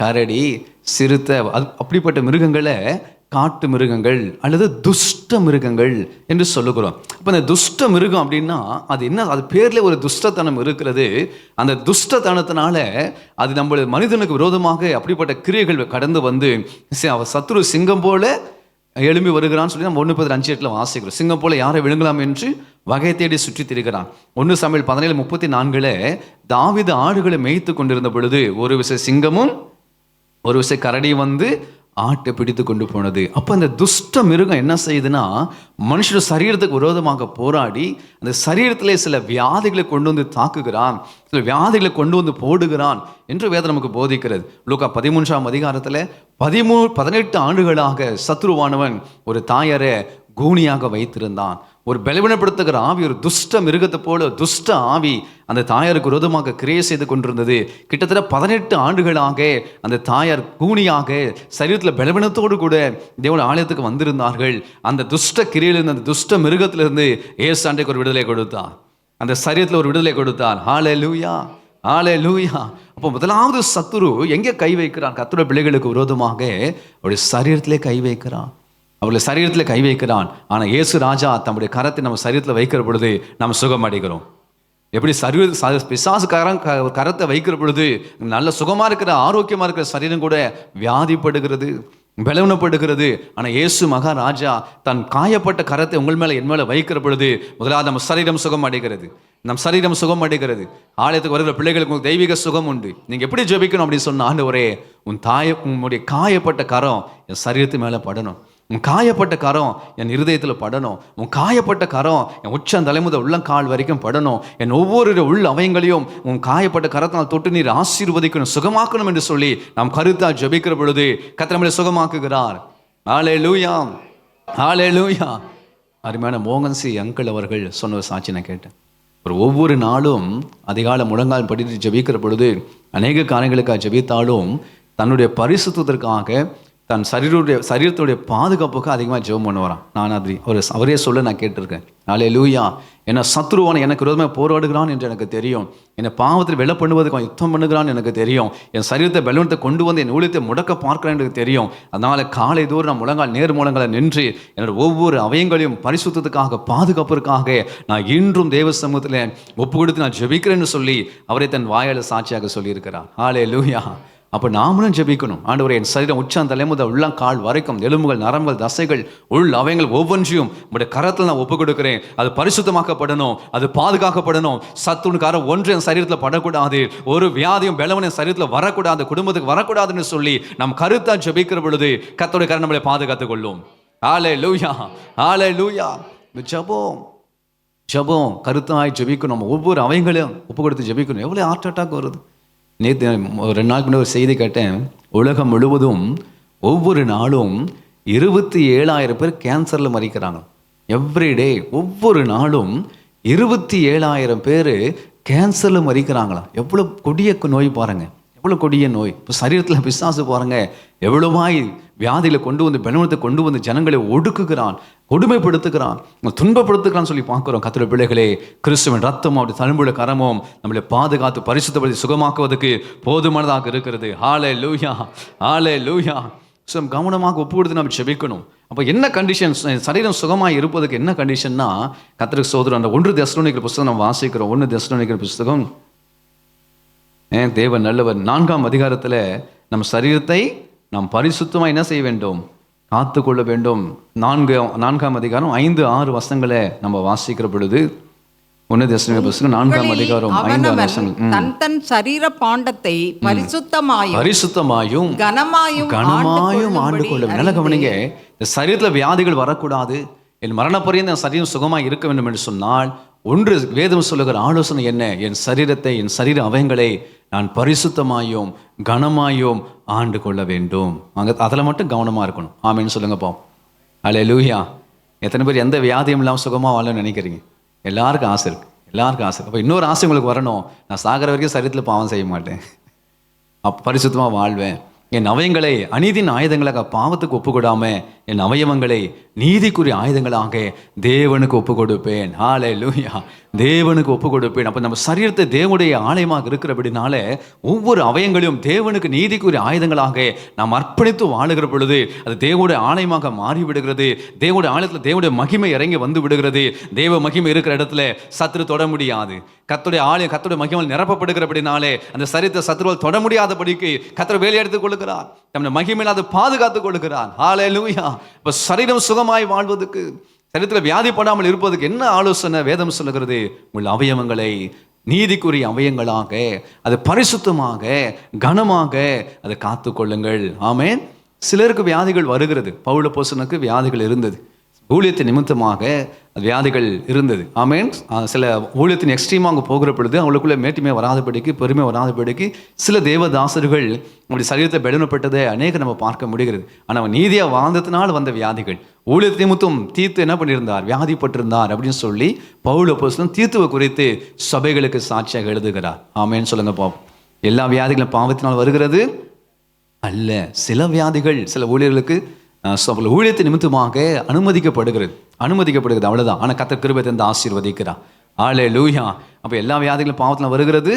கரடி, சிறுத்தை, அது அப்படிப்பட்ட மிருகங்களை காட்டு மிருகங்கள் அல்லது துஷ்ட மிருகங்கள் என்று சொல்லுகிறோம். இப்போ இந்த துஷ்ட மிருகம் அப்படின்னா அது என்ன, அது பேர்ல ஒரு துஷ்டத்தனம் இருக்கிறது. அந்த துஷ்டத்தனத்தினால அது நம்ம மனிதனுக்கு விரோதமாக அப்படிப்பட்ட கிரியைகள் கடந்து வந்து சத்ரு சிங்கம் போல எழும்பி வருகிறான்னு சொல்லி நம்ம 1 Peter 5:8 வாசிக்கிறோம். சிங்கம் போல யாரை விழுங்கலாம் என்று வகை தேடி சுற்றி திரிகிறான். 1 சாமுவேல் 17:34 தாவீது ஆடுகளை மேய்த்து கொண்டிருந்த பொழுது ஒரு விசை சிங்கமும் ஒரு விசை கரடியும் வந்து ஆட்டை பிடித்து கொண்டு போனது. அப்போ அந்த துஷ்ட மிருகம் என்ன செய்யுதுன்னா மனுஷன் சரீரத்துக்கு விரோதமாக போராடி அந்த சரீரத்திலே சில வியாதிகளை கொண்டு வந்து தாக்குகிறான், சில வியாதிகளை கொண்டு வந்து போடுகிறான் என்று வேதம் நமக்கு போதிக்கிறது. லூக்கா 13ஆம் அதிகாரத்தில் 18 ஆண்டுகளாக சத்ருவானவன் ஒரு தாயரை கூனியாக வைத்திருந்தான். ஒரு பலவீனப்படுத்துகிற ஆவி, ஒரு துஷ்ட மிருகத்தை போல துஷ்ட ஆவி அந்த தாயாருக்கு விரோதமாக கிரியை செய்து கொண்டிருந்தது. கிட்டத்தட்ட 18 ஆண்டுகளாக அந்த தாயார் கூனியாக சரீரத்தில் பலவீனத்தோடு கூட தேவனுடைய ஆலயத்துக்கு வந்திருந்தார்கள். அந்த துஷ்ட கிரியிலிருந்து, அந்த துஷ்ட மிருகத்திலிருந்து இயேசு அன்றைக்கு ஒரு விடுதலை கொடுத்தார். அந்த சரீரத்தில் ஒரு விடுதலை கொடுத்தார். ஹல்லேலூயா, ஹல்லேலூயா. அப்போ முதலாவது சத்துரு எங்கே கை வைக்கிறான்? கர்த்தருடைய பிள்ளைகளுக்கு விரோதமாக அவருடைய சரீரத்திலே கை வைக்கிறான். அவருடைய சரீரத்தில் கை வைக்கிறான். ஆனால் இயேசு ராஜா தம்முடைய கரத்தை நம்ம சரீரத்தில் வைக்கிற பொழுது நம்ம சுகம் அடைகிறோம். எப்படி பிசாசுக்காரன் கரத்தை வைக்கிற பொழுது நல்ல சுகமாக இருக்கிற, ஆரோக்கியமாக இருக்கிற சரீரம் கூட வியாதிப்படுகிறது, பலவீனப்படுகிறது. ஆனால் இயேசு மகாராஜா தன் காயப்பட்ட கரத்தை உங்கள் மேலே என் மேலே வைக்கிற பொழுது முதலாவது நம்ம சரீரம் சுகம் அடைகிறது. நம் சரீரம் சுகம் அடைகிறது. ஆலயத்துக்கு வருகிற பிள்ளைகளுக்கு உங்களுக்கு தெய்வீக சுகம் உண்டு. நீங்கள் எப்படி ஜெபிக்கணும் அப்படின்னு சொன்ன, ஆண்டவரே உன்னுடைய காயப்பட்ட கரம் என் சரீரத்து மேலே படணும், உன் காயப்பட்ட கரம் என் இருதயத்தில் படணும், உன் காயப்பட்ட கரம் என் உச்சம் தலைமுதல் உள்ளங்கால் வரைக்கும் படணும், என் ஒவ்வொரு உள் அவயங்களையும் உன் காயப்பட்ட கரத்தினால் தொட்டு நீர் ஆசீர்வதிக்கணும், சுகமாக்கணும் என்று சொல்லி நாம் கருத்தா ஜெபிக்கிற பொழுது கர்த்தர் நம்மை சுகமாக்குகிறார். ஹல்லேலூயா, ஹல்லேலூயா. அருமையான மோகன் சி அங்கிள் அவர்கள் சொன்ன சாட்சி நான் கேட்டேன். ஒவ்வொரு நாளும் அதிகாலை முழங்கால் படித்து ஜெபிக்கிற பொழுது அநேக காரியங்களுக்காக ஜெபித்தாலும் தன்னுடைய பரிசுத்தத்திற்காக தன் சரீரத்துடைய பாதுகாப்புக்கு அதிகமாக ஜெபம் பண்ணுவாராம். நான் அவரே சொல்ல நான் கேட்டிருக்கேன். ஹல்லேலூயா. என்ன சத்ருவான எனக்கு விரோதமாக போராடுகிறான் என்று எனக்கு தெரியும். என்னை பாவத்தில் வெள்ள பண்ணுவதுக்கு யுத்தம் பண்ணுகிறான்னு எனக்கு தெரியும். என் சரீரத்தை பலவீனத்தை கொண்டு வந்து என் ஊழியத்தை முடக்க பார்க்கிறேன் எனக்கு தெரியும். அதனால் காலை தோறும் நான் முழங்கால் நேர் முழங்கால நின்று என்னோட ஒவ்வொரு அவயங்களையும் பரிசுத்தத்துக்காக பாதுகாப்பிற்காக நான் இன்றும் தேவ சமூகத்தில் ஒப்பு கொடுத்து நான் ஜெபிக்கிறேன்னு சொல்லி அவரை தன் வாயால் சாட்சியாக சொல்லியிருக்கிறார். ஹல்லேலூயா. அப்போ நாமளும் ஜெபிக்கணும். ஆண்டவரே என் சரீரம் உச்சான் தலைமுதல் உள்ளங்கால் வரைக்கும் எலும்புகள், நரம்புகள், தசைகள், உள் அவயங்கள் ஒவ்வொன்றையும் உங்களுடைய கரத்தில் நான் ஒப்பு கொடுக்கிறேன். அது பரிசுத்தமாக்கப்படணும், அது பாதுகாக்கப்படணும். சத்துணுக்கார ஒன்று என் சரீரத்தில் படக்கூடாது, ஒரு வியாதியும் பலவன் என் சரீரத்தில் வரக்கூடாது, குடும்பத்துக்கு வரக்கூடாதுன்னு சொல்லி நம் கருத்தா ஜெபிக்கிற பொழுது கர்த்தருடைய கரம் நம்மளை பாதுகாத்துக் கொள்ளும். ஹல்லேலூயா, ஹல்லேலூயா. ஜெபம் கருத்தாய் ஜெபிக்கணும். நம்ம ஒவ்வொரு அவயங்களையும் ஒப்பு கொடுத்து ஜெபிக்கணும். எவ்வளோ ஹார்ட் அட்டாக் வருது. நேற்று 2 நாளுக்கு முன்னாடி ஒரு செய்தி கேட்டேன். உலகம் முழுவதும் ஒவ்வொரு நாளும் 27,000 பேர் கேன்சரில் மறிக்கிறாங்க. எவ்ரிடே ஒவ்வொரு நாளும் 27,000 பேர் கேன்சரில் மறிக்கிறாங்களாம். எவ்வளோ கொடிய நோய் பாருங்கள், எவ்வளோ கொடிய நோய். இப்போ சரீரத்தில் பிசாசு பாருங்கள் எவ்வளவாய் வியாதியில் கொண்டு வந்து பலவீனத்தை கொண்டு வந்து ஜனங்களை ஒடுக்குகிறான், கொடுமைப்படுத்துகிறான், துன்பப்படுத்துகிறான்னு சொல்லி பார்க்குறோம். கர்த்தருடைய பிள்ளைகளே, கிறிஸ்துவின் ரத்தமும் அவருடைய தழும்புள்ள கரமும் நம்மளை பாதுகாத்து பரிசுத்தப்படுத்தி சுகமாக்குவதற்கு போதுமானதாக இருக்கிறது. ஹல்லேலூயா, ஹல்லேலூயா. ஸோ கவனமாக ஒப்பு கொடுத்து நம்ம ஜெபிக்கணும். அப்போ என்ன கண்டிஷன்? சரீரம் சுகமாக இருப்பதுக்கு என்ன கண்டிஷன்னா, கர்த்தருக்கு ஸ்தோத்திரம். அந்த 1 தெசலோனிக்கர் புஸ்தகம் நம்ம வாசிக்கிறோம். 1 தெசலோனிக்கர் புஸ்தகம் தேவன் நல்லவர் 4ஆம் அதிகாரத்தில் நம்ம சரீரத்தை நாம் பரிசுத்தமாக என்ன செய்ய வேண்டும்? காத்து கொள்ள வேண்டும். 4ஆம் அதிகாரம் 5-6 வசனங்களை நம்ம வாசிக்கிற பொழுது 1 தெசலோனிக்கர் புஸ்தகம் 4ஆம் அதிகாரம் 5-6 வசனங்கள், தன் சரீர பாண்டத்தை பரிசுத்தமாயும் கனமாயும் ஆண்டு கொள்ள. நல்ல கவனிங்க. இந்த சரீரத்தில் வியாதிகள் வரக்கூடாது, என் மரணப்பரியந்த என் சரீரம் சுகமாக இருக்க வேண்டும் என்று சொன்னால் ஒன்று வேதம் சொல்லுகிற ஆலோசனை என்ன? என் சரீரத்தை, என் சரீர அவயங்களை நான் பரிசுத்தமாயும் கனமாயும் ஆண்டு கொள்ள வேண்டும். அதில் மட்டும் கவனமாக இருக்கணும். ஆமேன்னு சொல்லுங்கப்பா. ஹல்லேலூயா. எத்தனை பேர் எந்த வியாதியும் இல்லாமல் சுகமாக வாழணும்னு நினைக்கிறீங்க? எல்லாருக்கும் ஆசை இருக்குது, எல்லாருக்கும் ஆசை. அப்போ இன்னொரு ஆசை உங்களுக்கு வரணும். நான் சாகிற வரைக்கும் சரீரத்தில் பாவம் செய்ய மாட்டேன், பரிசுத்தமாக வாழ்வேன். என் அவயங்களை அநீதியின் ஆயுதங்களாக பாவத்துக்கு ஒப்பு கொடாம என் அவயவங்களை நீதிக்குரிய ஆயுதங்களாக தேவனுக்கு ஒப்பு கொடுப்பேன். ஹல்லேலூயா. தேவனுக்கு ஒப்பு கொடுப்பேன். அப்போ நம்ம சரீரத்தை தேவனுடைய ஆலயமாக இருக்கிறபடினால ஒவ்வொரு அவயங்களையும் தேவனுக்கு நீதிக்குரிய ஆயுதங்களாக நாம் அர்ப்பணித்து வாழுகிற பொழுது அது தேவனுடைய ஆலயமாக மாறிவிடுகிறது. தேவனுடைய ஆலயத்தில் தேவனுடைய மகிமை இறங்கி வந்து விடுகிறது. தேவ மகிமை இருக்கிற இடத்துல சத்துரு தொட முடியாது. கர்த்தருடைய ஆலயம் கர்த்தருடைய மகிமை நிரப்பப்படுகிறபடினாலே அந்த சரீரத்தை சத்துருவால் தொட முடியாதபடிக்கு கர்த்தர் வேலை எடுத்துக் கொள்ளுகிறார். நம்முடைய மகிமையில் அதை பாதுகாத்துக் கொள்ளுகிறார். ஹல்லேலூயா. இப்போ சரீரம் சுகமாய் வாழ்வதற்கு, சரீரத்தில் வியாதிப்படாமல் இருப்பதற்கு என்ன ஆலோசனை வேதம் சொல்லுகிறது? உங்கள் அவயவங்களை நீதிக்குரிய அவயங்களாக, அது பரிசுத்தமாக கனமாக அதை காத்து கொள்ளுங்கள். ஆமென். சிலருக்கு வியாதிகள் வருகிறது. பவுல் அப்போஸ்தலனுக்கு வியாதிகள் இருந்தது. ஊழியத்தின் நிமித்தமாக வியாதிகள் இருந்தது. ஆமேன். சில ஊழியத்தின் எக்ஸ்ட்ரீமாக அங்கே போகிற பொழுது அவங்களுக்குள்ள மேட்டுமே வராதபடிக்கு, பெருமை வராதபடிக்கு சில தேவதாசர்கள் அப்படி சரீரத்தை பெலனப்பட்டதை அநேக நம்ம பார்க்க முடிகிறது. ஆனால் அவன் நீதியாக வாழ்ந்ததுனால வந்த வியாதிகள். ஊழியத்தின் நிமித்தம் தீத்து என்ன பண்ணியிருந்தார்? வியாதிப்பட்டிருந்தார் அப்படின்னு சொல்லி பவுல் அப்போஸ்தலன் தீத்துவை குறித்து சபைகளுக்கு சாட்சியாக எழுதுகிறார். ஆமேன்னு சொல்லுங்க பாப்போம். எல்லா வியாதிகளும் பாவத்தினால் வருகிறது அல்ல. சில வியாதிகள் சில ஊழியர்களுக்கு ஊழியத்தை நிமித்தமாக அனுமதிக்கப்படுகிறது, அவ்வளவுதான். ஆனால் கர்த்தர் கிருபை தந்து ஆசீர்வதிக்கிறார். அல்லேலூயா. அப்போ எல்லா வியாதிகளும் பாவத்தினால் வருகிறது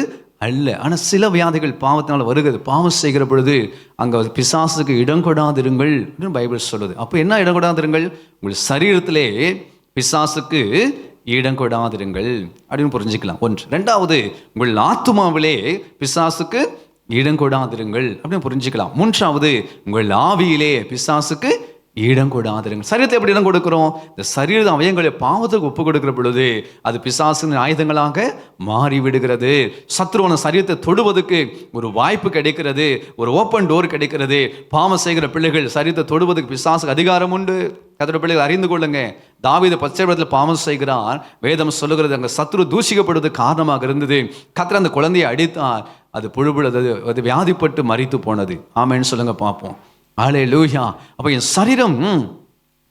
அல்ல. ஆனால் சில வியாதிகள் பாவத்தினால் வருகிறது. பாவம் செய்கிற பொழுது அங்கே பிசாசுக்கு இடம் கொடாதிருங்கள் பைபிள் சொல்லுது. அப்போ என்ன இடம் கொடாதிருங்கள்? உங்கள் சரீரத்திலே பிசாசுக்கு இடம் கொடாதிருங்கள் அப்படின்னு புரிஞ்சுக்கலாம். ஒன்று. ரெண்டாவது, உங்கள் ஆத்துமாவிலே பிசாசுக்கு இடம் கொடாதிருங்கள் அப்படின்னு புரிஞ்சுக்கலாம். மூன்றாவது, உங்கள் ஆவியிலே பிசாசுக்கு இடம் கொடாதிருங்கள். சரீரத்தை எப்படி இடம் கொடுக்கிறோம்? இந்த சரீர அவயங்களை பாவத்துக்கு ஒப்பு கொடுக்கிற பொழுது அது பிசாசின் ஆயுதங்களாக மாறிவிடுகிறது. சத்ருவன சரீரத்தை தொடுவதற்கு ஒரு வாய்ப்பு கிடைக்கிறது, ஒரு ஓப்பன் டோர் கிடைக்கிறது. பாவம் செய்கிற பிள்ளைகள் சரீரத்தை தொடுவதற்கு பிசாசுக்கு அதிகாரம் உண்டு. கர்த்தருடைய பிள்ளைகள் அறிந்து கொள்ளுங்க. தாவீது பச்சைபடத்தில் பாவம் செய்கிறார். வேதம் சொல்லுகிறது அங்கே சத்ரு தூஷிக்கப்படுவதற்கு காரணமாக இருந்தது. கர்த்தர் அந்த குழந்தையை அடித்தார். அது புழுபுழுது, அது வியாதிப்பட்டு மரித்து போனது. ஆமேன்னு சொல்லுங்க பார்ப்போம். அல்லேலூயா. அப்போ என் சரீரம்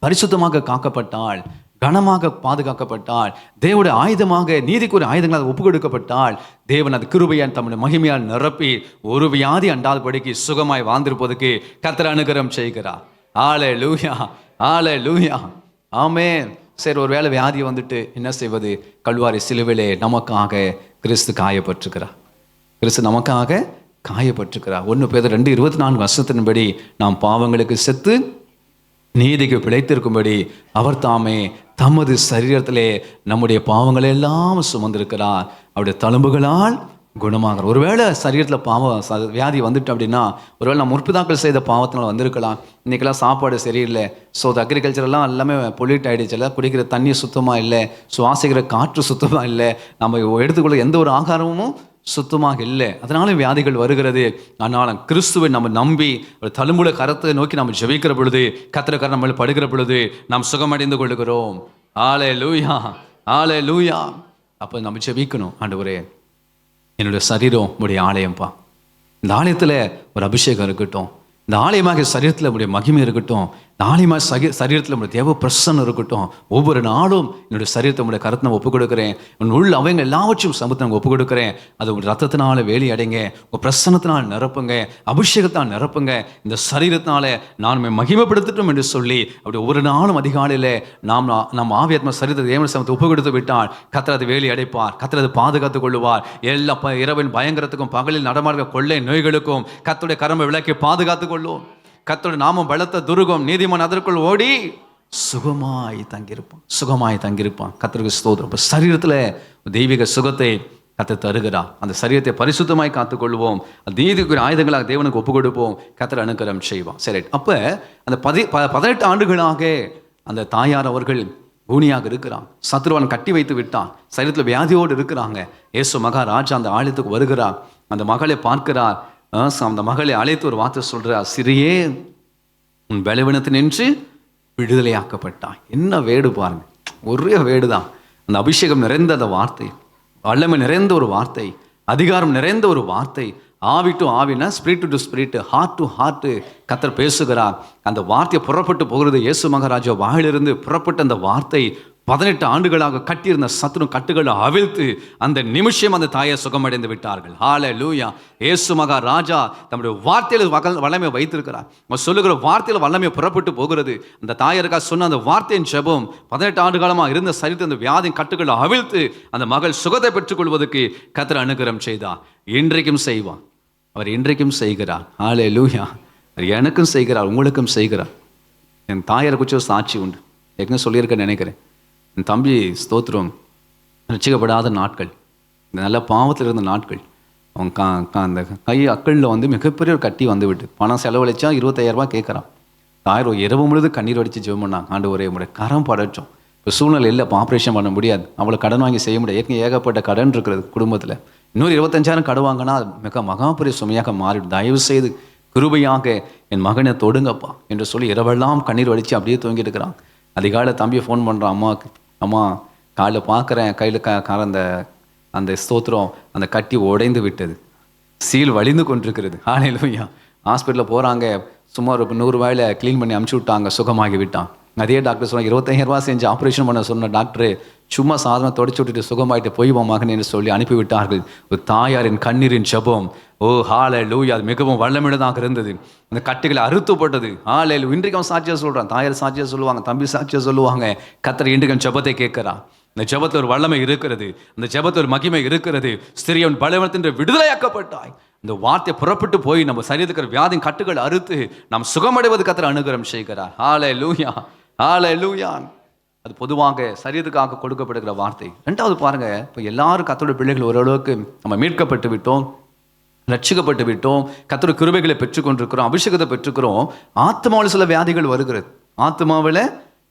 பரிசுத்தமாக காக்கப்பட்டால், கனமாக பாதுகாக்கப்பட்டால், தேவனுடைய ஆயுதமாக, நீதிக்குரிய ஆயுதங்களாக ஒப்பு கொடுக்கப்பட்டால், தேவன் அது கிருபையால் தம்முடைய மகிமையால் நிரப்பி ஒரு வியாதி அண்டாதபடிக்கு சுகமாய் வாழ்ந்திருப்பதற்கு கர்த்தர் அனுகிரகம் செய்கிறார். அல்லேலூயா, அல்லேலூயா, ஆமென். சரி, ஒரு வேளை வியாதி வந்துட்டு என்ன செய்வது? கல்வாரி சிலுவையிலே நமக்காக கிறிஸ்து காயப்பட்டிருக்கிறார். கிறிஸ்து நமக்காக காயப்பட்டிருக்கிறார். 1 பேதுரு 2:24 நாம் பாவங்களுக்கு செத்து நீதிக்கு பிழைத்திருக்கும்படி அவர் தாமே தமது சரீரத்திலே நம்முடைய பாவங்களை எல்லாம் சுமந்திருக்கிறார். அவருடைய தழும்புகளால் குணமாகிறார். ஒருவேளை சரீரத்தில் பாவம் வியாதி வந்துட்டு அப்படின்னா, ஒருவேளை நம்ம முற்பிதாக்கள் செய்த பாவத்தினால் வந்திருக்கலாம். இன்றைக்கெல்லாம் சாப்பாடு சரியில்லை, ஸோ அது அக்ரிகல்ச்சரெல்லாம் எல்லாமே பொல்யூட் ஆகிடுச்சு. எல்லாம் குடிக்கிற தண்ணி சுத்தமாக இல்லை, சுவாசிக்கிற காற்று சுத்தமாக இல்லை, நம்ம எடுத்துக்கொள்ள எந்த ஒரு ஆகாரமும் சுத்தமாக இல்லை. அதனால வியாதிகள் வருகிறது. ஆனாலும் கிறிஸ்துவை நம்ம நம்பி ஒரு தழும்புல கரத்தை நோக்கி நம்ம ஜெபிக்கிற பொழுது, கர்த்தர் நம்ம படுகிற பொழுது நாம் சுகமடைந்து கொள்ளுகிறோம். அல்லேலூயா, அல்லேலூயா. அப்போ நம்ம ஜெபிக்கணும், ஆண்டவரே என்னுடைய சரீரம் உடைய ஆலயம்ப்பா, இந்த ஆலயத்தில் ஒரு அபிஷேகம் இருக்கட்டும், இந்த ஆலயமாக சரீரத்தில் உடைய மகிமை இருக்கட்டும், இந்த ஆலயமாக சரீரத்தில் உடைய தேவ பிரசன்னம் இருக்கட்டும். ஒவ்வொரு நாளும் என்னுடைய சரீரத்தை உடைய கருத்தை நான் ஒப்புக் கொடுக்குறேன். உன் உள்ள அவங்க எல்லாவற்றையும் சமூகத்தை நான் ஒப்புக் கொடுக்குறேன். அது உங்கள் ரத்தத்தினால வேலி அடைங்க, உங்கள் பிரசன்னத்தினால் நிரப்புங்க, அபிஷேகத்தால் நிரப்புங்க. இந்த சரீரத்தினால நான் மகிமைப்படுத்தட்டும் என்று சொல்லி அப்படி ஒவ்வொரு நாளும் அதிகாலையில் நாம் ஆவியாத்ம சரீரத்தை தேவனுடைய சமூகத்தை ஒப்புக் கொடுத்து விட்டால் கர்த்தர் அதை வேலி அடைப்பார். கர்த்தர் அதை பாதுகாத்துக் கொள்ளுவார். எல்லா இரவின் பயங்கரத்துக்கும் பகலில் நடமாடுகிற கொள்ளை நோய்களுக்கும் கர்த்தருடைய கரமை விளக்கி பாதுகாத்துக் கொள்ளும். கர்த்தருடைய நாமம் பலத்த துருகம், நீதிமான் அதற்குள் ஓடி சுகமாய் தங்கியிருப்பான், சுகமாய் தங்கியிருப்பான். கர்த்தருக்கு ஸ்தோத்திரம். இப்போ சரீரத்தில் தெய்வீக சுகத்தை கர்த்தர் தருகிறார். அந்த சரீரத்தை பரிசுத்தமாய் காத்துக்கொள்வோம். நீதிக்குரிய ஆயுதங்களாக தேவனுக்கு ஒப்பு கொடுப்போம். கர்த்தர் அனுக்கிரகம் செய்வான். சரி, அப்போ அந்த 18 ஆண்டுகளாக அந்த தாயார் அவர்கள் கூனியாக இருக்கிறான். சத்ருவான் கட்டி வைத்து விட்டான். சரீரத்தில் வியாதியோடு இருக்கிறாங்க. இயேசு மகாராஜா அந்த ஆலயத்துக்கு வருகிறார். அந்த மகளை பார்க்கிறார். அந்த மகளை அழைத்து ஒரு வார்த்தை சொல்றார், சிறியே உன் பலவீனத்தை நின்று விடுதலையாக்கப்பட்டாய். என்ன வேடு பாருங்க, ஒரே வேடுதான். அந்த அபிஷேகம் நிறைந்த அந்த வார்த்தை, வல்லமை நிறைந்த ஒரு வார்த்தை, அதிகாரம் நிறைந்த ஒரு வார்த்தை. ஆவி டு ஆவினா, spirit to spirit, heart to heart கர்த்தர் பேசுகிறார். அந்த வார்த்தையை புறப்பட்டு போகிறது. இயேசு மகாராஜா வாயிலிருந்து புறப்பட்ட அந்த வார்த்தை 18 ஆண்டுகளாக கட்டியிருந்த சத்ரு கட்டுகளை அவிழ்த்து அந்த நிமிஷம் அந்த தாயை சுகமடைந்து விட்டார்கள். ஹல்லேலூயா. இயேசு மகாராஜா தம்முடைய வார்த்தையில் வல்லமை வைத்திருக்கிறார். அவர் சொல்லுகிற வார்த்தையில் வல்லமை புறப்பட்டு போகிறது. அந்த தாயருக்காக சொன்ன அந்த வார்த்தையின் ஜெபம் 18 ஆண்டு காலமாக இருந்த சரித்து அந்த வியாதியின் கட்டுகளை அவிழ்த்து அந்த மகள் சுகத்தை பெற்றுக் கொள்வதற்கு கர்த்தர் அனுகிரகம் செய்தார். இன்றைக்கும் செய்வார். அவர் இன்றைக்கும் செய்கிறார். ஹல்லேலூயா. அவர் எனக்கும் செய்கிறார், உங்களுக்கும் செய்கிறார். என் தாயாரை குறித்து சாட்சி உண்டு, ஏற்கனவே சொல்லியிருக்கேன்னு நினைக்கிறேன். என் தம்பி ஸ்தோத்திரம் ரட்சிக்கப்படாத நாட்கள், இந்த நல்ல பாவத்தில் இருந்த நாட்கள், அவன் அந்த கை அக்களில் மிகப்பெரிய ஒரு கட்டி வந்து விட்டு பணம் செலவழிச்சா 25,000 ரூபாய் கேட்குறான். தாயார் இரவு முழுது கண்ணீர் வடித்து ஜெபம் பண்ணாங்க. ஆண்டவரே உம்முடைய கரம் படட்டும். இப்போ சூழ்நிலை இல்லை, ஆப்ரேஷன் பண்ண முடியாது, அவளை கடன் வாங்கி செய்ய முடியாது. ஏற்கனவே ஏகப்பட்ட கடன் இருக்கிறது குடும்பத்தில். இன்னொரு 25,000 கடன் வாங்கினா மகாபெரிய சுமையாக மாறிடும். தயவு செய்து கிருபையாக என் மகனை தொடுங்கப்பா என்று சொல்லி இரவெல்லாம் கண்ணீர் வடித்து அப்படியே தூங்கிட்டு இருக்கிறான். அதிகாலை தம்பியை ஃபோன் பண்ணுறான், அம்மாவுக்கு, அம்மா காலையில் பார்க்குறேன் கையில் அந்த அந்த ஸ்தோத்திரம் அந்த கட்டி உடைந்து விட்டது, சீல் வலிந்து கொண்டிருக்கிறது. ஹல்லேலூயா. ஹாஸ்பிட்டலில் போகிறாங்க, சும்மா ஒரு 100 ரூபாயில் க்ளீன் பண்ணி அமுச்சு விட்டாங்க, சுகமாகி விட்டான். அதே டாக்டர் சொன்னாங்க, 25,000 ரூபா செஞ்சு ஆப்ரேஷன் பண்ண சொன்ன டாக்டரு சும்மா சாதனை தொடச்சி விட்டுட்டு சுகமாயிட்டு போய் வா மகன் என்று சொல்லி அனுப்பிவிட்டார்கள். ஒரு தாயாரின் கண்ணீரின் ஜெபம், ஓ ஹல்லேலூயா, அது மிகவும் வல்லமிழதாக இருந்தது. அந்த கட்டுகளை அறுத்துப்பட்டது. ஹல்லேலூயா. இன்றைக்கு அவன் சாட்சியாக சொல்கிறான், தாயார் சாட்சியாக சொல்லுவாங்க, தம்பி சாட்சியாக சொல்லுவாங்க. கர்த்தர் இன்றைக்கு ஜெபத்தை கேட்கிறான். இந்த ஜெபத்தில் ஒரு வல்லமை இருக்கிறது, அந்த ஜெபத்தில் ஒரு மகிமை இருக்கிறது. ஸ்திரியவன் பலவத்தின் விடுதலையாக்கப்பட்டாய். இந்த வார்த்தை புறப்பட்டு போய் நம்ம சரீரத்துக்கு வியாதியின் கட்டுகள் அறுத்து நாம் சுகமடைவது கர்த்தர் அனுகிரகம் செய்கிறார். ஹல்லேலூயா, ஹல்லேலூயா. அது பொதுவாக சரீரத்துக்காக கொடுக்கப்படுகிற வார்த்தை. ரெண்டாவது பாருங்க, இப்போ எல்லாரும் கர்த்தருடைய பிள்ளைகள் ஓரளவுக்கு நம்ம மீட்கப்பட்டு விட்டோம், ரட்சிக்கப்பட்டு விட்டோம், கர்த்தருடைய கிருபைகளை பெற்றுக்கொண்டிருக்கிறோம், அபிஷேகத்தை பெற்றுக்கிறோம். ஆத்மாவில் சில வியாதிகள் வருகிறது, ஆத்மாவில்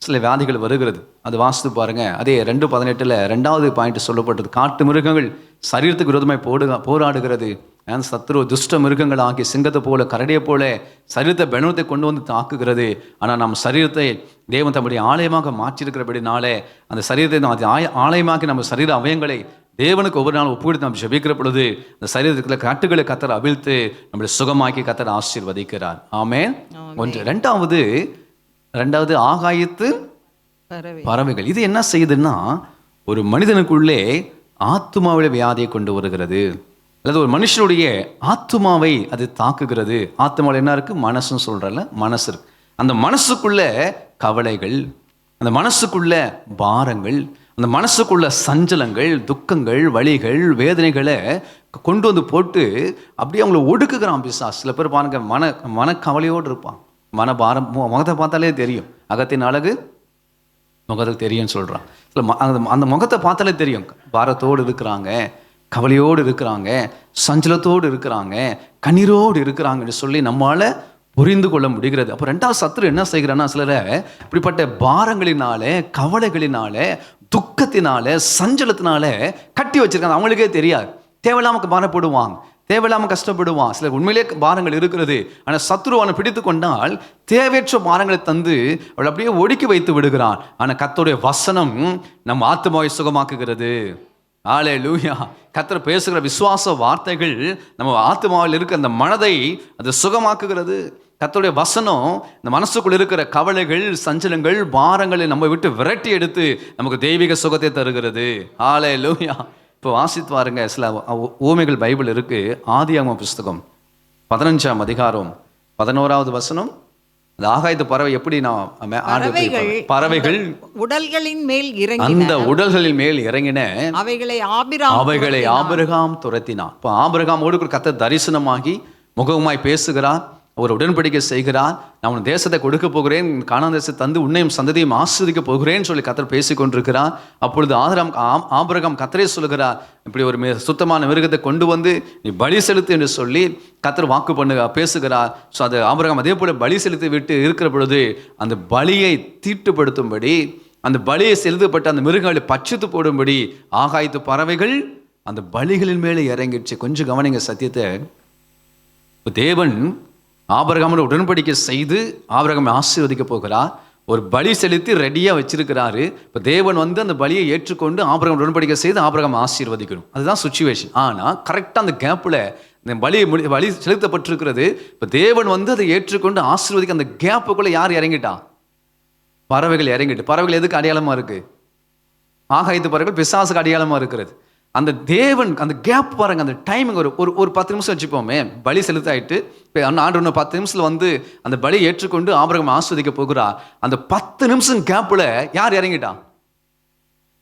சில வியாதிகள் வருகிறது. அது வாசித்து பாருங்க. அதே 2:18 2வது பாயிண்ட் சொல்லப்பட்டது, காட்டு மிருகங்கள் சரீரத்துக்கு விரோதமாய் போராடுகிறது. சத்துரு துஷ்ட மிருகங்கள் ஆகி சிங்கத்தை போல கரடியை போல சரீரத்தை பலவீனத்தை கொண்டு வந்து தாக்குகிறது. ஆனால் நம்ம சரீரத்தை தேவன் தம்முடைய ஆலயமாக மாற்றியிருக்கிறபடினாலே அந்த சரீரத்தை ஆலயமாக்கி நம்ம சரீர அவயங்களை தேவனுக்கு ஒவ்வொரு நாளும் ஒப்புக்கொடுத்து நம்ம ஜெபிக்கிற பொழுது அந்த சரீரத்துக்குள்ள கட்டுகளை கர்த்தர் அவிழ்த்து நம்மளை சுகமாக்கி கர்த்தர் ஆசீர்வதிக்கிறார். ஆமென். ஒன்று. ரெண்டாவது ஆகாயத்து பறவைகள். இது என்ன செய்யுதுன்னா, ஒரு மனிதனுக்குள்ளே ஆத்துமாவிலே வியாதியை கொண்டு வருகிறது, அல்லது ஒரு மனுஷனுடைய ஆத்துமாவை அது தாக்குகிறது. ஆத்துமாவில் என்ன இருக்கு? மனசுன்னு சொல்றல, மனசு இருக்கு. அந்த மனசுக்குள்ள கவலைகள், அந்த மனசுக்குள்ள பாரங்கள், அந்த மனசுக்குள்ள சஞ்சலங்கள், துக்கங்கள், வலிகள், வேதனைகளை கொண்டு வந்து போட்டு அப்படியே அவங்களை ஒடுக்குகிறான் பிசாசு. சில பேர் பாருங்க, மனக்கவலையோடு இருப்பான், மனபாரம். முகத்தை பார்த்தாலே தெரியும், அகத்தின் அழகு முகத்துக்கு தெரியும்னு சொல்கிறான். அந்த முகத்தை பார்த்தாலே தெரியும், பாரத்தோடு இருக்கிறாங்க, கவலையோடு இருக்கிறாங்க, சஞ்சலத்தோடு இருக்கிறாங்க, கண்ணீரோடு இருக்கிறாங்கன்னு சொல்லி நம்மளால் புரிந்து கொள்ள முடிகிறது. அப்போ ரெண்டாவது சத்துரு என்ன செய்கிறான்னா, சிலரை இப்படிப்பட்ட பாரங்களினால, கவலைகளினால, துக்கத்தினால, சஞ்சலத்தினால கட்டி வச்சிருக்காங்க. அவங்களுக்கே தெரியாது, தேவையில்லாமல் பாரப்படுவாங்க, தேவையில்லாமல் கஷ்டப்படுவான். சில உண்மையிலே பாரங்கள் இருக்கிறது, ஆனால் சத்துருவானை பிடித்து கொண்டால் தேவையற்ற பாரங்களை தந்து அவள் அப்படியே ஒடுக்கி வைத்து விடுகிறான். ஆனால் கர்த்தருடைய வசனம் நம் ஆத்துமாவை சுகமாக்குகிறது. ஹல்லேலூயா. கர்த்தர் பேசுகிற விசுவாச வார்த்தைகள் நம்ம ஆத்துமாவில் இருக்க அந்த மனதை அது சுகமாக்குகிறது. கர்த்தருடைய வசனம் இந்த மனசுக்குள் இருக்கிற கவலைகள், சஞ்சலங்கள், பாரங்களை நம்ம விட்டு விரட்டி எடுத்து நமக்கு தெய்வீக சுகத்தை தருகிறது. ஹல்லேலூயா. இப்போ வாசித்து பாருங்க, சில ஊமைகள் பைபிள் இருக்கு. ஆதியாகமம் புஸ்தகம் 15ஆம் அதிகாரம் 11வது வசனம். அந்த ஆகாயத்து பறவை எப்படி பறவைகள் உடல்களின் மேல் இறங்கின, அந்த உடல்களின் மேல் இறங்கின, அவைகளை ஆபிரகாம் துரத்தினான். இப்போ ஆபிரகாமோடு கர்த்தர் தரிசனமாகி முகமாய் பேசுகிறார், ஒரு உடன்படிக்கை செய்கிறார். நான் உன் தேசத்தை கொடுக்க போகிறேன், கானான் தேசத்தை தந்து உன்னையும் சந்ததியும் ஆசீர்வதிக்க போகிறேன்னு சொல்லி கர்த்தர் பேசிக் கொண்டிருக்கிறார். அப்பொழுது ஆபிரகாம் கர்த்தரே சொல்லுகிறார், இப்படி ஒரு சுத்தமான மிருகத்தை கொண்டு வந்து நீ பலி செலுத்து என்று சொல்லி கர்த்தர் வாக்கு பேசுகிறார். ஸோ அது ஆபிரகாம் அதே போல பலி செலுத்தி விட்டு இருக்கிற பொழுது அந்த பலியை தீட்டுப்படுத்தும்படி, அந்த பலியை செலுத்தப்பட்ட அந்த மிருகங்களை பட்சித்து போடும்படி ஆகாயத்து பறவைகள் அந்த பலிகளின் மேலே இறங்கிடுச்சு. கொஞ்சம் கவனிங்க சத்தியத்தை. தேவன் ஆபிரகாமோடு உடன்படிக்கை செய்து ஆபிரகாமை ஆசீர்வதிக்க போகிறார். ஒரு பலி செலுத்தி ரெடியாக வச்சிருக்கிறாரு. இப்போ தேவன் வந்து அந்த பலியை ஏற்றுக்கொண்டு ஆபிரகாம் உடன்படிக்கை செய்து ஆபிரகாம் ஆசீர்வதிக்கணும். அதுதான் சுச்சுவேஷன். ஆனால் கரெக்டாக அந்த கேப்பில் இந்த பலி செலுத்தப்பட்டிருக்கிறது. இப்போ தேவன் வந்து அதை ஏற்றுக்கொண்டு ஆசீர்வதிக்க அந்த கேப்புக்குள்ளே யார் இறங்கிட்டா? பறவைகள் இறங்கிட்டு. பறவைகள் எதுக்கு அடையாளமாக இருக்குது? ஆகாயத்து பறவைகள் பிசாசுக்கு அடையாளமாக இருக்கிறது. அந்த தேவன் அந்த கேப் பாருங்க, அந்த டைமிங் ஒரு 10 நிமிஷம் வச்சுப்போமே. பலி செலுத்தாயிட்டு இப்போ ஆண்டு 10 நிமிஷத்தில் வந்து அந்த பலி ஏற்றுக்கொண்டு ஆபிரகாம் ஆஸ்வதிக்க போகிறார். அந்த 10 நிமிஷம் கேப்பில் யார் இறங்கிட்டா?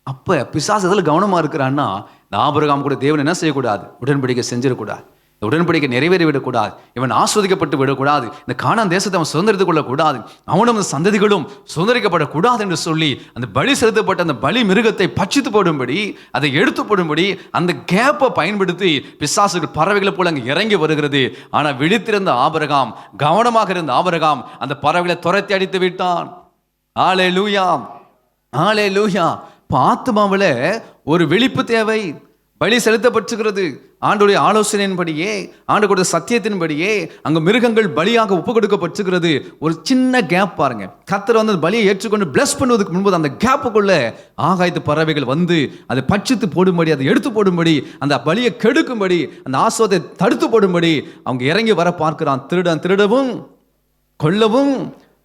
அப்போ பிசாசு இதில் கவனமாக இருக்கிறான்னா, இந்த ஆபிரகாம் கூட தேவன் என்ன செய்யக்கூடாது? உடன்படிக்கை செஞ்சிடக்கூடாது, இந்த உடன்படிக்கை நிறைவேறி விடக்கூடாது, இவன் ஆஸ்வதிக்கப்பட்டு விடக்கூடாது, இந்த கானான் தேசத்தை அவன் சுதந்திரித்துக் கொள்ளக்கூடாது, அவனும் சந்ததிகளும் சுதந்திரிக்கப்படக்கூடாது என்று சொல்லி அந்த பலி செலுத்தப்பட்ட அந்த பலி மிருகத்தை பட்சித்து போடும்படி, அதை எடுத்து போடும்படி அந்த கேப்பை பயன்படுத்தி பிசாசுகள் பறவைகளை போல அங்கே இறங்கி வருகிறது. ஆனால் விழித்திருந்த ஆபிரகாம், கவனமாக இருந்த ஆபிரகாம் அந்த பறவைகளை துரத்தி அடித்து விட்டான். ஹல்லேலூயா, ஹல்லேலூயா. ஆத்துமாவில் ஒரு விழிப்பு தேவை, பலி செலுத்தப்பட்டுகிறது. ஆண்டுடைய ஆலோசனையின்படியே, ஆண்டுடைய சத்தியத்தின்படியே அங்க மிருகங்கள் பலியாக ஒப்பு கொடுக்கப்பட்டுகிறது. ஒரு சின்ன கேப் பாருங்க. கர்த்தர் வந்து பலியை ஏற்றுக்கொண்டு பிளஸ் பண்ணுவதற்கு முன்பு அந்த கேப்புக்குள்ள ஆகாயத்து பறவைகள் வந்து அதை பட்சித்து போடும்படி, அதை எடுத்து போடும்படி, அந்த பலியை கெடுக்கும்படி, அந்த ஆசீர்வாதத்தை தடுத்து போடும்படி அவங்க இறங்கி வர பார்க்கிறான். திருடவும் கொல்லவும்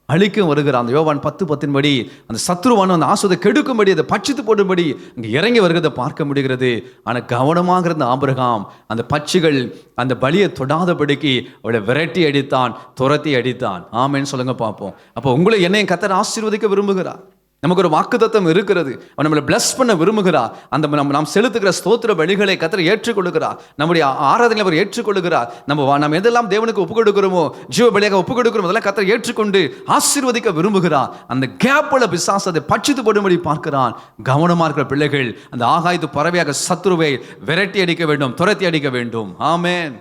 அழிக்கும் வருகிறான். அந்த யோவான் 10:10 படி அந்த சத்ருவான அந்த ஆசீர்வாதத்தை கெடுக்கும்படி, அதை பட்சித்து போடும்படி அங்கே இறங்கி வருகிறதை பார்க்க முடிகிறது. ஆனால் கவனமாக இருந்த ஆபிரகாம் அந்த பட்சிகள் அந்த பலியை தொடாதபடிக்கு அவளை விரட்டி அடித்தான், துரத்தி அடித்தான். ஆமேன்னு சொல்லுங்க பார்ப்போம். அப்போ உங்களை என்னையும் கர்த்தர் ஆசீர்வதிக்க விரும்புகிறார். நமக்கு ஒரு வாக்குத்தத்தம் இருக்கிறது. அவன் நம்மளை பிளஸ் பண்ண விரும்புகிறார். அந்த நாம் செலுத்துகிற ஸ்தோத்திர பலிகளை கர்த்தர் ஏற்றுக்கொள்ளுகிறார். நம்முடைய ஆராதனை அவர் ஏற்றுக்கொள்ளுகிறார். நம்ம எதெல்லாம் தேவனுக்கு ஒப்புக் கொடுக்கிறோமோ, ஜீவ பலியாக ஒப்புக் கொடுக்கிறோமோ, அதெல்லாம் கர்த்தர் ஏற்றுக்கொண்டு ஆசீர்வதிக்க விரும்புகிறார். அந்த கேப்ல பிசாசு அதை பட்சித்து போடும்படி பார்க்கிறான். கவனமா இருக்கிற பிள்ளைகள் அந்த ஆகாயத்து பறவையாக சத்துருவை விரட்டி அடிக்க வேண்டும், துரத்தி அடிக்க வேண்டும். ஆமென்.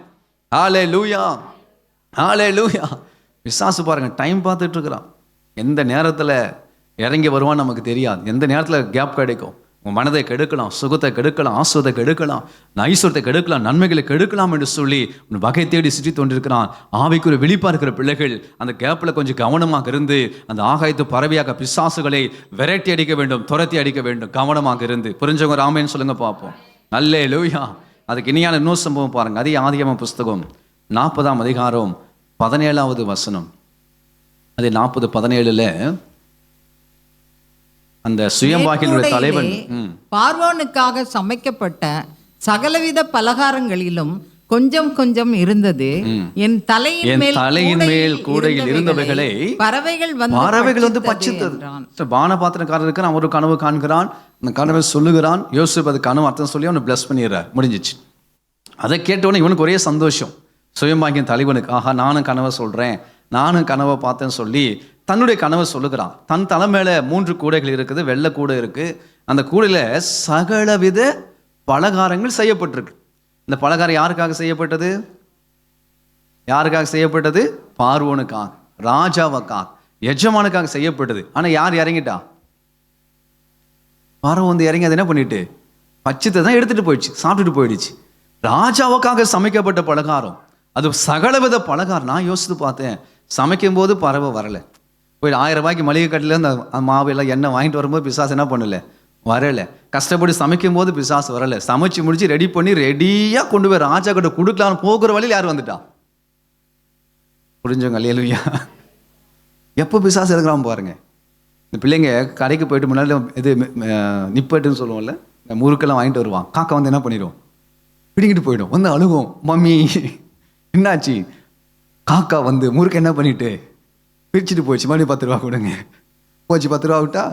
ஹல்லேலூயா, ஹல்லேலூயா. பிசாசு பாருங்க, டைம் பார்த்துட்டு இருக்கிறான். எந்த நேரத்தில் இறங்கி வருவான்னு நமக்கு தெரியாது. எந்த நேரத்தில் கேப் கிடைக்கும். உன் மனதை கெடுக்கலாம், சுகத்தை கெடுக்கலாம், ஆசுவத்தை கெடுக்கலாம், ஐஸ்வரத்தை கெடுக்கலாம், நன்மைகளை கெடுக்கலாம் என்று சொல்லி உன் வகை தேடி சுற்றி தோன்றிருக்கிறான். ஆவிக்குரிய விழிப்பாக இருக்கிற பிள்ளைகள் அந்த கேப்பில் கொஞ்சம் கவனமாக இருந்து அந்த ஆகாயத்து பறவையாக பிசாசுகளை விரட்டி அடிக்க வேண்டும், துரத்தி அடிக்க வேண்டும். கவனமாக இருந்து. புரிஞ்சவங்க ராமேன்னு சொல்லுங்க பார்ப்போம். அல்லேலூயா. அதுக்கு இனியான இன்னொரு சம்பவம் பாருங்க. அதே ஆதியாகம புஸ்தகம் 40ஆம் அதிகாரம் 17வது வசனம். அதே 40:17 அந்த சுயம்பாகிலுடைய தலைவன் பார்வோனுக்காக சமைக்கப்பட்ட சகலவித பலகாரங்களிலும் கொஞ்சம் கொஞ்சம் இருந்தது. என் தலையின் மேல் கூடையில் இருந்தவைகளை பறவைகள் வந்து பட்சித்தது. பானபாத்திரக்காரருக்கு அவன் ஒரு கனவு காண்கிறான். அந்த கனவை சொல்லுகிறான். யோசிப்பு அது கனவு அர்த்தம் சொல்லி அவனை பிளஸ் பண்ணிடுறார். முடிஞ்சிச்சு. அதை கேட்டவொடனே இவனுக்கு ஒரே சந்தோஷம். சுயம்பாகியின் தலைவனுக்கு, ஆஹா நானும் கனவை சொல்றேன், நானும் கனவை பார்த்தேன்னு சொல்லி தன்னுடைய கனவை சொல்லுகிறான். தன் தலை மேல 3 கூடைகள் இருக்குது, வெள்ளை கூடை இருக்கு. அந்த கூடையில சகலவித பலகாரங்கள் செய்யப்பட்டிருக்கு. இந்த பலகாரம் யாருக்காக செய்யப்பட்டது? யாருக்காக செய்யப்பட்டது? பார்வோனுக்காக, ராஜாவுக்காக, எஜமானுக்காக செய்யப்பட்டது. ஆனா யார் இறங்கிட்டா? பார்வோன் வந்து இறங்கி அதை என்ன பண்ணிட்டு பட்சத்தை தான் எடுத்துட்டு போயிடுச்சு, சாப்பிட்டுட்டு போயிடுச்சு. ராஜாவுக்காக சமைக்கப்பட்ட பலகாரம், அது சகலவித பலகாரம். நான் யோசித்து பார்த்தேன், சமைக்கும் போது பறவை வரல. போய் 1000 ரூபாய்க்கு மளிகை கட்டில அந்த மாவு எல்லாம் எண்ணெய் வாங்கிட்டு வரும்போது பிசாசு என்ன பண்ணல, வரல. கஷ்டப்பட்டு சமைக்கும் போது பிசாசு வரல. சமைச்சு முடிச்சு ரெடி பண்ணி ரெடியா கொண்டு போய் ராஜா கிட்ட கொடுக்கலான்னு போகிற வழியில் யார் வந்துட்டா? புரிஞ்சவங்க அல்லேலூயா. எப்போ பிசாசு இருக்கிறான் பாருங்க. இந்த பிள்ளைங்க கடைக்கு போயிட்டு முன்னாடி இது நிப்பட்டுன்னு சொல்லுவோம்ல, முறுக்கெல்லாம் வாங்கிட்டு வருவான். காக்கா வந்து என்ன பண்ணிடும், பிடிங்கிட்டு போயிடும். வந்து அழுகும், மம்மி என்னாச்சு? காக்கா வந்து முறுக்கு என்ன பண்ணிட்டு பிரிச்சுட்டு போயிடுச்சு, மறுபடியும் 10 ரூபா கொடுங்க. போச்சு 10 ரூபா விட்டா.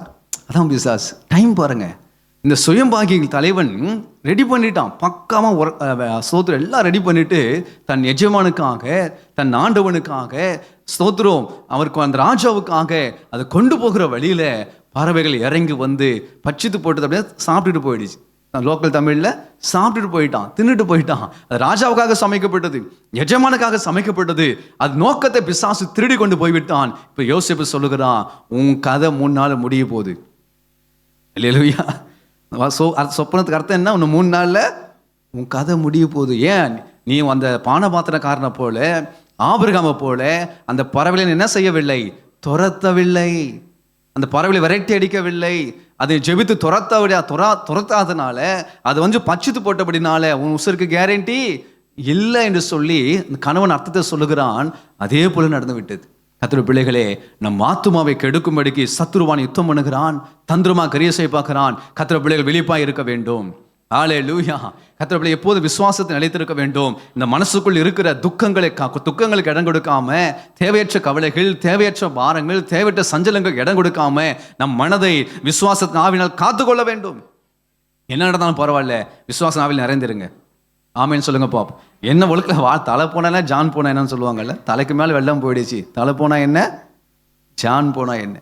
அதான் பிசாஸ். டைம் பாருங்க. இந்த சுயம்பாகி தலைவன் ரெடி பண்ணிட்டான். பக்காம ஸ்தோத்திரம் எல்லாம் ரெடி பண்ணிட்டு தன் எஜமானுக்காக, தன் ஆண்டவனுக்காக, ஸ்தோத்திரம் அவருக்கு அந்த ராஜாவுக்காக அதை கொண்டு போகிற வழியில பறவைகள் இறங்கி வந்து பட்சித்து போட்டது அப்படியே சாப்பிட்டுட்டு போயிடுச்சு. லோக்கல் தமிழ்ல சாப்பிட்டுட்டு போயிட்டான், தின்னுட்டு போயிட்டான். அது ராஜாவுக்காக சமைக்கப்பட்டது, எஜமானுக்காக சமைக்கப்பட்டது. அது நோக்கத்தை பிசாசு திருடி கொண்டு போய்விட்டான். இப்ப யோசிப்பு சொல்லுகிறான், உன் கதை 3 நாள் முடிய போகுது. அல்லேலூயா. சொப்பனத்துக்கு அர்த்தம் என்ன? உன்னை 3 நாள்ல உன் கதை முடிய போகுது. ஏன்? நீ அந்த பானபாத்திரக்காரனை போல, ஆபிரகாமை போல அந்த பறவைகளை என்ன செய்யவில்லை? துரத்தவில்லை. அந்த பறவைகளை விரட்டி அடிக்கவில்லை. அதை ஜெபித்து துரத்தாதனால, அது வந்து பட்சித்து போட்டபடினால உன் உசருக்கு கேரண்டி இல்லை என்று சொல்லி அந்த கணவன் அர்த்தத்தை சொல்லுகிறான். அதே போல நடந்து விட்டது. கர்த்தருடைய பிள்ளைகளே, நம் ஆத்துமாவை கெடுக்கும்படிக்கு சத்துருவான் யுத்தம் பண்ணுகிறான், தந்திரமா கரிய செய்ய பார்க்கிறான். கர்த்தருடைய பிள்ளைகள் விழிப்பாய் இருக்க வேண்டும். ஹல்லேலூயா. கர்த்தருடைய பிள்ளை எப்போது விசுவாசத்தை நிலைத்திருக்க வேண்டும். இந்த மனசுக்குள் இருக்கிற துக்கங்களுக்கு இடம் கொடுக்காம, தேவையற்ற கவலைகள், தேவையற்ற பாரங்கள், தேவையற்ற சஞ்சலங்கள் இடம் கொடுக்காம நம் மனதை விசுவாசத்தின் ஆவினால் காத்துக்கொள்ள வேண்டும். என்ன நடந்தாலும் பரவாயில்ல, விசுவாச ஆவியில் நிறைந்திருங்க. ஆமேன்னு சொல்லுங்க பாப்போம். என்ன ஒழுக்கில் தலை போனா ஜான் போனா என்னன்னு சொல்லுவாங்கல்ல, தலைக்கு மேலே வெள்ளம் போயிடுச்சு, தலை போனா என்ன, ஜான் போனா என்ன,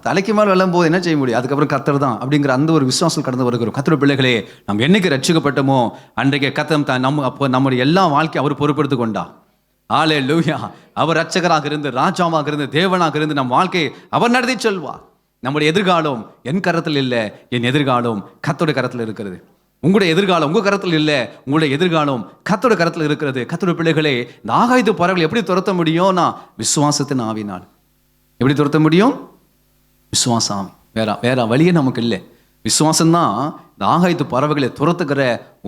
தலைக்கு மேலே வெள்ளம் போது என்ன செய்ய முடியும்? அதுக்கப்புறம் கர்த்தர் தான் அப்படிங்கிற அந்த ஒரு விசுவாசம் கடந்து வருகிறோம். கர்த்தருடைய பிள்ளைகளே, நம்ம என்னைக்கு ரட்சிக்கப்பட்டோமோ அன்றைக்கு கர்த்தர் தான் அப்போ நம்முடைய எல்லா வாழ்க்கையை அவர் பொறுப்பெடுத்து கொண்டா. ஹல்லேலூயா. அவர் ரட்சகராக இருந்து, ராஜாவாக இருந்து, தேவனாக இருந்து நம் வாழ்க்கையை அவர் நடத்தி செல்வார். நம்முடைய எதிர்காலம் என் கரத்தில் இல்லை, என் எதிர்காலம் கர்த்தருடைய கரத்தில் இருக்கிறது. உங்களுடைய எதிர்காலம் உங்கள் கரத்தில் இல்லை, உங்களுடைய எதிர்காலம் கர்த்தருடைய கரத்தில் இருக்கிறது. கர்த்தருடைய பிள்ளைகளே, இந்த ஆகாயத்து பறவைகளை எப்படி துரத்த முடியும்னா விசுவாசத்தின் ஆவினால். எப்படி துரத்த முடியும்? விசுவாசம். வேற வழியே நமக்கு இல்லை. விசுவாசம்தான் இந்த ஆகாயத்து பறவைகளை துரத்துக்கிற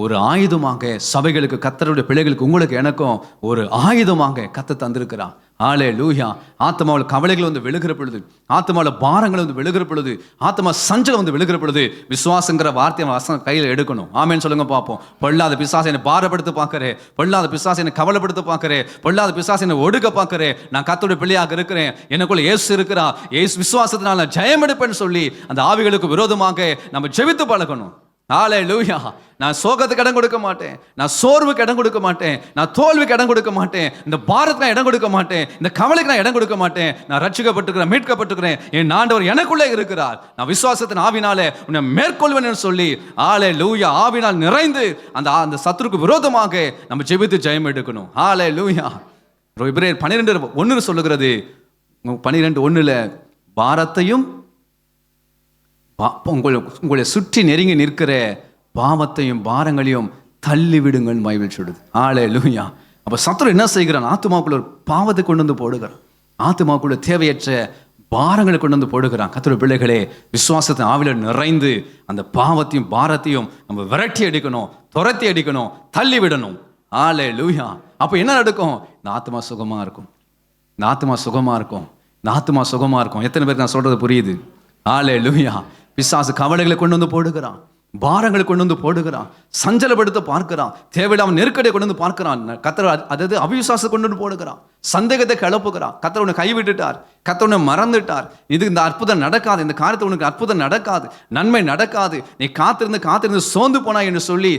ஒரு ஆயுதமாக சபைகளுக்கு, கர்த்தருடைய பிள்ளைகளுக்கு, உங்களுக்கு எனக்கும் ஒரு ஆயுதமாக கர்த்தர் தந்திருக்கிறார். ஹல்லேலூயா. ஆத்மாவில் கவலைகள் வந்து விழுகிற பொழுது, ஆத்மாவில் பாரங்கள் வந்து விழுகிற பொழுது, ஆத்மா சஞ்சலம் வந்து விழுகிற பொழுது விசுவாசங்கிற வார்த்தையை வசனம் கையில் எடுக்கணும். ஆமேன்னு சொல்லுங்க பார்ப்போம். பொல்லாத பிசாசை என்னை பாரப்படுத்த பார்க்கிறேன், பொல்லாத பிசாசை என்னை கவலைப்படுத்த பார்க்கிறேன், பொல்லாத பிசாசை என்னை ஒடுக்க பார்க்கிறேன், நான் கர்த்தருடைய பிள்ளையாக இருக்கிறேன், எனக்குள்ள இயேசு இருக்கிறா, இயேசு விசுவாசத்தினால நான் ஜெயம் எடுப்பேன்னு சொல்லி அந்த ஆவிகளுக்கு விரோதமாக நம்ம ஜெபித்து பழகணும். ஹல்லேலூயா. நான் சோகத்துக்கு இடம் கொடுக்க மாட்டேன், நான் சோர்வுக்கு இடம் கொடுக்க மாட்டேன், நான் தோல்விக்கு இடம் கொடுக்க மாட்டேன், இந்த பாரத்துக்கு நான் இடம் கொடுக்க மாட்டேன், இந்த கவலைக்கு நான் இடம் கொடுக்க மாட்டேன். நான் ரட்சிக்கப்பட்டிருக்கிறேன், மீட்கப்பட்டிருக்கிறேன், என் ஆண்டவர் எனக்குள்ளே இருக்கிறார், நான் விசுவாசத்தின் ஆவினாலே உன்னை மேற்கொள்வேன் சொல்லி ஹல்லேலூயா ஆவினால் நிறைந்து அந்த சத்துருக்கு விரோதமாக நம்ம ஜெபித்து ஜெயம் எடுக்கணும். ஹல்லேலூயா. எபிரேயர் 12:1 சொல்லுகிறது, 12:1 பாரத்தையும் உங்களை சுற்றி நெருங்கி நிற்கிற பாவத்தையும் பாரங்களையும் தள்ளி விடுங்கள் பைபிள் சொல்லுது. ஹல்லேலூயா. அப்ப சத்துரு என்ன செய்கிறான்? ஆத்துமாக்குள்ள ஒரு பாவத்தை கொண்டு வந்து போடுகிறான், ஆத்துமாக்குள்ள தேவையற்ற பாரங்களை கொண்டு வந்து போடுகிறான். கர்த்தருடைய பிள்ளைகளே, விசுவாசத்தின் ஆவில நிறைந்து அந்த பாவத்தையும் பாரத்தையும் நம்ம விரட்டி அடிக்கணும், துரத்தி அடிக்கணும், தள்ளி விடணும். ஹல்லேலூயா. அப்ப என்ன நடக்கும்? இந்த ஆத்மா சுகமா இருக்கும், இந்த ஆத்மா சுகமா இருக்கும், இந்த ஆத்மா சுகமா இருக்கும். எத்தனை பேருக்கு நான் சொல்றது புரியுது? ஹல்லேலூயா. பிசாசு கவலைகளை கொண்டு வந்து போடுகிறான், பாரங்களை கொண்டு வந்து போடுகிறான், சஞ்சலப்படுத்த பார்க்கிறான், தேவையில்லாம நெருக்கடியை கொண்டு வந்து பார்க்கிறான். கர்த்தர் அதாவது அவிசுவாசத்தை கொண்டு வந்து போடுகிறான், சந்தேகத்தை கிளப்புகிறான். கர்த்தர் உன்னை கைவிட்டுட்டார், கர்த்தர் உன்னை மறந்துட்டார், இது இந்த அற்புதம் நடக்காது, இந்த காரியத்தை உனக்கு அற்புதம் நடக்காது, நன்மை நடக்காது, நீ காத்திருந்து சோர்ந்து போனாய் என்று சொல்லி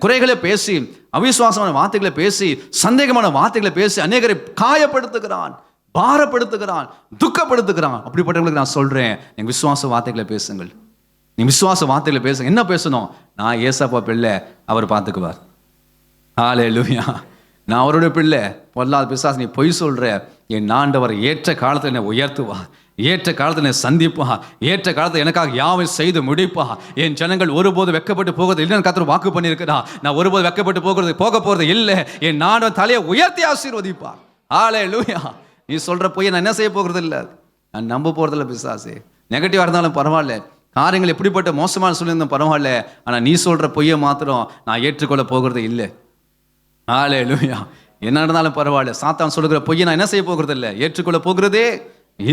குறைகளை பேசி, அவிசுவாசமான வார்த்தைகளை பேசி, சந்தேகமான வார்த்தைகளை பேசி அநேகரை காயப்படுத்துகிறான், பாரப்படுத்துகிறான், துக்கப்படுத்துகிறான். அப்படிப்பட்டவங்களுக்கு நான் சொல்றேன், நீங்க விசுவாச வார்த்தைகளை பேசுங்கள், நீ விசுவாச வார்த்தைகளை பேசுங்க. என்ன பேசணும்? நான் ஏசப்பா பிள்ளை, அவர் பார்த்துக்குவார். ஹல்லேலூயா. நான் அவருடைய பிள்ளை, பொல்லாத பிசாசு நீ பொய் சொல்ற, என் ஆண்டவர் ஏற்ற காலத்தில் என்னை உயர்த்துவா, ஏற்ற காலத்தில் என்னை சந்திப்பா, ஏற்ற காலத்தில் எனக்காக யாவை செய்து முடிப்பா. என் ஜனங்கள் ஒருபோது வெட்கப்பட்டு போகிறது இல்லைன்னு கர்த்தர் வாக்கு பண்ணியிருக்கிறா. நான் ஒருபோது வெட்கப்பட்டு போக போறது இல்லை, என் ஆண்டவர் தலையை உயர்த்தி ஆசீர்வதிப்பார். ஹல்லேலூயா. நீ சொல்ற பொய்யை நான் என்ன செய்ய போகிறது இல்லை, நான் நம்ப போறதில்ல. பிசாசு நெகட்டிவா இருந்தாலும் பரவாயில்ல, காரியங்கள் எப்படிப்பட்ட மோசமான சொல்லியிருந்தோம் பரவாயில்ல, ஆனா நீ சொல்ற பொய்யை மாத்திரம் நான் ஏற்றுக்கொள்ள போகிறது இல்லை. ஹல்லேலூயா. என்ன நடந்தாலும் பரவாயில்ல, சாத்தான் சொல்லுகிற பொய்யை நான் என்ன செய்ய போகிறது இல்லை, ஏற்றுக்கொள்ள போகிறதே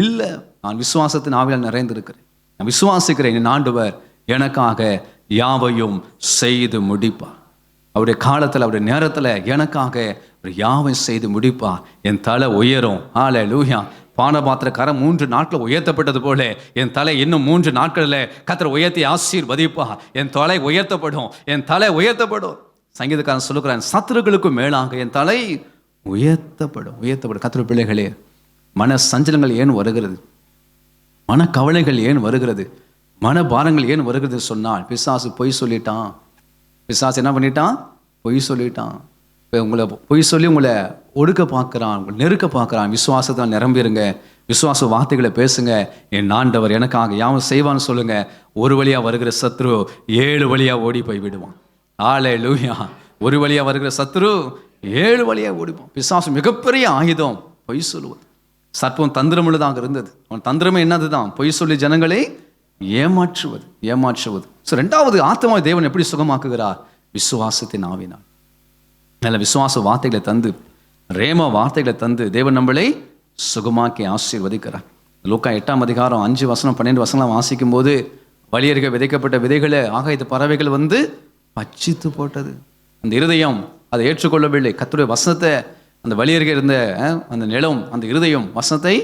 இல்லை. நான் விசுவாசத்தின் ஆவியால் நிறைந்திருக்கிறேன், நான் விசுவாசிக்கிறேன், என் ஆண்டவர் எனக்காக யாவையும் செய்து முடிப்பார். அவருடைய காலத்தில், அவருடைய நேரத்தில் எனக்காக யாவை செய்து முடிப்பா. என் தலை உயரும். ஹல்லேலூயா. பானபாத்திர கரம் 3 நாட்கள் உயர்த்தப்பட்டது போல என் தலை இன்னும் 3 நாட்களில் கர்த்தர் உயர்த்தி ஆசீர்வதிப்பா. என் தலை உயர்த்தப்படும், என் தலை உயர்த்தப்படும். சங்கீதக்காரன் சொல்லுகிறான், சத்துருக்களுக்கு மேலாக என் தலை உயர்த்தப்படும். கர்த்தருடைய பிள்ளைகளே, மன சஞ்சலங்கள் ஏன் வருகிறது, மன கவலைகள் ஏன் வருகிறது, மன பாரங்கள் ஏன் வருகிறது சொன்னால், பிசாசு பொய் சொல்லிட்டான். பிசாசு என்ன பண்ணிட்டான்? பொய் சொல்லிட்டான். உங்களை பொய் சொல்லி உங்களை ஒடுக்க பார்க்குறான், உங்களை நெருக்க பார்க்குறான். விசுவாசத்தை நிரம்பிருங்க, விசுவாச வார்த்தைகளை பேசுங்க. என் ஆண்டவர் எனக்காக யாவும் செய்வான்னு சொல்லுங்க. ஒரு வழியா வருகிற சத்ரு 7 வழியா ஓடி போய் விடுவான். ஹல்லேலூயா. ஒரு வழியா வருகிற சத்ரு 7 வழியா ஓடிப்போம். பிசாசு மிகப்பெரிய ஆயுதம் பொய் சொல்லுவது. சர்ப்பம் தந்திரமுள்ளதாக இருந்தது, அவன் தந்திரமே என்னதுதான்? பொய் சொல்லி ஜனங்களை ஏமாற்றுவது. ஸோ 2வது ஆத்மா தேவன் எப்படி சுகமாக்குகிறார்? விசுவாசத்தின் ஆவினால். நல்ல விசுவாச வார்த்தைகளை தந்து, ரேம வார்த்தைகளை தந்து தேவன் நம்மளை சுகமாக்கி ஆசீர்வதிக்கிறார். லூக்கா 8ஆம் அதிகாரம் 5 வசனம் 12 வசனம் வாசிக்கும் போது, வழியருகே விதைக்கப்பட்ட விதைகளை ஆகாயத்து பறவைகள் வந்து பட்சித்து போட்டது. அந்த இருதயம் அதை ஏற்றுக்கொள்ளவில்லை. கர்த்தருடைய வசனத்தை, அந்த வழியருகே இருந்த அந்த நிலம், அந்த இருதயம் வசனத்தை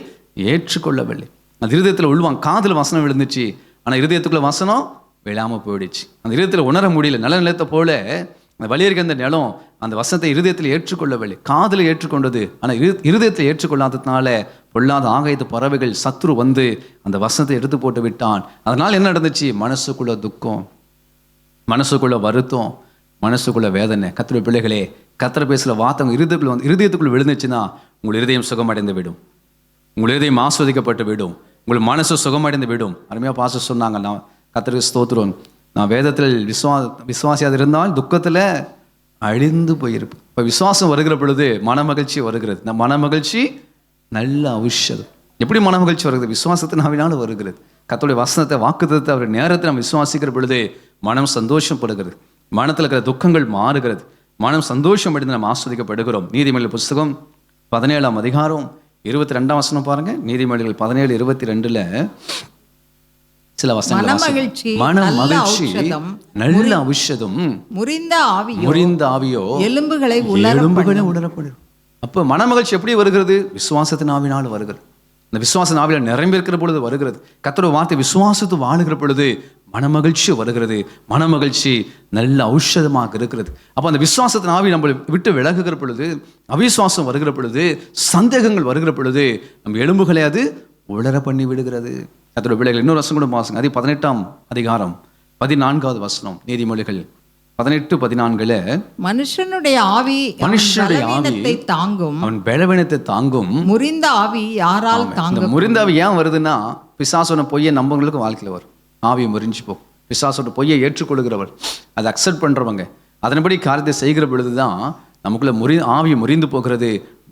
ஏற்றுக்கொள்ளவில்லை. அந்த இருதயத்தில் உள்வாங்க, காதில் வசனம் விழுந்துச்சு, ஆனால் இருதயத்துக்குள்ள வசனம் விழாமல் போயிடுச்சு. அந்த இருதயத்தில் உணர முடியல. நல்ல நிலத்தை போல அந்த வழியருகே அந்த நிலம் அந்த வசனத்தை இருதயத்தில் ஏற்றுக்கொள்ளவில்லை. காதில் ஏற்றுக்கொண்டது, ஆனால் இருதயத்தில் ஏற்றுக்கொள்ளாததுனால பொல்லாத ஆகாயத்து பறவைகள் சத்ரு வந்து அந்த வசனத்தை எடுத்து போட்டு விட்டான். அதனால் என்ன நடந்துச்சு? மனசுக்குள்ள துக்கம், மனசுக்குள்ள வருத்தம், மனசுக்குள்ள வேதனை. கர்த்தருடைய பிள்ளைகளே, கர்த்தர் பேசுகிற வார்த்தை உங்கள் இருதயத்துக்குள்ள விழுந்துச்சுன்னா உங்கள் இருதயம் சுகமடைந்து விடும், உங்கள் இருதயம் ஆஸ்வதிக்கப்பட்டு விடும், உங்கள் மனசு சுகமடைந்து விடும். அருமையாக பாச சொன்னாங்க. நான் கர்த்தருக்கு ஸ்தோத்திரம். நான் வேதத்தில் விசுவாசியாக இருந்தால் துக்கத்தில் அழிந்து போயிருப்பேன். இப்போ விசுவாசம் வருகிற பொழுது மனமகிழ்ச்சி வருகிறது. இந்த மனமகிழ்ச்சி நல்ல ஔஷதம். எப்படி மனமகிழ்ச்சி வருகிறது? விசுவாசத்தின் ஆவியினால் வருகிறது. கர்த்தருடைய வசனத்தை, வாக்குத்தத்தத்தை, அவர் நேரத்தை நம்ம விசுவாசிக்கிற பொழுது மனம் சந்தோஷப்படுகிறது. மனத்தில் இருக்கிற துக்கங்கள் மாறுகிறது. மனம் சந்தோஷம் அடைந்து நம்ம ஆஸ்வதிக்கப்படுகிறோம். நீதிமொழிகள் புஸ்தகம் 17ஆம் அதிகாரம் 22ஆம் வசனம் பாருங்க. நீதிமொழிகள் 17:22 சில வசனங்கள் மனமகிழ்ச்சி மனமகிழ்ச்சி நல்ல ஔஷதம், முறிந்த ஆவியோ எலும்புகளை உலரப்படும். அப்போ மனமகிழ்ச்சி எப்படி வருகிறது? விசுவாசத்தின் ஆவினால் வருகிறது. இந்த விசுவாச ஆவியில் நிரம்பியிருக்கிற பொழுது வருகிறது. கர்த்தருடைய வார்த்தை விசுவாசத்து வாழுகிற பொழுது மனமகிழ்ச்சி வருகிறது. மனமகிழ்ச்சி நல்ல ஔஷதமாக இருக்கிறது. அப்போ அந்த விசுவாசத்தின் ஆவி நம்ம விட்டு விலகுகிற பொழுது, அவிசுவாசம் வருகிற பொழுது, சந்தேகங்கள் வருகிற பொழுது நம்ம எலும்புகளை அது உலர பண்ணி விடுகிறது. கர்த்தருடைய பிள்ளைகள் இன்னொரு வசனம் கூட வாசிங்க. அது 18ஆம் அதிகாரம் 14வது வசனம். நீதிமொழிகள் 18:14 மனுஷனுடைய ஆவி தாங்கும், அவன் பலவீனத்தை தாங்கும், முறிந்த ஆவி யாரால் தாங்கும்? முறிந்த ஆவி ஏன் வருதுன்னா, பிசாசோட பொய்யை நம்பவங்களுக்கு வாழ்க்கையில் வரும். ஆவி முறிஞ்சு போகும். பிசாசோட பொய்யை ஏற்றுக்கொள்கிறவர், அதை அக்செப்ட் பண்றவங்க, அதன்படி காரியத்தை செய்கிற பொழுதுதான் நமக்குள்ள ஆவி முறிந்து போகிறது,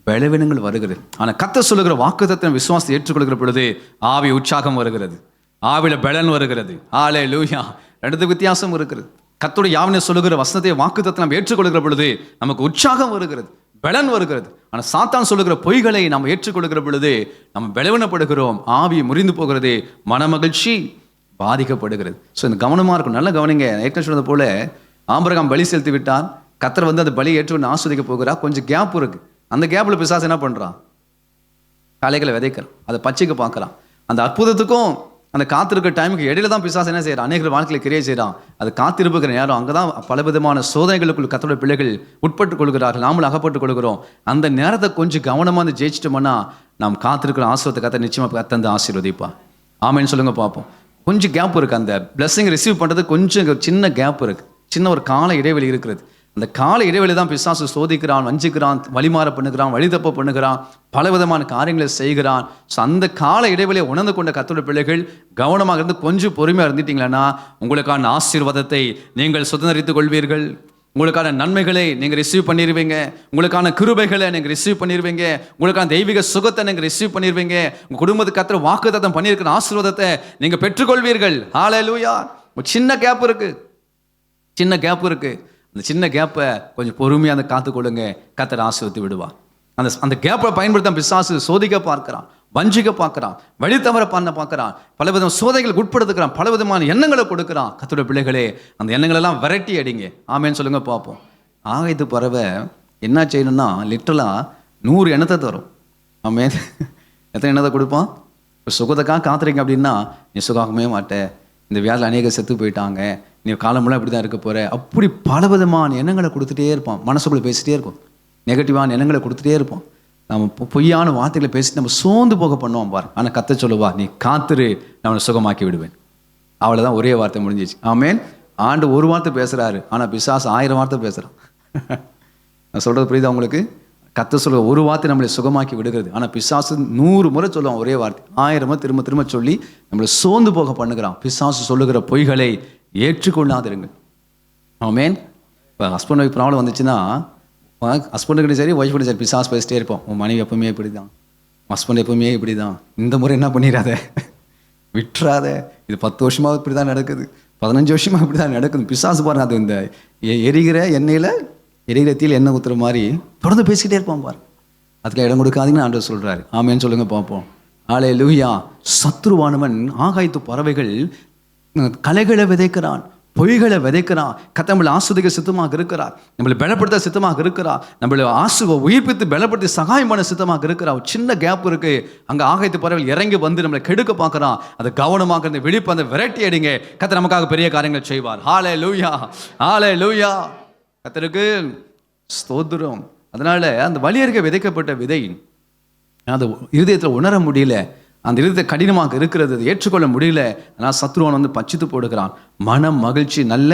பலவீனங்கள் வருகிறது. ஆனால் கர்த்தர் சொல்லுகிற வாக்குத்தத்தத்தை விசுவாசத்தை ஏற்றுக்கொள்கிற பொழுது ஆவி உற்சாகம் வருகிறது, ஆவியில பலன் வருகிறது. ஹல்லேலூயா. ரெண்டு வித்தியாசம் இருக்கிறது. கர்த்தருடைய யாவினை சொல்லுகிற வசனத்தை, வாக்குத்தத்தத்தை நம்ம ஏற்றுக்கொள்கிற பொழுது நமக்கு உற்சாகம் வருகிறது, பலன் வருகிறது. ஆனால் சாத்தான் சொல்லுகிற பொய்களை நாம் ஏற்றுக்கொள்கிற பொழுது நம்ம பலவீனப்படுகிறோம், ஆவி முறிந்து போகிறது, மனமகிழ்ச்சி பாதிக்கப்படுகிறது. ஸோ இந்த கவனமாக இருக்கும். நல்ல கவனிங்க. ஏற்கனவே சொன்னது போல ஆபிரகாம் பலி செலுத்தி விட்டான். கர்த்தர் அந்த பலியை ஏற்று ஆஸ்வதிக்க போகிறா. கொஞ்சம் கேப் இருக்கு. அந்த கேப்பில் பிசாசு என்ன பண்ணுறான்? காளைகளை விதைக்கிறான், அதை பச்சைக்கு பார்க்குறான். அந்த அற்புதத்துக்கும் அந்த காத்திருக்கிற டைமுக்கு இடையில தான் பிசாசு என்ன செய்யறான்? அநேக வாழ்க்கையில் கிரியை செய்யறான். அது காத்திருப்புகிற நேரம், அங்கே தான் பலவிதமான சோதனைகளுக்குள் கர்த்தருடைய பிள்ளைகள் உட்பட்டு கொள்கிறார்கள், நாமளும் அகப்பட்டு கொள்கிறோம். அந்த நேரத்தை கொஞ்சம் கவனமாக ஜெயிச்சிட்டோம்னா நாம் காத்திருக்கிற ஆசீர்வாதத்தை கர்த்தர் நிச்சயமாக தந்து ஆசீர்வதிப்பா. ஆமேன்னு சொல்லுங்க பார்ப்போம். கொஞ்சம் கேப் இருக்குது. அந்த பிளெஸிங் ரிசீவ் பண்ணுறது கொஞ்சம் சின்ன கேப் இருக்குது, சின்ன ஒரு கால இடைவெளி இருக்கிறது. அந்த கால இடைவெளி தான் பிசாசு சோதிக்கிறான், வஞ்சிக்கிறான், வழிமாற பண்ணுகிறான், வழி தப்ப பண்ணுகிறான், பல விதமான காரியங்களை செய்கிறான். ஸோ அந்த கால இடைவெளியை உணர்ந்து கொண்ட கர்த்தருடைய பிள்ளைகள் கவனமாக இருந்து கொஞ்சம் பொறுமையாக இருந்துட்டீங்களன்னா உங்களுக்கான ஆசீர்வாதத்தை நீங்கள் சுதந்திரித்துக் கொள்வீர்கள். உங்களுக்கான நன்மைகளை நீங்கள் ரிசீவ் பண்ணிடுவீங்க, உங்களுக்கான கிருபைகளை நீங்கள் ரிசீவ் பண்ணிடுவீங்க, உங்களுக்கான தெய்வீக சுகத்தை நீங்கள் ரிசீவ் பண்ணிடுவீங்க, உங்கள் குடும்பத்துக்கு கர்த்தர் வாக்குத்தத்தம் பண்ணியிருக்கிற ஆசீர்வாதத்தை நீங்கள் பெற்றுக்கொள்வீர்கள். ஹல்லேலூயா. ஒரு சின்ன கேப் இருக்கு, சின்ன கேப் இருக்கு. அந்த சின்ன கேப்பை கொஞ்சம் பொறுமையாக அந்த காத்துக்கொள்ளுங்க, கர்த்தர் ஆசீர்வதித்து விடுவார். அந்த கேப்பை பயன்படுத்த பிசாசு சோதிக்க பார்க்கிறான், வஞ்சிக்க பார்க்கிறான், வழி தவற பண்ண பார்க்கிறான், பல விதமான சோதனைகளுக்கு உட்படுத்துக்கிறான், பல விதமான எண்ணங்களை கொடுக்குறான். கர்த்தருடைய பிள்ளைகளே, அந்த எண்ணங்களெல்லாம் விரட்டி அடிங்க. ஆமேன்னு சொல்லுங்க பார்ப்போம். ஆகாயத்து பறவை என்ன செய்யணும்னா லிட்டரலாக 100 எண்ணத்தை தரும். ஆமேன். எத்தனை எண்ணத்தை கொடுப்பான்? இப்போ சுகத்துக்காக காத்துறீங்க அப்படின்னா நீ சுகாகவே மாட்டேன், இந்த வியாதியில் அநேக செத்து போயிட்டாங்க, நீ காலமெல்லாம் இப்படி தான் இருக்க போகிற, அப்படி பல விதமான எண்ணங்களை கொடுத்துட்டே இருப்பான். மனசுக்குள்ளே பேசிகிட்டே இருக்கும், நெகட்டிவான எண்ணங்களை கொடுத்துட்டே இருப்போம். நம்ம பொய்யான வார்த்தைகளை பேசிட்டு நம்ம சோர்ந்து போக பண்ணுவோம் பாரு. ஆனால் கர்த்தர் சொல்லுவா, நீ காத்துரு, நான் அவனை சுகமாக்கி விடுவேன். அவ்வளோதான், ஒரே வார்த்தை முடிஞ்சிச்சு. ஆமேன். ஆண்டு ஒரு வார்த்தை பேசுகிறாரு, ஆனால் பிசாசு 1000 வார்த்தை பேசுகிறான். நான் சொல்கிறது புரியுதா உங்களுக்கு? கர்த்தர் சொல்ல ஒரு வார்த்தை நம்மளை சுகமாக்கி விடுகிறது, ஆனால் பிசாசு 100 முறை சொல்லுவான் ஒரே வார்த்தை, 1000 முறை திரும்ப திரும்ப சொல்லி நம்மளை சோர்ந்து போக பண்ணுகிறான். பிசாசு சொல்லுகிற பொய்களை ஏற்றுக்கொள்ளாதிருங்க. ஆமேன். இப்போ ஹஸ்பண்ட் ஒய்ஃப் ப்ராப்ளம் வந்துச்சுன்னா ஹஸ்பண்டுக்கிட்ட சரி, ஒய்ஃப் கிட்ட சரி, பிசாசு பேசிட்டே இருப்போம். உன் மனைவி எப்பவுமே இப்படி தான், ஹஸ்பண்ட் எப்பவுமே இப்படி தான், இந்த முறை என்ன பண்ணிடாத, விட்டுறாத, இது 10 வருஷமாக இப்படி தான் நடக்குது, 15 வருஷமாக இப்படி தான் நடக்குது. பிசாசு பாருங்க, அது இந்த எரிகிற எண்ணெயில் எரிகிற தீயில் எண்ணெய் ஊற்றுற மாதிரி தொடர்ந்து பேசிக்கிட்டே இருப்பான் பாரு. அதுக்கு இடம் கொடுக்காதீங்கன்னு ஆண்டவர் சொல்கிறாரு. ஆமேன்னு சொல்லுங்க பார்ப்போம். ஹல்லேலூயா. சத்ருவானவன் ஆகாயத்து பறவைகள் கலைகளை விதைக்கிறான், பொய்களை விதைக்கிறான். கர்த்தர் நம்மளை ஆஸ்வதிக்க சித்தமாக இருக்கிறார், நம்மளை பலப்படுத்த சித்தமாக இருக்கிறார், நம்மளை உயிர்ப்பித்து பலப்படுத்தி சகாயம் பண்ண சித்தமாக இருக்கிறார். சின்ன கேப் இருக்கு, அங்கே ஆகாயத்து பறவைகள் இறங்கி வந்து நம்மளை கெடுக்க பார்க்குறான். அதை கவனமாக இருந்து விழிப்பு அந்த விரட்டி அடிங்க. கர்த்தர் நமக்காக பெரிய காரியங்கள் செய்வார். ஹல்லேலூயா, ஹல்லேலூயா. கர்த்தருக்கு ஸ்தோத்திரம். அதனால அந்த வழியருகே விதைக்கப்பட்ட விதை அது இருதயத்தில் உணர முடியல, அந்த இருதயத்தை கடினமாக இருக்கிறது, அதை ஏற்றுக்கொள்ள முடியல. ஆனால் சத்ருவான் வந்து பச்சித்து போடுகிறான். மனம் மகிழ்ச்சி நல்ல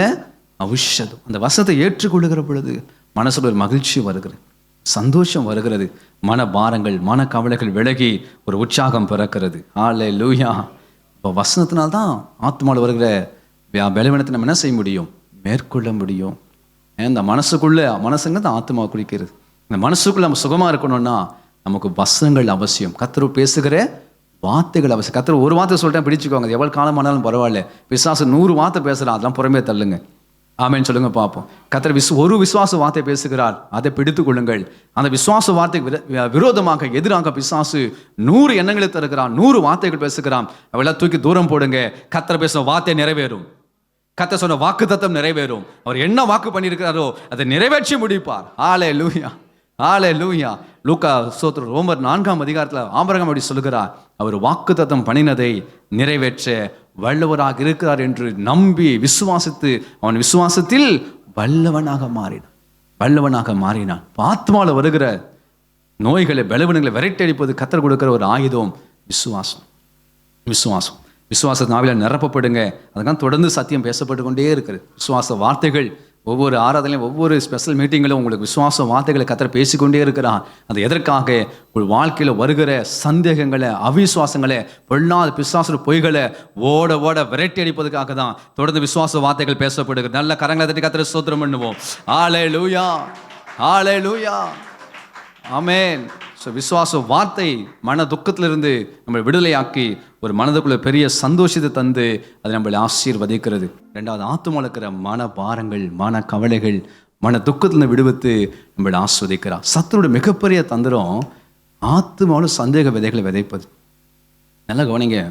ஔஷதம். அந்த வசத்தை ஏற்றுக்கொள்ளுகிற பொழுது மனசுல ஒரு மகிழ்ச்சி வருகிறது, சந்தோஷம் வருகிறது, மன பாரங்கள் மன கவலைகள் விலகி ஒரு உற்சாகம் பிறக்கிறது. ஹல்லேலூயா. இப்போ வசனத்தினால்தான் ஆத்மாவில் வருகிற பலவீனத்தை நம்ம என்ன செய்ய முடியும்? மேற்கொள்ள முடியும். இந்த மனசுங்க தான் ஆத்மாவை குறிக்கிறது. இந்த மனசுக்குள்ள நம்ம சுகமாக இருக்கணும்னா நமக்கு வசனங்கள் அவசியம். கர்த்தர் பேசுகிற வார்த்தைகள் அவசியம். கர்த்தர் ஒரு வார்த்தை சொல்லிட்டேன் பிடிச்சிக்கோங்க, அது எவ்வளோ காலமானாலும் பரவாயில்ல. பிசாசு 100 வார்த்தை பேசுகிறான், அதெல்லாம் புறமே தள்ளுங்க. ஆமேன்னு சொல்லுங்க பார்ப்போம். கர்த்தர் ஒரு விசுவாச வார்த்தை பேசுகிறார், அதை பிடித்துக் கொள்ளுங்கள். அந்த விசுவாச வார்த்தைக்கு விரோதமாக எதிராக பிசாசு 100 எண்ணங்களை தருகிறான், 100 வார்த்தைகள் பேசுகிறான். அவெல்லாம் தூக்கி தூரம் போடுங்க. கர்த்தர் பேசுகிற வார்த்தை நிறைவேறும். கர்த்தர் சொன்ன வாக்கு தத்தம் நிறைவேறும். அவர் என்ன வாக்கு பண்ணியிருக்கிறாரோ அதை நிறைவேற்றி முடிப்பார். ஹல்லேலூயா, ஹல்லேலூயா. லூக்கா ஸ்தோத்திரம் ரோமர் 4ஆம் அதிகாரத்தில் ஆபிரகாம் அப்படி சொல்லுகிறார், அவர் வாக்கு தத்தம் பண்ணினதை நிறைவேற்ற வல்லவராக இருக்கிறார் என்று நம்பி விசுவாசித்து அவன் விசுவாசத்தில் வல்லவனாக மாறினான். ஆத்மாவில் வருகிற நோய்களை பலவீனங்களை விரட்டி அடிப்பது கர்த்தர் கொடுக்கிற ஒரு ஆயுதம் விசுவாச நாவில நிரப்பப்படுங்க. அதுதான் தொடர்ந்து சத்தியம் பேசப்பட்டு கொண்டே இருக்குது. விசுவாச வார்த்தைகள் ஒவ்வொரு ஆராதனையும் ஒவ்வொரு ஸ்பெஷல் மீட்டிங்கிலும் உங்களுக்கு விசுவாச வார்த்தைகளை கர்த்தர் பேசிக்கொண்டே இருக்கிறான். அது எதற்காக? உங்கள் வாழ்க்கையில் வருகிற சந்தேகங்களை, அவிசுவாசங்களை, பொல்லாத பிசாசு பொய்களை ஓட விரட்டி அடிப்பதற்காக தான் தொடர்ந்து விசுவாச வார்த்தைகள் பேசப்படுகிறது. நல்ல கரங்களை தட்டி கர்த்தரை ஸ்தோத்திரம் பண்ணுவோம். ஹல்லேலூயா, ஹல்லேலூயா, ஆமென். விசுவாச வார்த்தை மன துக்கத்திலிருந்து நம்மளை விடுதலையாக்கி ஒரு மனதுக்குள்ள பெரிய சந்தோஷத்தை தந்து அதை நம்மளை ஆசீர்வதிக்கிறது. 2வது, ஆத்துமாவில் இருக்கிற மன பாரங்கள், மன கவலைகள், மன துக்கத்திலிருந்து விடுவித்து நம்மளை ஆஸ்வதிக்கிறார். சத்துருடைய மிகப்பெரிய தந்திரம் ஆத்துமாவில் சந்தேக விதைகளை விதைப்பது. நல்லா கவனிங்க.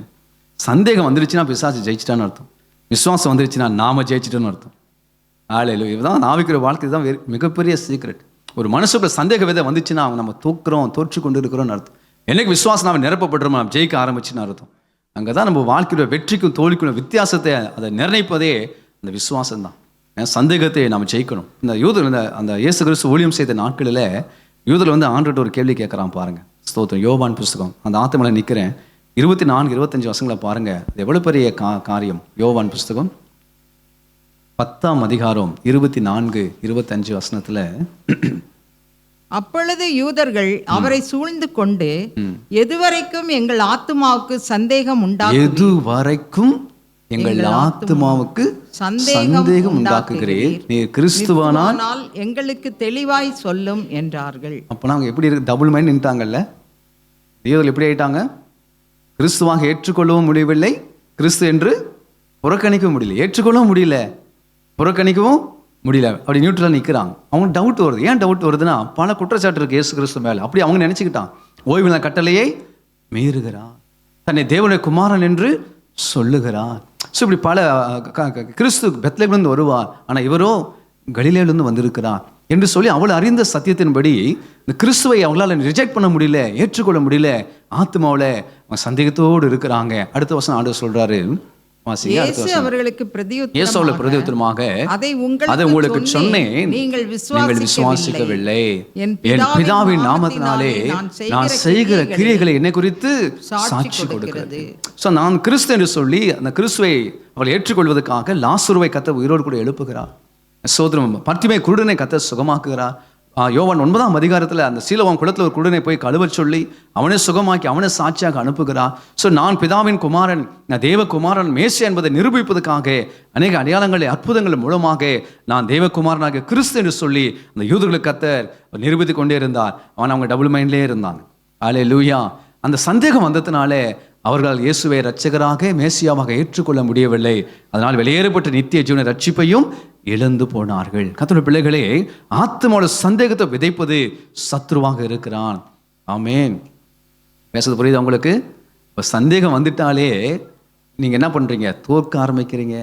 சந்தேகம் வந்துருச்சுன்னா பிசாசு ஜெயிச்சிட்டான்னு அர்த்தம். விசுவாசம் வந்துருச்சுன்னா நாம ஜெயிச்சிட்டோன்னு அர்த்தம். ஹல்லேலூயா. இதுதான் நாவிக்கிற வாழ்க்கை தான் மிகப்பெரிய சீக்ரெட். ஒரு மனுஷுக்குள்ள சந்தேக விதை வந்துச்சுன்னா அவங்க நம்ம தோற்று கொண்டு இருக்கிறோம்னு அர்த்தம். என்னைக்கு விசுவாசம் நம்ம நிரப்பப்படுறோமோ நம்ம ஜெயிக்க ஆரம்பிச்சுன்னு அர்த்தம். அங்கே தான் நம்ம வாழ்க்கையோட வெற்றிக்கும் தோல்விக்கும் வித்தியாசத்தை அதை நிர்ணயிப்பதே அந்த விசுவாசம் தான். சந்தேகத்தை நம்ம ஜெயிக்கணும். இந்த யூதர் அந்த இயேசு கிறிஸ்து ஊழியம் செய்த நாட்களில் யூதர் ஆண்டவர்கிட்ட ஒரு கேள்வி கேட்குறான் பாருங்க. ஸ்தோத்திரம். யோவான் புஸ்தகம் அந்த ஆத்துமலை நிற்கிறேன் 24-25 வசங்களை பாருங்க. இது எவ்வளோ பெரிய காரியம். யோவான் புஸ்தகம் 10ஆம் அதிகாரம் 24-25 வசனத்துல, அப்பொழுது யூதர்கள் அவரை சூழ்ந்து கொண்டு, எதுவரைக்கும் எங்கள் ஆத்துமாவுக்கு சந்தேகம் உண்டாக்குகிறீர், நீர் கிறிஸ்துவானால் எங்களுக்கு தெளிவாய் சொல்லும் என்றார்கள். அப்ப நாங்க எப்படி இருக்கு? டபுள் மைண்ட் நின்றாங்கல்ல. யூதர்கள் எப்படி ஆயிட்டாங்க? கிறிஸ்துவாக ஏற்றுக்கொள்ளவும் முடியவில்லை, கிறிஸ்து என்று புறக்கணிக்கவும் முடியல. ஏற்றுக்கொள்ளவும் முடியல, புறக்கணிக்கவும் முடியல. அப்படி நியூட்ரலாக நிற்கிறாங்க. அவங்களுக்கு டவுட் வருது. ஏன் டவுட் வருதுன்னா, பல குற்றச்சாட்டு இருக்கு இயேசு கிறிஸ்து மேலே. அப்படி அவங்க நினச்சிக்கிட்டான். ஓய்வு கட்டளையை மீறுகிறார், தன்னை தேவனுடைய குமாரன் என்று சொல்லுகிறார். ஸோ இப்படி பல கிறிஸ்து பெத்லகேமிலிருந்து வருவார், ஆனால் இவரோ கலிலேயிலிருந்து வந்திருக்கிறார் என்று சொல்லி அவள் அறிந்த சத்தியத்தின்படி இந்த கிறிஸ்துவை அவங்களால ரிஜெக்ட் பண்ண முடியல, ஏற்றுக்கொள்ள முடியல. ஆத்மாவில் அவங்க சந்தேகத்தோடு இருக்கிறாங்க. அடுத்த வருஷம் ஆண்டவர் சொல்றாரு, அவர்களுக்கு பிரதியுத்தரமாக அதை உங்களுக்கு சொன்னேன், நீங்கள் விசுவாசிக்கவில்லை. என் பிதாவின் நாமத்தினாலே நான் செய்கிற கிரியைகளை என்னை குறித்து சாட்சி கொடுக்கிறது. நான் கிறிஸ்து என்று சொல்லி அந்த கிறிஸ்துவை அவள் ஏற்றுக்கொள்வதற்காக லாசருவை கர்த்தர் உயிரோடு கூட எழுப்புகிறார். சோதரம் பர்த்திமை குருடனை கர்த்தர் சுகமாக்குகிறார். யோவான் 9ஆம் அதிகாரத்தில் அந்த சீலோவான் குளத்தில் ஒரு குருடனை போய் கழுவ சொல்லி அவனை சுகமாக்கி அவனை சாட்சியாக அனுப்புகிறார். ஸோ நான் பிதாவின் குமாரன், நான் தேவகுமாரன் மேசியா என்பதை நிரூபிப்பதற்காக அநேக அடையாளங்களை அற்புதங்கள் மூலமாக நான் தேவகுமாரனாக கிறிஸ்து என்று சொல்லி அந்த யூதர்களுக்கு கர்த்தர் நிரூபித்து கொண்டே இருந்தார். அவன் அவங்க டபுள் மைண்ட்லேயே இருந்தாங்க. ஹல்லேலூயா. அந்த சந்தேகம் வந்ததுனாலே அவர்கள் இயேசுவை இரட்சகராக மேசியாவாக ஏற்றுக்கொள்ள முடியவில்லை. அதனால் வெளியேறப்பட்ட நித்திய ஜீவன ரட்சிப்பையும் இழந்து போனார்கள். கர்த்தருடைய பிள்ளைகளே, ஆத்மாவோட சந்தேகத்தை விதைப்பது சத்ருவாக இருக்கிறான். ஆமென். பேசுறது புரியுது உங்களுக்கு? இப்போ சந்தேகம் வந்துட்டாலே நீங்கள் என்ன பண்ணுறீங்க? தோற்க ஆரம்பிக்கிறீங்க.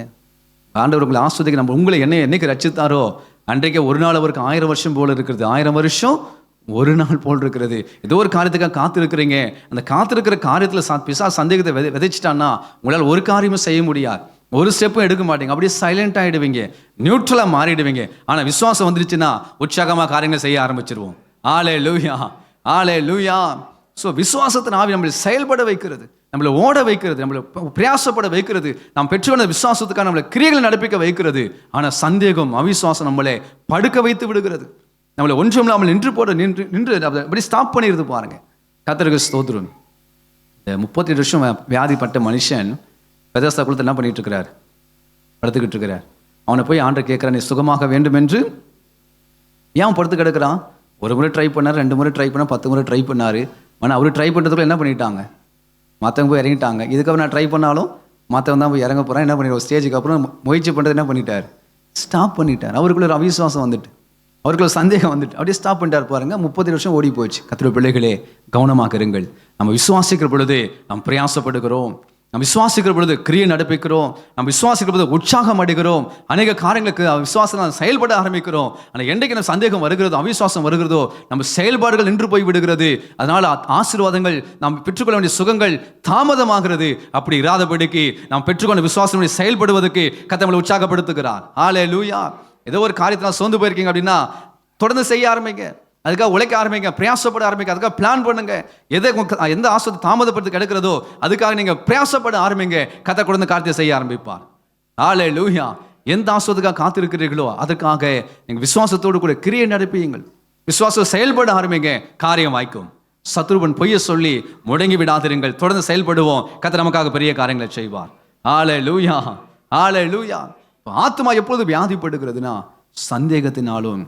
ஆண்டவர் உங்களை ஆஸ்வதிக்க நம்ம உங்களை என்னைக்கு ரட்சித்தாரோ அன்றைக்கே ஒரு நாள் அவருக்கு 1000 வருஷம் போல இருக்கிறது, 1000 வருஷம் ஒரு நாள் போல் இருக்கிறது. ஏதோ ஒரு காரியத்துக்காக காத்திருக்கிறீங்க. அந்த காத்திருக்கிற காரியத்தில் பிசாசு சந்தேகத்தை விதைச்சிட்டான்னா உங்களால் ஒரு காரியமும் செய்ய முடியாது, ஒரு ஸ்டெப்பும் எடுக்க மாட்டீங்க. அப்படியே சைலண்ட் ஆகிடுவீங்க, நியூட்ரலாக மாறிடுவீங்க. ஆனால் விசுவாசம் வந்துருச்சுன்னா உற்சாகமாக காரியங்களை செய்ய ஆரம்பிச்சிருவோம். ஹல்லேலூயா, ஹல்லேலூயா. ஸோ விசுவாசத்தின் ஆவி நம்மளை செயல்பட வைக்கிறது, நம்மளை ஓட வைக்கிறது, நம்மளை பிரயாசப்பட வைக்கிறது, நாம் பெற்றுக்கொண்ட விசுவாசத்துக்காக நம்மளை கிரியைகளை நடப்பிக்க வைக்கிறது. ஆனால் சந்தேகம், அவிசுவாசம் நம்மளை படுக்க வைத்து விடுகிறது, நம்மளை ஒன்றும் இல்லாமல் நின்று அப்படி ஸ்டாப் பண்ணிடுது. பாருங்க, கர்த்தருக்கு ஸ்தோத்திரம். 38 வருஷம் வியாதிப்பட்ட மனுஷன் பெதஸ்தா குளத்தில் என்ன பண்ணிட்டு இருக்கிறார்? படுத்துக்கிட்டு இருக்கிறார். அவனை போய் ஆண்டவர் கேட்குறான், நீ சுகமாக வேண்டும் என்று ஏன் படுத்து கிடக்கிறான்? ஒரு முறை ட்ரை பண்ணார், 2 முறை ட்ரை பண்ணார், 10 முறை ட்ரை பண்ணார். ஆனால் அவர் ட்ரை பண்ணுறதுக்குள்ள என்ன பண்ணிட்டாங்க? மற்றவங்க போய் இறங்கிட்டாங்க. இதுக்கப்புறம் நான் ட்ரை பண்ணாலும் மற்றவன் தான் போய் இறங்க போகிறான். என்ன பண்ணிடுவோம்? ஸ்டேஜுக்கு அப்புறம் முயற்சி பண்ணுறது என்ன பண்ணிட்டார்? ஸ்டாப் பண்ணிட்டார். அவருக்குள்ள ஒரு அவிசுவாசம் வந்துட்டு, அவருக்குள்ள சந்தேகம் வந்துட்டு அப்படியே ஸ்டாப் பண்ணிட்டார். பாருங்க, 30 வருஷம் ஓடி போச்சு. கர்த்தருடைய பிள்ளைகளே, கவனமாக இருங்கள். நம்ம விசுவாசிக்கிற பொழுது நாம் பிரயாசப்படுகிறோம், நம்ம விசுவாசிக்கிற பொழுது கிரியை நடப்பிக்கிறோம், நம்ம விசுவாசிக்கிற பொழுது உற்சாகம் அடைகிறோம், அநேக காரியங்களுக்கு விசுவாசம் செயல்பட ஆரம்பிக்கிறோம். ஆனால் என்றைக்கு நம்ம சந்தேகம் வருகிறதோ, அவிசுவாசம் வருகிறதோ, நம்ம செயல்பாடுகள் நின்று போய் விடுகிறது. அதனால ஆசீர்வாதங்கள், நாம் பெற்றுக்கொள்ள வேண்டிய சுகங்கள் தாமதமாகிறது. அப்படி இராதபடிக்கு நாம் பெற்றுக்கொண்ட விசுவாசம் செயல்படுவதற்கு கர்த்தர் நம்மை உற்சாகப்படுத்துகிறார். ஹல்லேலூயா. ஏதோ ஒரு காரியத்தில் சோர்ந்து போயிருக்கீங்க அப்படின்னா தொடர்ந்து செய்ய ஆரம்பிங்க, அதுக்காக உழைக்க ஆரம்பிங்க, பிரயாசப்பட ஆரம்பிங்க, அதுக்காக பிளான் பண்ணுங்க. எந்த ஆசீர்வாதத்தை தாமதப்படுத்தி கிடைக்கிறதோ அதுக்காக நீங்க பிரயாசப்பட ஆரம்பிங்க. கர்த்தர் கொடுத்த காரியத்தை செய்ய ஆரம்பிப்பார். ஹல்லேலூயா. எந்த ஆசீர்வாதத்துக்காக காத்திருக்கிறீர்களோ அதற்காக நீங்க விசுவாசத்தோடு கூட கிரியை நடப்பியுங்கள், விசுவாசம் செயல்பட ஆரம்பிங்க, காரியம் வாய்க்கும். சத்ருவன் பொய்ய சொல்லி முடங்கி விடாதிருங்கள், தொடர்ந்து செயல்படுவோம். கர்த்தர் நமக்காக பெரிய காரியங்களை செய்வார். ஹல்லேலூயா, ஹல்லேலூயா. ஆத்மா எப்பொழுது வியாதிப்படுகிறதுனா சந்தேகத்தினாலும்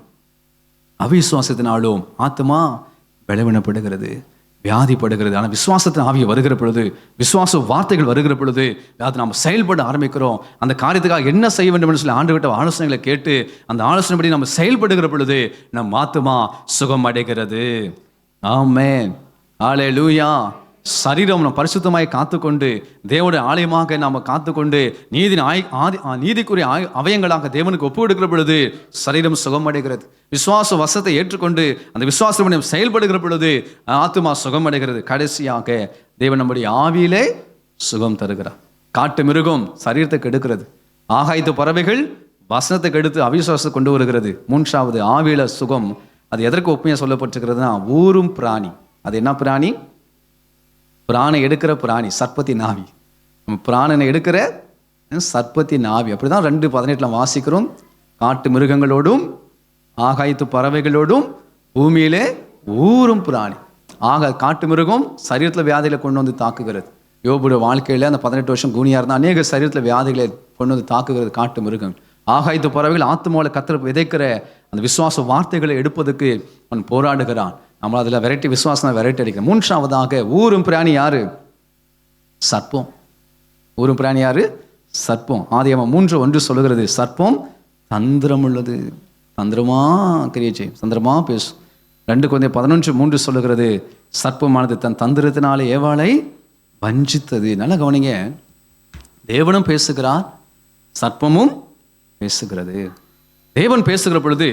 அவிசுவாசத்தினாலும் ஆத்மா பலவீனப்படுகிறது, வியாதிப்படுகிறது. ஆனால் விசுவாசத்தின் ஆவியை வருகிற பொழுது, விசுவாச வார்த்தைகள் வருகிற பொழுது அதை நாம் செயல்பட ஆரம்பிக்கிறோம். அந்த காரியத்துக்காக என்ன செய்ய வேண்டும் என்று சொல்லி ஆண்டவர்கிட்ட ஆலோசனைகளை கேட்டு அந்த ஆலோசனைப்படி நம்ம செயல்படுகிற பொழுது நம் ஆத்மா சுகம் அடைகிறது. ஆமென், ஹல்லேலூயா. சரீரம் நம்ம பரிசுத்தமாய் காத்துக்கொண்டு தேவனுடைய ஆலயமாக நாம் காத்துக்கொண்டு நீதிக்குரிய அவயங்களாக தேவனுக்கு ஒப்பு கொடுக்கிற பொழுது சரீரம் சுகம் அடைகிறது. விசுவாச வசத்தை ஏற்றுக்கொண்டு அந்த விசுவாசம் செயல்படுகிற பொழுது ஆத்துமா சுகம் அடைகிறது. கடைசியாக தேவன் நம்முடைய ஆவியிலே சுகம் தருகிறார். காட்டு மிருகம் சரீரத்தை கெடுக்கிறது, ஆகாயத்து பறவைகள் வசனத்தை கெடுத்து அவிசுவாசத்தை கொண்டு வருகிறது. 3வது ஆவியில சுகம். அது எதற்கு ஒப்புமையா சொல்லப்பட்டிருக்கிறதுனா ஊரும் பிராணி. அது என்ன பிராணி? பிராணை எடுக்கிற பிராணி, சர்ப்பத்தி நாவி. நம்ம பிராணனை எடுக்கிற சர்ப்பத்தி நாவி. அப்படிதான் 2:18 வாசிக்கிறோம். காட்டு மிருகங்களோடும் ஆகாயத்து பறவைகளோடும் பூமியிலே ஊரும் பிராணி. காட்டு மிருகம் சரீரத்தில் வியாதிகளை கொண்டு வந்து தாக்குகிறது. யோபுடைய வாழ்க்கையில அந்த 18 வருஷம் கூனியா இருந்தால் அநேக சரீரத்தில் வியாதிகளை கொண்டு வந்து தாக்குகிறது காட்டு மிருகம். ஆகாயத்து பறவைகள் ஆத்துமாவில் கர்த்தர் விதைக்கிற அந்த விசுவாச வார்த்தைகளை எடுப்பதற்கு அவன் போராடுகிறான். நம்ம அதில் வெரைட்டி விசுவாசம் வெரைட்டி அடிக்கிறோம். 3வதாக ஊரும் பிராணி யாரு? சர்ப்பம். ஊரும் பிராணி யாரு? சர்ப்பம். ஆதியாகமம் 3:1 சொல்லுகிறது, சர்ப்பம் தந்திரம் உள்ளது, தந்திரமா கிரியை செய்யும், தந்திரமா பேசும். 2 Corinthians 11:3 சொல்லுகிறது, சர்ப்பமானது தன் தந்திரத்தினாலே ஏவாளை வஞ்சித்தது. நல்லா கவனிங்க, தேவனும் பேசுகிறார், சர்ப்பமும் பேசுகிறது. தேவன் பேசுகிற பொழுது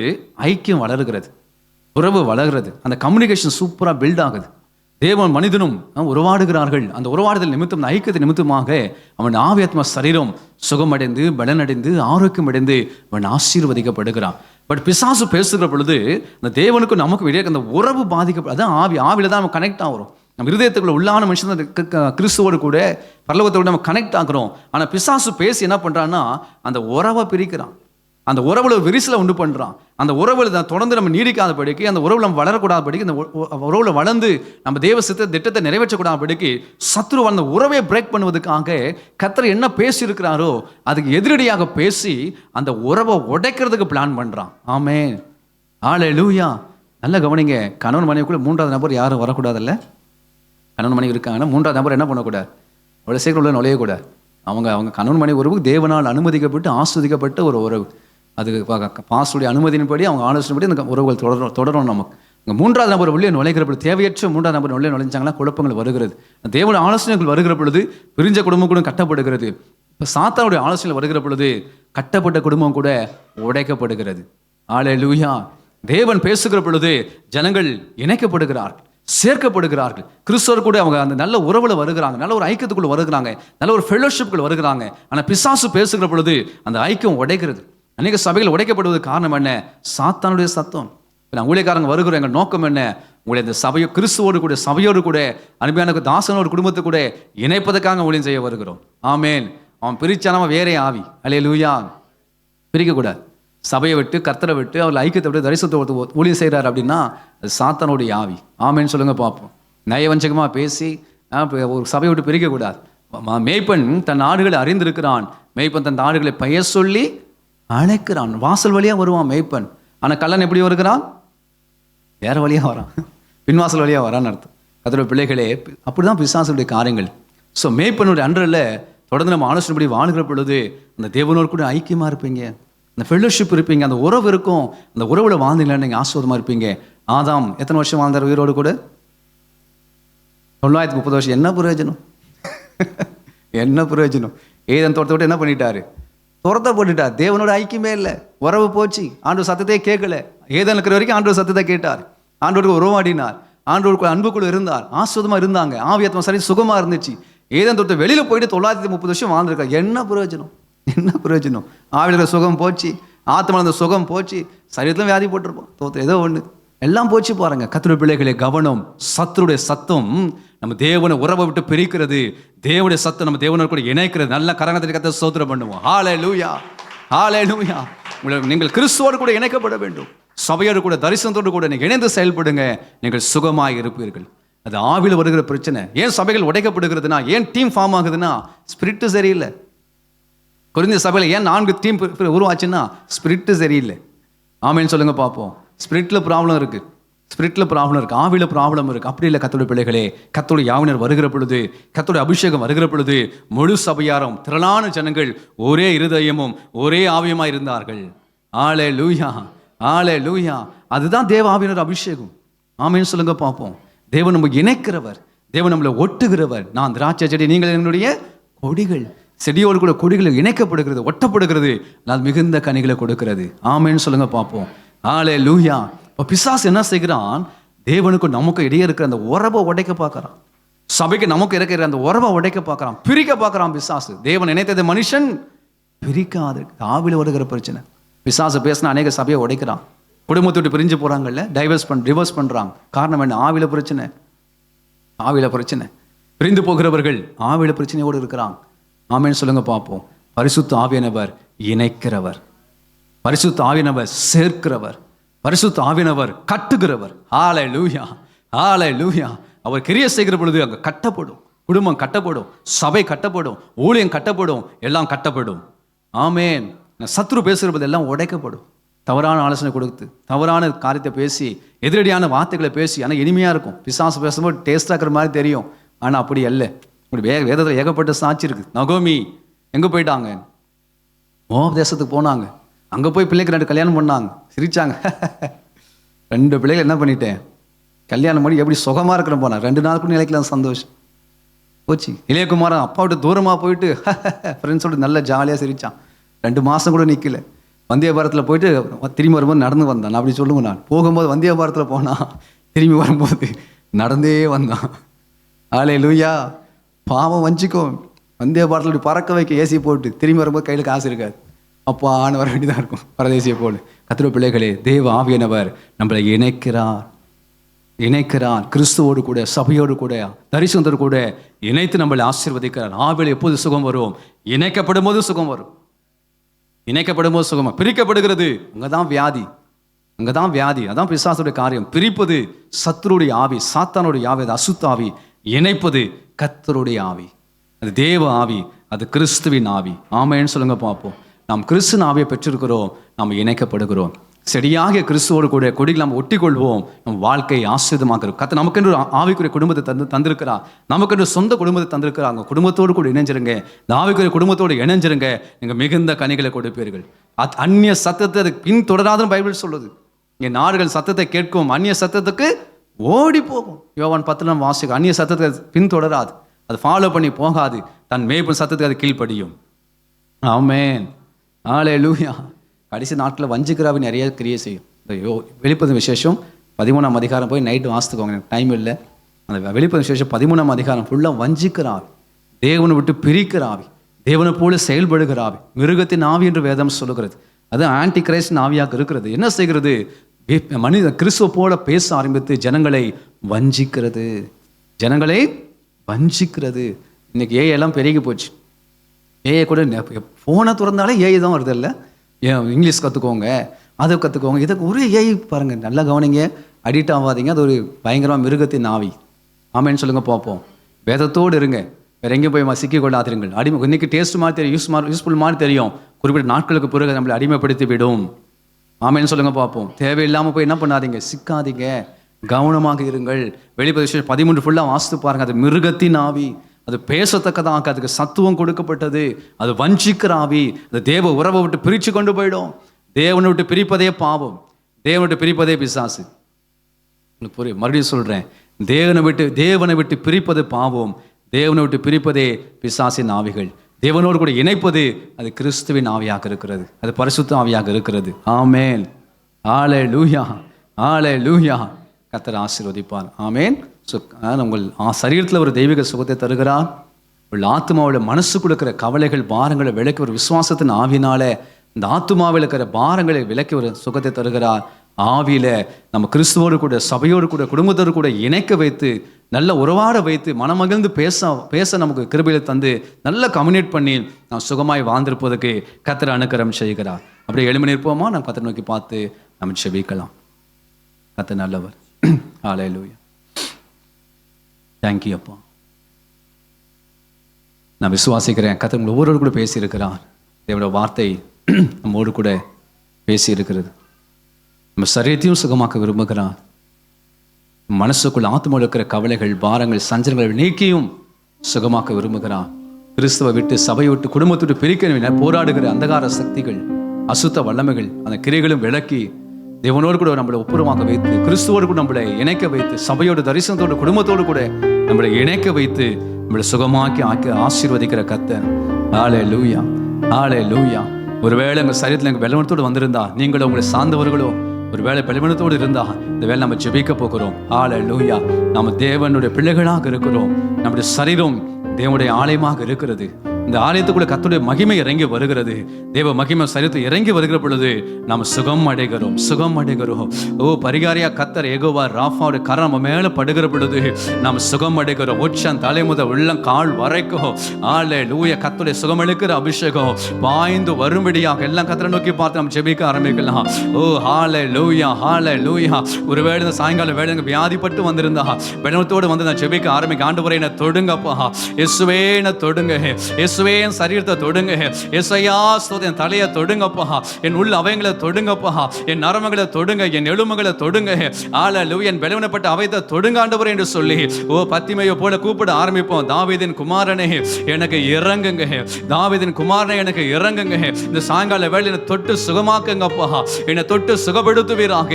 ஐக்கியம் வளருகிறது, உறவு வளர்கிறது, அந்த கம்யூனிகேஷன் சூப்பராக பில்ட் ஆகுது. தேவன் மனிதனும் உறவாடுகிறார்கள். அந்த உறவாடுதல் நிமித்தம், அந்த ஐக்கியத்தின் நிமித்தமாக அவன் ஆவியாத்மா சரீரம் சுகமடைந்து பலனடைந்து ஆரோக்கியம் அடைந்து அவன் ஆசீர்வதிக்கப்படுகிறான். பட் பிசாசு பேசுகிற பொழுது அந்த தேவனுக்கும் நமக்கு இடையே அந்த உறவு பாதிக்கப்படும். அதான் ஆவியில தான் நம்ம கனெக்ட் ஆகிறோம். நம்ம இருதயத்துக்குள்ள உள்ளான மனுஷன் கிறிஸ்துவோடு கூட பரலோகத்தோடு நம்ம கனெக்ட் ஆகிறோம். ஆனால் பிசாசு பேசி என்ன பண்றான்னா அந்த உறவை பிரிக்கிறான், அந்த உறவுல விரிசலை உண்டு பண்றான். அந்த உறவுல தொடர்ந்து நம்ம நீடிக்காதபடிக்கு, அந்த உறவுல நம்ம வளரக்கூடாதபடிக்கு, அந்த உறவுல வளர்ந்து நம்ம தேவ திட்டத்தை நிறைவேற்றக்கூடாதபடிக்கு சத்ரு அந்த உறவை பிரேக் பண்ணுவதற்காக கர்த்தர் என்ன பேசி இருக்கிறாரோ அதுக்கு எதிரடியாக பேசி அந்த உறவை உடைக்கிறதுக்கு பிளான் பண்றான். ஆமென், ஹல்லேலூயா. நல்ல கவனிங்க, கணவன் மனைவிக்குள்ள 3வது நபர் யாரும் வரக்கூடாதுல்ல. கணவன் மனைவி இருக்காங்கன்னா 3வது நபர் என்ன பண்ணக்கூடாது, அவ்வளோ சீக்கிரம் உள்ள நுழையக்கூடாது. அவங்க கணவன் மனைவி உறவு தேவனால் அனுமதிக்கப்பட்டு ஆஸ்வதிக்கப்பட்ட ஒரு உறவு. அது பாஸ்டுடைய அனுமதியின்படி, அவங்க ஆலோசனைப்படி அந்த உறவுகள் தொடரும். நமக்கு இங்கே 3வது நபர் உள்ளே நுழைகிற பொழுது, தேவையற்ற 3வது நபர் உள்ளே நுழைஞ்சாங்கன்னா குழப்பங்கள் வருகிறது. தேவனுடைய ஆலோசனைகள் வருகிற பொழுது பிரிஞ்ச குடும்பம் கூட கட்டப்படுகிறது. இப்போ சாத்தானுடைய ஆலோசனை வருகிற பொழுது கட்டப்பட்ட குடும்பம் கூட உடைக்கப்படுகிறது. ஹல்லேலூயா. தேவன் பேசுகிற பொழுது ஜனங்கள் இணைக்கப்படுகிறார்கள், சேர்க்கப்படுகிறார்கள். கிறிஸ்தவர் கூட அவங்க அந்த நல்ல உறவுல வருகிறாங்க, நல்ல ஒரு ஐக்கியத்துக்குள்ள வருகிறாங்க, நல்ல ஒரு ஃபெலோஷிப்புக்குள்ள வருகிறாங்க. ஆனால் பிசாசு பேசுகிற பொழுது அந்த ஐக்கியம் உடைக்கிறது. அநேக சபைகள் உடைக்கப்படுவதற்கு காரணம் என்ன? சாத்தானுடைய சத்தம். நான் ஊழியக்காரங்க வருகிறோம், எங்கள் நோக்கம் என்ன? உங்களை இந்த சபையோ கிறிஸ்துவோடு கூட சபையோடு கூட அருமையான தாசனோட குடும்பத்தை கூட இணைப்பதற்காக ஊழியம் செய்ய வருகிறோம். ஆமென். அவன் பிரிச்சானவ வேறே ஆவி. அல்லேலூயா. பிரிக்கக்கூடாது. சபையை விட்டு கர்த்தரை விட்டு அவர் ஐக்கியத்தை விட்டு தரிசனத்தை ஊழியம் செய்கிறார் அப்படின்னா அது சாத்தானுடைய ஆவி. ஆமென்னு சொல்லுங்க பார்ப்போம். நயவஞ்சகமாக பேசி ஒரு சபையை விட்டு பிரிக்கக்கூடாது. மேய்ப்பன் தன் ஆடுகளை அறிந்திருக்கிறான், மேய்ப்பன் தன் ஆடுகளை பெயர் சொல்லி அழைக்கிறான். வாசல் வழியா வருவான் மேய்ப்பன். ஆனா கள்ளன் எப்படி வருகிறான்? வேற வழியா வரான், பின்வாசல் வழியா வரான்னு அர்த்தம். அதோட பிள்ளைகளே, அப்படிதான் பிசாசுடைய காரியங்கள். ஸோ மேய்ப்பனுடைய அன்றில் தொடர்ந்து நம்ம ஆலோசனைப்படி வாழ்கிற பொழுது அந்த தேவனோடு கூட ஐக்கியமா இருப்பீங்க, அந்த ஃபெல்லோஷிப் இருப்பீங்க, அந்த உறவு இருக்கும். அந்த உறவுல வாழ்ந்தீங்களா நீங்கள் ஆசீர்வாதமா இருப்பீங்க. ஆதாம் எத்தனை வருஷம் வாழ்ந்தார் உயிரோடு கூட? 930 வருஷம். என்ன பிரயோஜனம்? என்ன பிரயோஜனம்? ஏதேன் தோட்டத்தை விட்டு என்ன பண்ணிட்டாரு? துரத்த போட்டுட்டார். தேவனோட ஐக்கியமே இல்லை, உறவு போச்சு. ஆண்டவர் சத்தத்தையே கேட்கல. ஏதேன் இருக்கிற வரைக்கும் ஆண்டவர் சத்தத்தை கேட்டார், ஆண்டவருக்கு உறவாடினார், ஆண்டவருக்கு அன்புக்குள்ள இருந்தார், ஆஸ்வதமா இருந்தாங்க, ஆவியாத்மா சரி சுகமா இருந்துச்சு. ஏதேன் தோட்டத்தை வெளியில போயிட்டு 930 வருஷம் வாழ்ந்திருக்காரு. என்ன பிரயோஜனம்? என்ன பிரயோஜனம்? ஆவில சுகம் போச்சு, ஆத்மாவில் அந்த சுகம் போச்சு, சரீரத்தில் வியாதி போட்டிருப்போம், தோற்ற ஏதோ ஒன்று எல்லாம் போச்சு. பாருங்க கர்த்தருடைய பிள்ளைகளே, கவனம். சத்துருடைய சத்தம் நம்ம தேவனை உறவை விட்டு பிரிக்கிறது, தேவனுடைய சத்தம் நம்ம தேவனோடு கூட இணைக்கிறது. நல்ல கரகத்தை கர்த்தரை ஸ்தோத்திரம் பண்ணுவோம். ஹல்லேலூயா, ஹல்லேலூயா. நீங்கள் கிறிஸ்துவோடு கூட இணைக்கப்பட வேண்டும். சபையோடு கூட, தரிசனத்தோடு கூட நீங்கள் இணைந்து செயல்படுங்க, நீங்கள் சுகமாக இருப்பீர்கள். அது ஆவியில் வருகிற பிரச்சனை. ஏன் சபைகள் உடைக்கப்படுகிறதுனா, ஏன் டீம் ஃபார்ம் ஆகுதுன்னா ஸ்பிரிட்டு சரியில்லை. கொரிந்திய சபையில் ஏன் 4 டீம் உருவாச்சுன்னா ஸ்பிரிட்டு சரியில்லை. ஆமேன்னு சொல்லுங்க பார்ப்போம். ஸ்பிரிட்ல ப்ராப்ளம் இருக்கு, ஸ்பிரிட்ல ப்ராப்ளம் இருக்கு, ஆவில ப்ராப்ளம் இருக்கு. அப்படி இல்லை கர்த்தருடைய பிள்ளைகளே. கர்த்தருடைய யாவினர் வருகிற பொழுது, கர்த்தருடைய அபிஷேகம் வருகிற பொழுது முழு சபையாரும் திரளான ஜனங்கள் ஒரே இருதயமும் ஒரே ஆவியமா இருந்தார்கள். ஹல்லேலூயா, ஹல்லேலூயா. அதுதான் தேவ ஆவியினர் அபிஷேகம். ஆமேன்னு சொல்லுங்க பார்ப்போம். தேவன் நம்ம இணைக்கிறவர், தேவன் நம்மளை ஒட்டுகிறவர். நான் திராட்சை செடி, நீங்கள் என்னுடைய கொடிகள். செடியோடு கூட கொடிகள் இணைக்கப்படுகிறது, ஒட்டப்படுகிறது, அது மிகுந்த கனிகளை கொடுக்கிறது. ஆமேன்னு சொல்லுங்க பார்ப்போம். ஹல்லேலூயா. இப்போ பிசாசு என்ன செய்கிறான்? தேவனுக்கும் நமக்கு இடையே இருக்கிற அந்த உறவை உடைக்க பார்க்கறான். சபைக்கு நமக்கு இருக்கிற அந்த உறவை உடைக்க பார்க்கறான், பிரிக்க பார்க்கறான் பிசாசு. தேவன் நினைத்ததை மனுஷன் பிரிக்காது. ஆவில வருகிற பிரச்சனை. பிசாசு பேசினா அநேக சபையை உடைக்கிறான். குடும்பத்தை விட்டு பிரிஞ்சு போறாங்கல்ல, டிவோர்ஸ் பண்றாங்க. காரணம் என்ன? ஆவில பிரச்சனை, ஆவில பிரச்சனை. பிரிந்து போகிறவர்கள் ஆவில பிரச்சனையோடு இருக்கிறாங்க. ஆமேன்னு சொல்லுங்க பார்ப்போம். பரிசுத்த ஆவியானவர் இணைக்கிறவர், பரிசுத்த ஆவியானவர் சேர்க்கிறவர், பரிசுத்த ஆவியானவர் கட்டுகிறவர். ஹல்லேலூயா, ஹல்லேலூயா. அவர் கிரியை செய்கிற பொழுது அங்கே கட்டப்படும், குடும்பம் கட்டப்படும், சபை கட்டப்படும், ஊழியம் கட்டப்படும், எல்லாம் கட்டப்படும். ஆமேன். சத்ரு பேசுகிற போது எல்லாம் உடைக்கப்படும். தவறான ஆலோசனை கொடுத்து, தவறான காரியத்தை பேசி, எதிரடியான வார்த்தைகளை பேசி, ஆனால் இனிமையாக இருக்கும். பிசாசு பேசும்போது டேஸ்டாக இருக்கிற மாதிரி தெரியும், ஆனால் அப்படி அல்ல. வேதத்தில் ஏகப்பட்ட சாட்சி இருக்கு. நகோமி எங்கே போயிட்டாங்க? மோவாப் தேசத்துக்கு போனாங்க. அங்கே போய் பிள்ளைக்கு 2 கல்யாணம் பண்ணாங்க, சிரிச்சாங்க. 2 பிள்ளைகள் என்ன பண்ணிட்டேன், கல்யாணம் பண்ணி எப்படி சுகமாக இருக்கிற போனாங்க. 2 நாளுக்குள்ள நிலைக்கலாம் சந்தோஷம் போச்சு. இளையகுமாரன் அப்பா விட்டு தூரமாக போயிட்டு ஃப்ரெண்ட்ஸோடு நல்லா ஜாலியாக சிரிச்சான். 2 மாதம் கூட நிற்கல. வந்தியபாரத்தில் போயிட்டு திரும்பி வரும்போது நடந்து வந்தான். அப்படி சொல்லுங்க, நான் போகும்போது வந்தியபாரத்தில் போனான், திரும்பி வரும்போது நடந்தே வந்தான். ஹல்லேலூயா. பாவம் வஞ்சிக்கோ, வந்தியபாரத்தில் இப்படி பறக்க வைக்க ஏசி போட்டு திரும்பி வரும்போது கையில் காசு இருக்காது, அப்பா ஆன வர வேண்டியதாக இருக்கும் பரதேசியை போல. கர்த்தருடைய பிள்ளைகளே, தேவ ஆவியானவர் நம்மளை இணைக்கிறார். கிறிஸ்துவோடு கூட, சபையோடு கூட, தரிசனத்தோடு கூட இணைத்து நம்மளை ஆசீர்வதிக்கிறார். ஆவியில் எப்போது சுகம் வரும்? இணைக்கப்படும் போது சுகம் வரும். இணைக்கப்படும் போது சுகமா, பிரிக்கப்படுகிறது அங்கதான் வியாதி, அங்கதான் வியாதி. அதான் பிசாசுடைய காரியம். பிரிப்பது சத்துருடைய ஆவி, சாத்தானுடைய ஆவி, அது அசுத்த ஆவி. இணைப்பது கர்த்தருடைய ஆவி, அது தேவ ஆவி, அது கிறிஸ்துவின் ஆவி. ஆமேன்னு சொல்லுங்க பார்ப்போம். நாம் கிறிஸ்துவின் ஆவியை பெற்றிருக்கிறோம், நாம் இணைக்கப்படுகிறோம். சரியாக கிறிஸ்துவோடு கூட கொடிகள் நாம் ஒட்டிக்கொள்வோம். நம் வாழ்க்கையை ஆசீர்வாதமாக கர்த்தர் நமக்கென்று ஆவிக்குரிய குடும்பத்தை தந்திருக்கிறார், நமக்கென்று சொந்த குடும்பத்தை தந்திருக்கிறாங்க. குடும்பத்தோடு கூட இணைஞ்சிருங்க, இந்த ஆவிக்குரிய குடும்பத்தோடு இணைஞ்சிருங்க, நீங்கள் மிகுந்த கனிகளை கொடுப்பீர்கள். அந்நிய சத்தத்தை அது பின் தொடராதுன்னு பைபிள் சொல்லுது. இங்கே நாடுகள் சத்தத்தை கேட்கும், அந்நிய சத்தத்துக்கு ஓடி போகும். யோவான் 10 வாசிக்கும். அந்நிய சத்தத்தை பின் தொடராது, அது ஃபாலோ பண்ணி போகாது, தன் மேய்ப்பன் சத்தத்துக்கு அது கீழ்ப்படியும். ஆமென், ஹல்லேலூயா. கடைசி நாட்களில் வஞ்சிக்கிறாவி நிறைய கிரியை செய்யும். வெளிப்படுத்தும் விசேஷம் 13ஆம் அதிகாரம் போய் நைட்டு வாசித்துக்கோங்க, எனக்கு டைம் இல்லை. அந்த வெளிப்படுத்தும் விசேஷம் 13ஆம் அதிகாரம் ஃபுல்லாக வஞ்சிக்கிறாவி, தேவனை விட்டு பிரிக்கிறாவி, தேவனை போல செயல்படுகிறாவி, மிருகத்தின் ஆவி என்று வேதம் சொல்லுகிறது. அது ஆன்டி கிரைஸ்ட் ஆவியாக இருக்கிறது. என்ன செய்கிறது? மனித கிறிஸ்துவ போல பேச ஆரம்பித்து ஜனங்களை வஞ்சிக்கிறது, ஜனங்களை வஞ்சிக்கிறது. இன்னைக்கு ஏஐ எல்லாம் பெருகி போச்சு. ஏஐ கூட ஃபோனை திறந்தாலே ஏஐ தான் வருது இல்லை? இங்கிலீஷ் கற்றுக்கோங்க, அதை கற்றுக்கோங்க, இதுக்கு ஒரு ஏஐ பாருங்கள், நல்லா கவனிங்க, அடிக்ட் ஆகாதீங்க. அது ஒரு பயங்கரமாக மிருகத்தின் ஆவி. ஆமேன்னு சொல்லுங்க பார்ப்போம். வேதத்தோடு இருங்க, வேற எங்கேயும் போய் சிக்கிக் கொள்ளாதிருங்கள். அடிமை இன்னைக்கு டேஸ்ட் மாதிரி தெரியும், யூஸ்ஃபுல் மாதிரி தெரியும், குறிப்பிட்ட நாட்களுக்கு பிறகு நம்மளை அடிமைப்படுத்தி விடும். ஆமேன்னு சொல்லுங்க பார்ப்போம். தேவையில்லாமல் போய் என்ன பண்ணாதீங்க, சிக்காதீங்க, கவனமாக இருங்கள். வெளிப்பதிவு 13 ஃபுல்லாக வாசித்து பாருங்க. அது மிருகத்தின் ஆவி, அது பேசத்தக்கதாக, அதுக்கு சத்துவம் கொடுக்கப்பட்டது, அது வஞ்சிக்கிற ஆவி, அது தேவ உறவை விட்டு பிரித்து கொண்டு போயிடும். தேவனை விட்டு பிரிப்பதே பாவம், தேவனை விட்டு பிரிப்பதே பிசாசு. உங்களுக்கு புரியும்? மறுபடியும் சொல்றேன், தேவனை விட்டு பிரிப்பது பாவம், தேவனை விட்டு பிரிப்பதே பிசாசின் ஆவிகள். தேவனோடு கூட இணைப்பது அது கிறிஸ்துவின் ஆவியாக இருக்கிறது, அது பரிசுத்த ஆவியாக இருக்கிறது. ஆமேன். ஹல்லேலூயா, ஹல்லேலூயா. கர்த்தர் ஆசீர்வதிப்பார். ஆமேன். உங்கள் சரீரத்தில் ஒரு தெய்வீக சுகத்தை தருகிறார். உங்கள் ஆத்மாவோட மனசு கொடுக்கிற கவலைகள் பாரங்களை விலக்கி ஒரு விசுவாசத்தின் ஆவினால இந்த ஆத்மாவில் இருக்கிற பாரங்களை விலக்கி ஒரு சுகத்தை தருகிறார். ஆவியில நம்ம கிறிஸ்துவோடு கூட, சபையோடு கூட, குடும்பத்தோடு கூட இணைக்க வைத்து, நல்ல உறவாட வைத்து, மனமகிழ்ந்து பேச நமக்கு கிருபையில தந்து நல்ல கம்யூனிகேட் பண்ணி நாம் சுகமாய் வாழ்ந்திருப்பதற்கு கர்த்தர் அனுக்கிரகம் செய்கிறார். அப்படியே எழுமி நிற்போமா? நாம் கர்த்தரை நோக்கி பார்த்து நம்ம செபிக்கலாம். கர்த்தர் நல்லவர். ஹல்லேலூயா. தேங்க்யூ அப்பா. நான் விசுவாசிக்கிறேன் கர்த்தர் உங்களை ஒவ்வொருவரோடு கூட பேசியிருக்கிறார். தேவனுடைய வார்த்தை நம்மோடு கூட பேசி இருக்கிறது. நம்ம சரீரத்தையும் சுகமாக்க விரும்புகிறார். மனசுக்குள்ள ஆத்மாவில் இருக்கிற கவலைகள், பாரங்கள், சஞ்சலங்களை நீக்கியும் சுகமாக்க விரும்புகிறார். கிறிஸ்துவை விட்டு, சபையை விட்டு, குடும்பத்தை விட்டு பிரிக்க போராடுகிற அந்தகார சக்திகள், அசுத்த வல்லமைகள், அந்த கிரைகளும் விளக்கி தேவனோடு கூட நம்மளை ஒப்புரமாக வைத்து, கிறிஸ்துவோடு கூட நம்மளை இணைக்க வைத்து, சபையோட தரிசனத்தோடு, குடும்பத்தோடு கூட நம்மளை இணைக்க வைத்து நம்மளை சுகமாக்கி ஆசீர்வதிக்கிற கர்த்தர். ஹல்லேலூயா, ஹல்லேலூயா. ஒருவேளை எங்கள் சரீரத்தில் எங்கள் பலவீனத்தோடு வந்திருந்தா, நீங்களோ உங்களை சார்ந்தவர்களோ ஒருவேளை பலவீனத்தோடு இருந்தா, இந்த வேலை நம்ம ஜெபிக்க போகிறோம். ஹல்லேலூயா. நம்ம தேவனுடைய பிள்ளைகளாக இருக்கிறோம். நம்முடைய சரீரம் தேவனுடைய ஆலயமாக இருக்கிறது. இந்த ஆலயத்துக்குள்ள கர்த்தருடைய மகிமை இறங்கி வருகிறது. தேவ மகிமை சரீரத்தில் இறங்கி வருகிற பொழுது நாம் சுகம் அடைகிறோம், சுகம் அடைகிறோம். ஓ பரிகாரியா கர்த்தர் யெகோவா ராஃபாவுடைய கரம் நம்ம மேல படுகிற பொழுது நாம் சுகம் அடைகிறோம். உச்சம் தலை முதல் உள்ளம் கால் வரைக்கும் ஹல்லேலூயா கர்த்தருடைய சுகம் அளிக்கிற அபிஷேகம் பாய்ந்து வரும்படியாக எல்லாம் கர்த்தரை நோக்கி பார்த்து நம்ம ஜெபிக்க ஆரம்பிக்கலாம். ஓ ஹல்லேலூயா, ஹல்லேலூயா. ஒருவேளை இந்த சாயங்கால வேளை வியாதிப்பட்டு வந்திருந்தா, பலவீனத்தோடு வந்து நான் ஜெபிக்க ஆரம்பிக்க, ஆண்டவரே என்னை தொடுங்கப்பா, இயேசுவே என்னை தொடுங்க, இயேசுவே என் சரீரத்தை தொடுங்க, இயேசையா ஸ்தோத்திரம், என் தலையை தொடுங்கப்பா, என் உள்ள அவயங்களை தொடுங்கப்பா, என் நரம்புகளை தொடுங்க, என் எலும்புகளை தொடுங்க, ஹல்லேலூயா, என் பலவீனப்பட்ட அவயத்தை தொடுங்க ஆண்டவரே என்று சொல்லி ஓ பத்திமையை போல கூப்பிட ஆரம்பிப்போம். தாவீதின் குமாரனே எனக்கு இறங்குங்க, தாவீதின் குமாரனே எனக்கு இறங்குங்க, இந்த சாயங்கால வேளையில தொட்டு சுகமாக்குங்கப்பா, என்னை தொட்டு சுகப்படுத்துவீராக.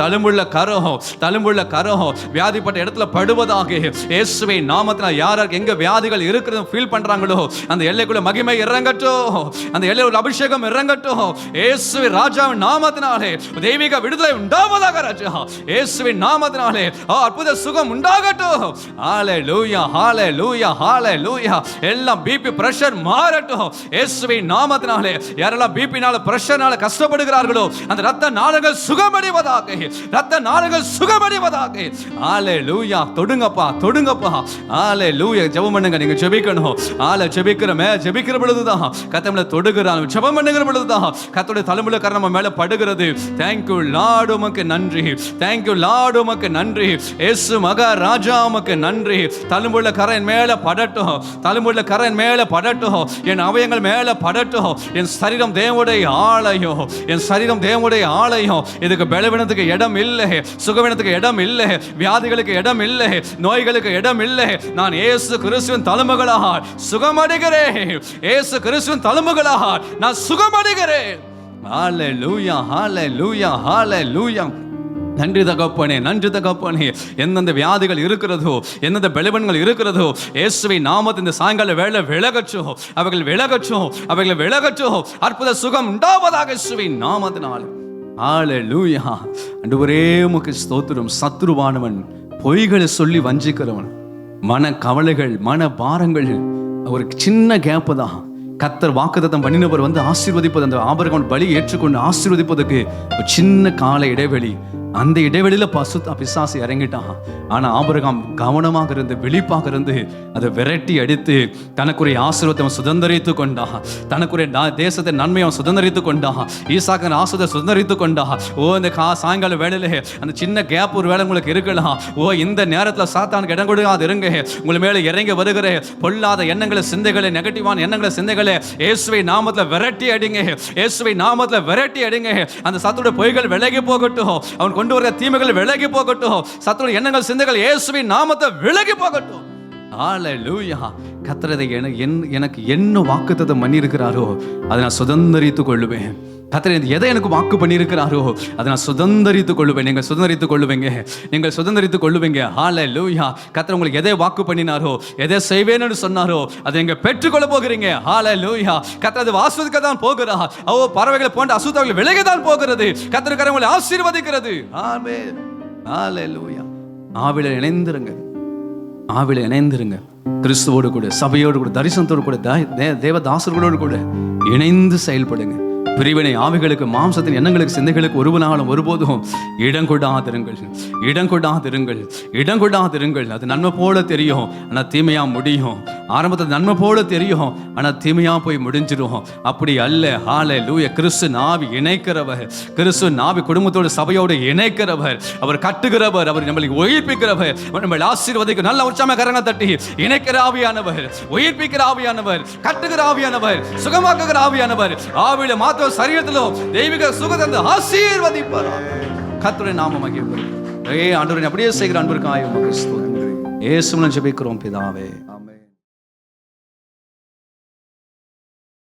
தழும்புள்ள கரம் வியாதிப்பட்ட இடத்துல படுவதாக இயேசுவின் நாமத்தில். யாருக்கு எங்க வியாதிகள் இருக்கிறது ஃபீல் பண்றாங்களோ அந்த எல்லைக்குள்ள மகிமை இறங்கட்டும், அந்த எல்லைக்குள்ள அபிஷேகம் இறங்கட்டும். இயேசுவின் ராஜாவின் நாமத்தினாலே தெய்வீக விடுதலை உண்டாவதாக ராஜா, இயேசுவின் நாமத்தினாலே அற்புத சுகம் உண்டாகட்டும். ஹல்லேலூயா, ஹல்லேலூயா, ஹல்லேலூயா. எல்லாம் பிபி பிரஷர் மாறட்டும் இயேசுவின் நாமத்தினாலே. யாரெல்லாம் பிபினால பிரஷர்னால கஷ்டப்படுகிறார்களோ அந்த இரத்த நாளங்கள் சுகமடைவதாக, இரத்த நாளங்கள் சுகமடைவதாக. ஹல்லேலூயா. தொடுங்கப்பா, தொடுங்கப்பா. ஹல்லேலூயா. ஜெபம் பண்ணுங்க, நீங்க ஜெபிக்கணும். ஜெபிக்கிற பொழுதுதான் கர்த்தரை தொடுகிறான், ஜெபம் பண்ணுகிற பொழுதுதான் கர்த்தருடைய தலைமுறை கரம் நம்ம மேல படுகிறது. தேங்க்யூ லார்ட், உமக்கு நன்றி, தேங்க்யூ லார்ட், உமக்கு நன்றி. இயேசு மகாராஜா உமக்கு நன்றி. தலைமுறை கரம் மேல படட்டும், தலைமுறை கரம் மேல படட்டும், என் அவயங்கள் மேல படட்டும். என் சரீரம் தேவனுடைய ஆலயம், என் சரீரம் தேவனுடைய ஆலயம். இதுக்கு பலவீனத்துக்கு இடம் இல்லை, சுகவீனத்துக்கு இடம் இல்லை, வியாதிகளுக்கு இடம் இல்லை, நோய்களுக்கு இடம் இல்லை. நான் இயேசு கிறிஸ்துவின் தலைமகளாக சுகமடைகிறேன், இயேசு கிறிஸ்துவின் தலைமகளாக நான் சுகமடைகிறேன். ஹல்லேலூயா, ஹல்லேலூயா, ஹல்லேலூயா. நன்றி தகப்பனே, நன்றி தகப்பனே. எந்தெந்த வியாதிகள் இருக்கிறதோ, எந்தெந்த பலவீனங்கள் இருக்கிறதோ, இயேசுவின் நாமத்தில் இந்த சாயங்கால வேளை விலகட்டும், அவர்கள் விலகட்டும், அவர்கள் விலகட்டும். அற்புத சுகம் உண்டாவதாக இயேசுவின் நாமத்தினாலே. ஹல்லேலூயா. ஆண்டவரே உமக்கு ஸ்தோத்திரம். சத்துருவானவன், பொய்களை சொல்லி வஞ்சிக்கிறவன், மன கவலைகள், மன பாரங்கள், ஒரு சின்ன கேப்பு தான். கர்த்தர் வாக்குத்தத்தம் பண்ணினவர் வந்து ஆசீர்வதிப்பது, அந்த ஆபிரகாம் பலி ஏற்றுக்கொண்டு ஆசீர்வதிப்பதற்கு ஒரு சின்ன கால இடைவெளி. அந்த இடைவெளியில பிசாசு இறங்கிட்டான். ஆனா ஆபிரகாம் கவனமாக இருந்து விழிப்பாக இருந்து அதை விரட்டி அடித்து தனக்குரிய ஆசீர்வாதத்தை அவன் சுதந்திரித்து கொண்டான். தனக்குரிய தேசத்தை நன்மையை அவன் சுதந்திரித்து கொண்டான். ஈசாக்கின் ஆசீர்வாதத்தை சுதந்திரித்து கொண்டான். இந்த சாயங்கால வேளையில அந்த சின்ன கேப் ஒரு வேளை உங்களுக்கு இருக்கலாம். இந்த நேரத்தில் சாத்தானுக்கு இடம் கொடுக்காது இருங்க. உங்கள் மேல இறங்கி வருகிற பொல்லாத எண்ணங்களை, சிந்தைகளை, நெகட்டிவான எண்ணங்களை, சிந்தைகளை இயேசுவை நாமத்துல விரட்டி அடிங்க. இயேசுவை நாமத்துல விரட்டி அடிங்க. அந்த சத்துடைய பொய்கள் விலகி போகட்டும். அவன் கொண்டு வர தீமைகள் விலகி போகட்டும். சத்துடைய எண்ணங்கள், சிந்தைகள் இயேசுவின் நாமத்தை விலகி போகட்டும். ஹல்லேலூயா. கர்த்தர் எனக்கு என்ன வாக்குத்தத்தம் பண்ணி இருக்கிறாரோ அதை நான் சுதந்திரித்துக் கொள்ளுவேன். கர்த்தர் எதை எனக்கு வாக்கு பண்ணியிருக்கிறாரோ அதை நான் சுதந்திரித்துக் கொள்ளுவேன். நீங்கள் சுதந்திரித்துக் கொள்ளுவீங்க, நீங்கள் சுதந்திரித்துக் கொள்ளுவீங்க. ஹல்லேலூயா. கர்த்தர் உங்களுக்கு எதை வாக்கு பண்ணினாரோ, எதை செய்வேன்னு சொன்னாரோ அதை நீங்க பெற்றுக்கொள்ள போகிறீங்க. ஹல்லேலூயா. கர்த்தர் அது ஆசீர்வதிக்க தான் போகிறார். பறவைகளை போன்ற அசுத்தங்கள் விலகி தான் போகிறது. கர்த்தர் உங்களை ஆசீர்வதிக்கிறது. ஆமென். ஹல்லேலூயா. ஆவில இணைந்திருங்க, ஆவில இணைந்திருங்க. கிறிஸ்துவோடு கூட, சபையோடு கூட, தரிசனத்தோடு கூட, தேவதாசர்களோடு கூட இணைந்து செயல்படுங்க. பிரிவினை ஆவிகளுக்கு, மாம்சத்தின் எண்ணங்களுக்கு, சிந்தைகளுக்கு ஒருவனாலும் ஒருபோதும் இடம் கொடாதிருங்கள், இடம் கொடாதிருங்கள், இடம் கொடாதிருங்கள். அது நன்மை போல தெரியும், ஆனால் தீமையா முடியும். ஆரம்பத்தில் நன்மை போல தெரியும், ஆனால் தீமையா போய் முடிஞ்சிடும். அப்படி அல்ல. ஹல்லேலூயா. கிறிஸ்து நாவி இணைக்கிறவர், கிறிஸ்து நாவி குடும்பத்தோடு சபையோடு இணைக்கிறவர், அவர் கட்டுகிறவர், அவர் நம்மளை உயிர்ப்பிக்கிறவர், நம்மளை ஆசீர்வதிக்க நல்ல உற்சாக கரங்களை தட்டி இணைக்கிற ஆவியானவர், உயிர்ப்பிக்கிற ஆவியானவர், கட்டுகிற ஆவியானவர், சுகமாக்குகிற ஆவியானவர், ஆவியில மாத்திர சரீரத்திலும் தெய்வீக சுகத்தை ஆசீர்வதிப்பார். கர்த்தருடைய நாமம் மகிமைப்படும். ஆண்டவரே அப்படியே செய்கிற அன்பிற்காக உமக்கு ஸ்தோத்திரம். இயேசுவின் மூலம் ஜெபிக்கிறோம் பிதாவே.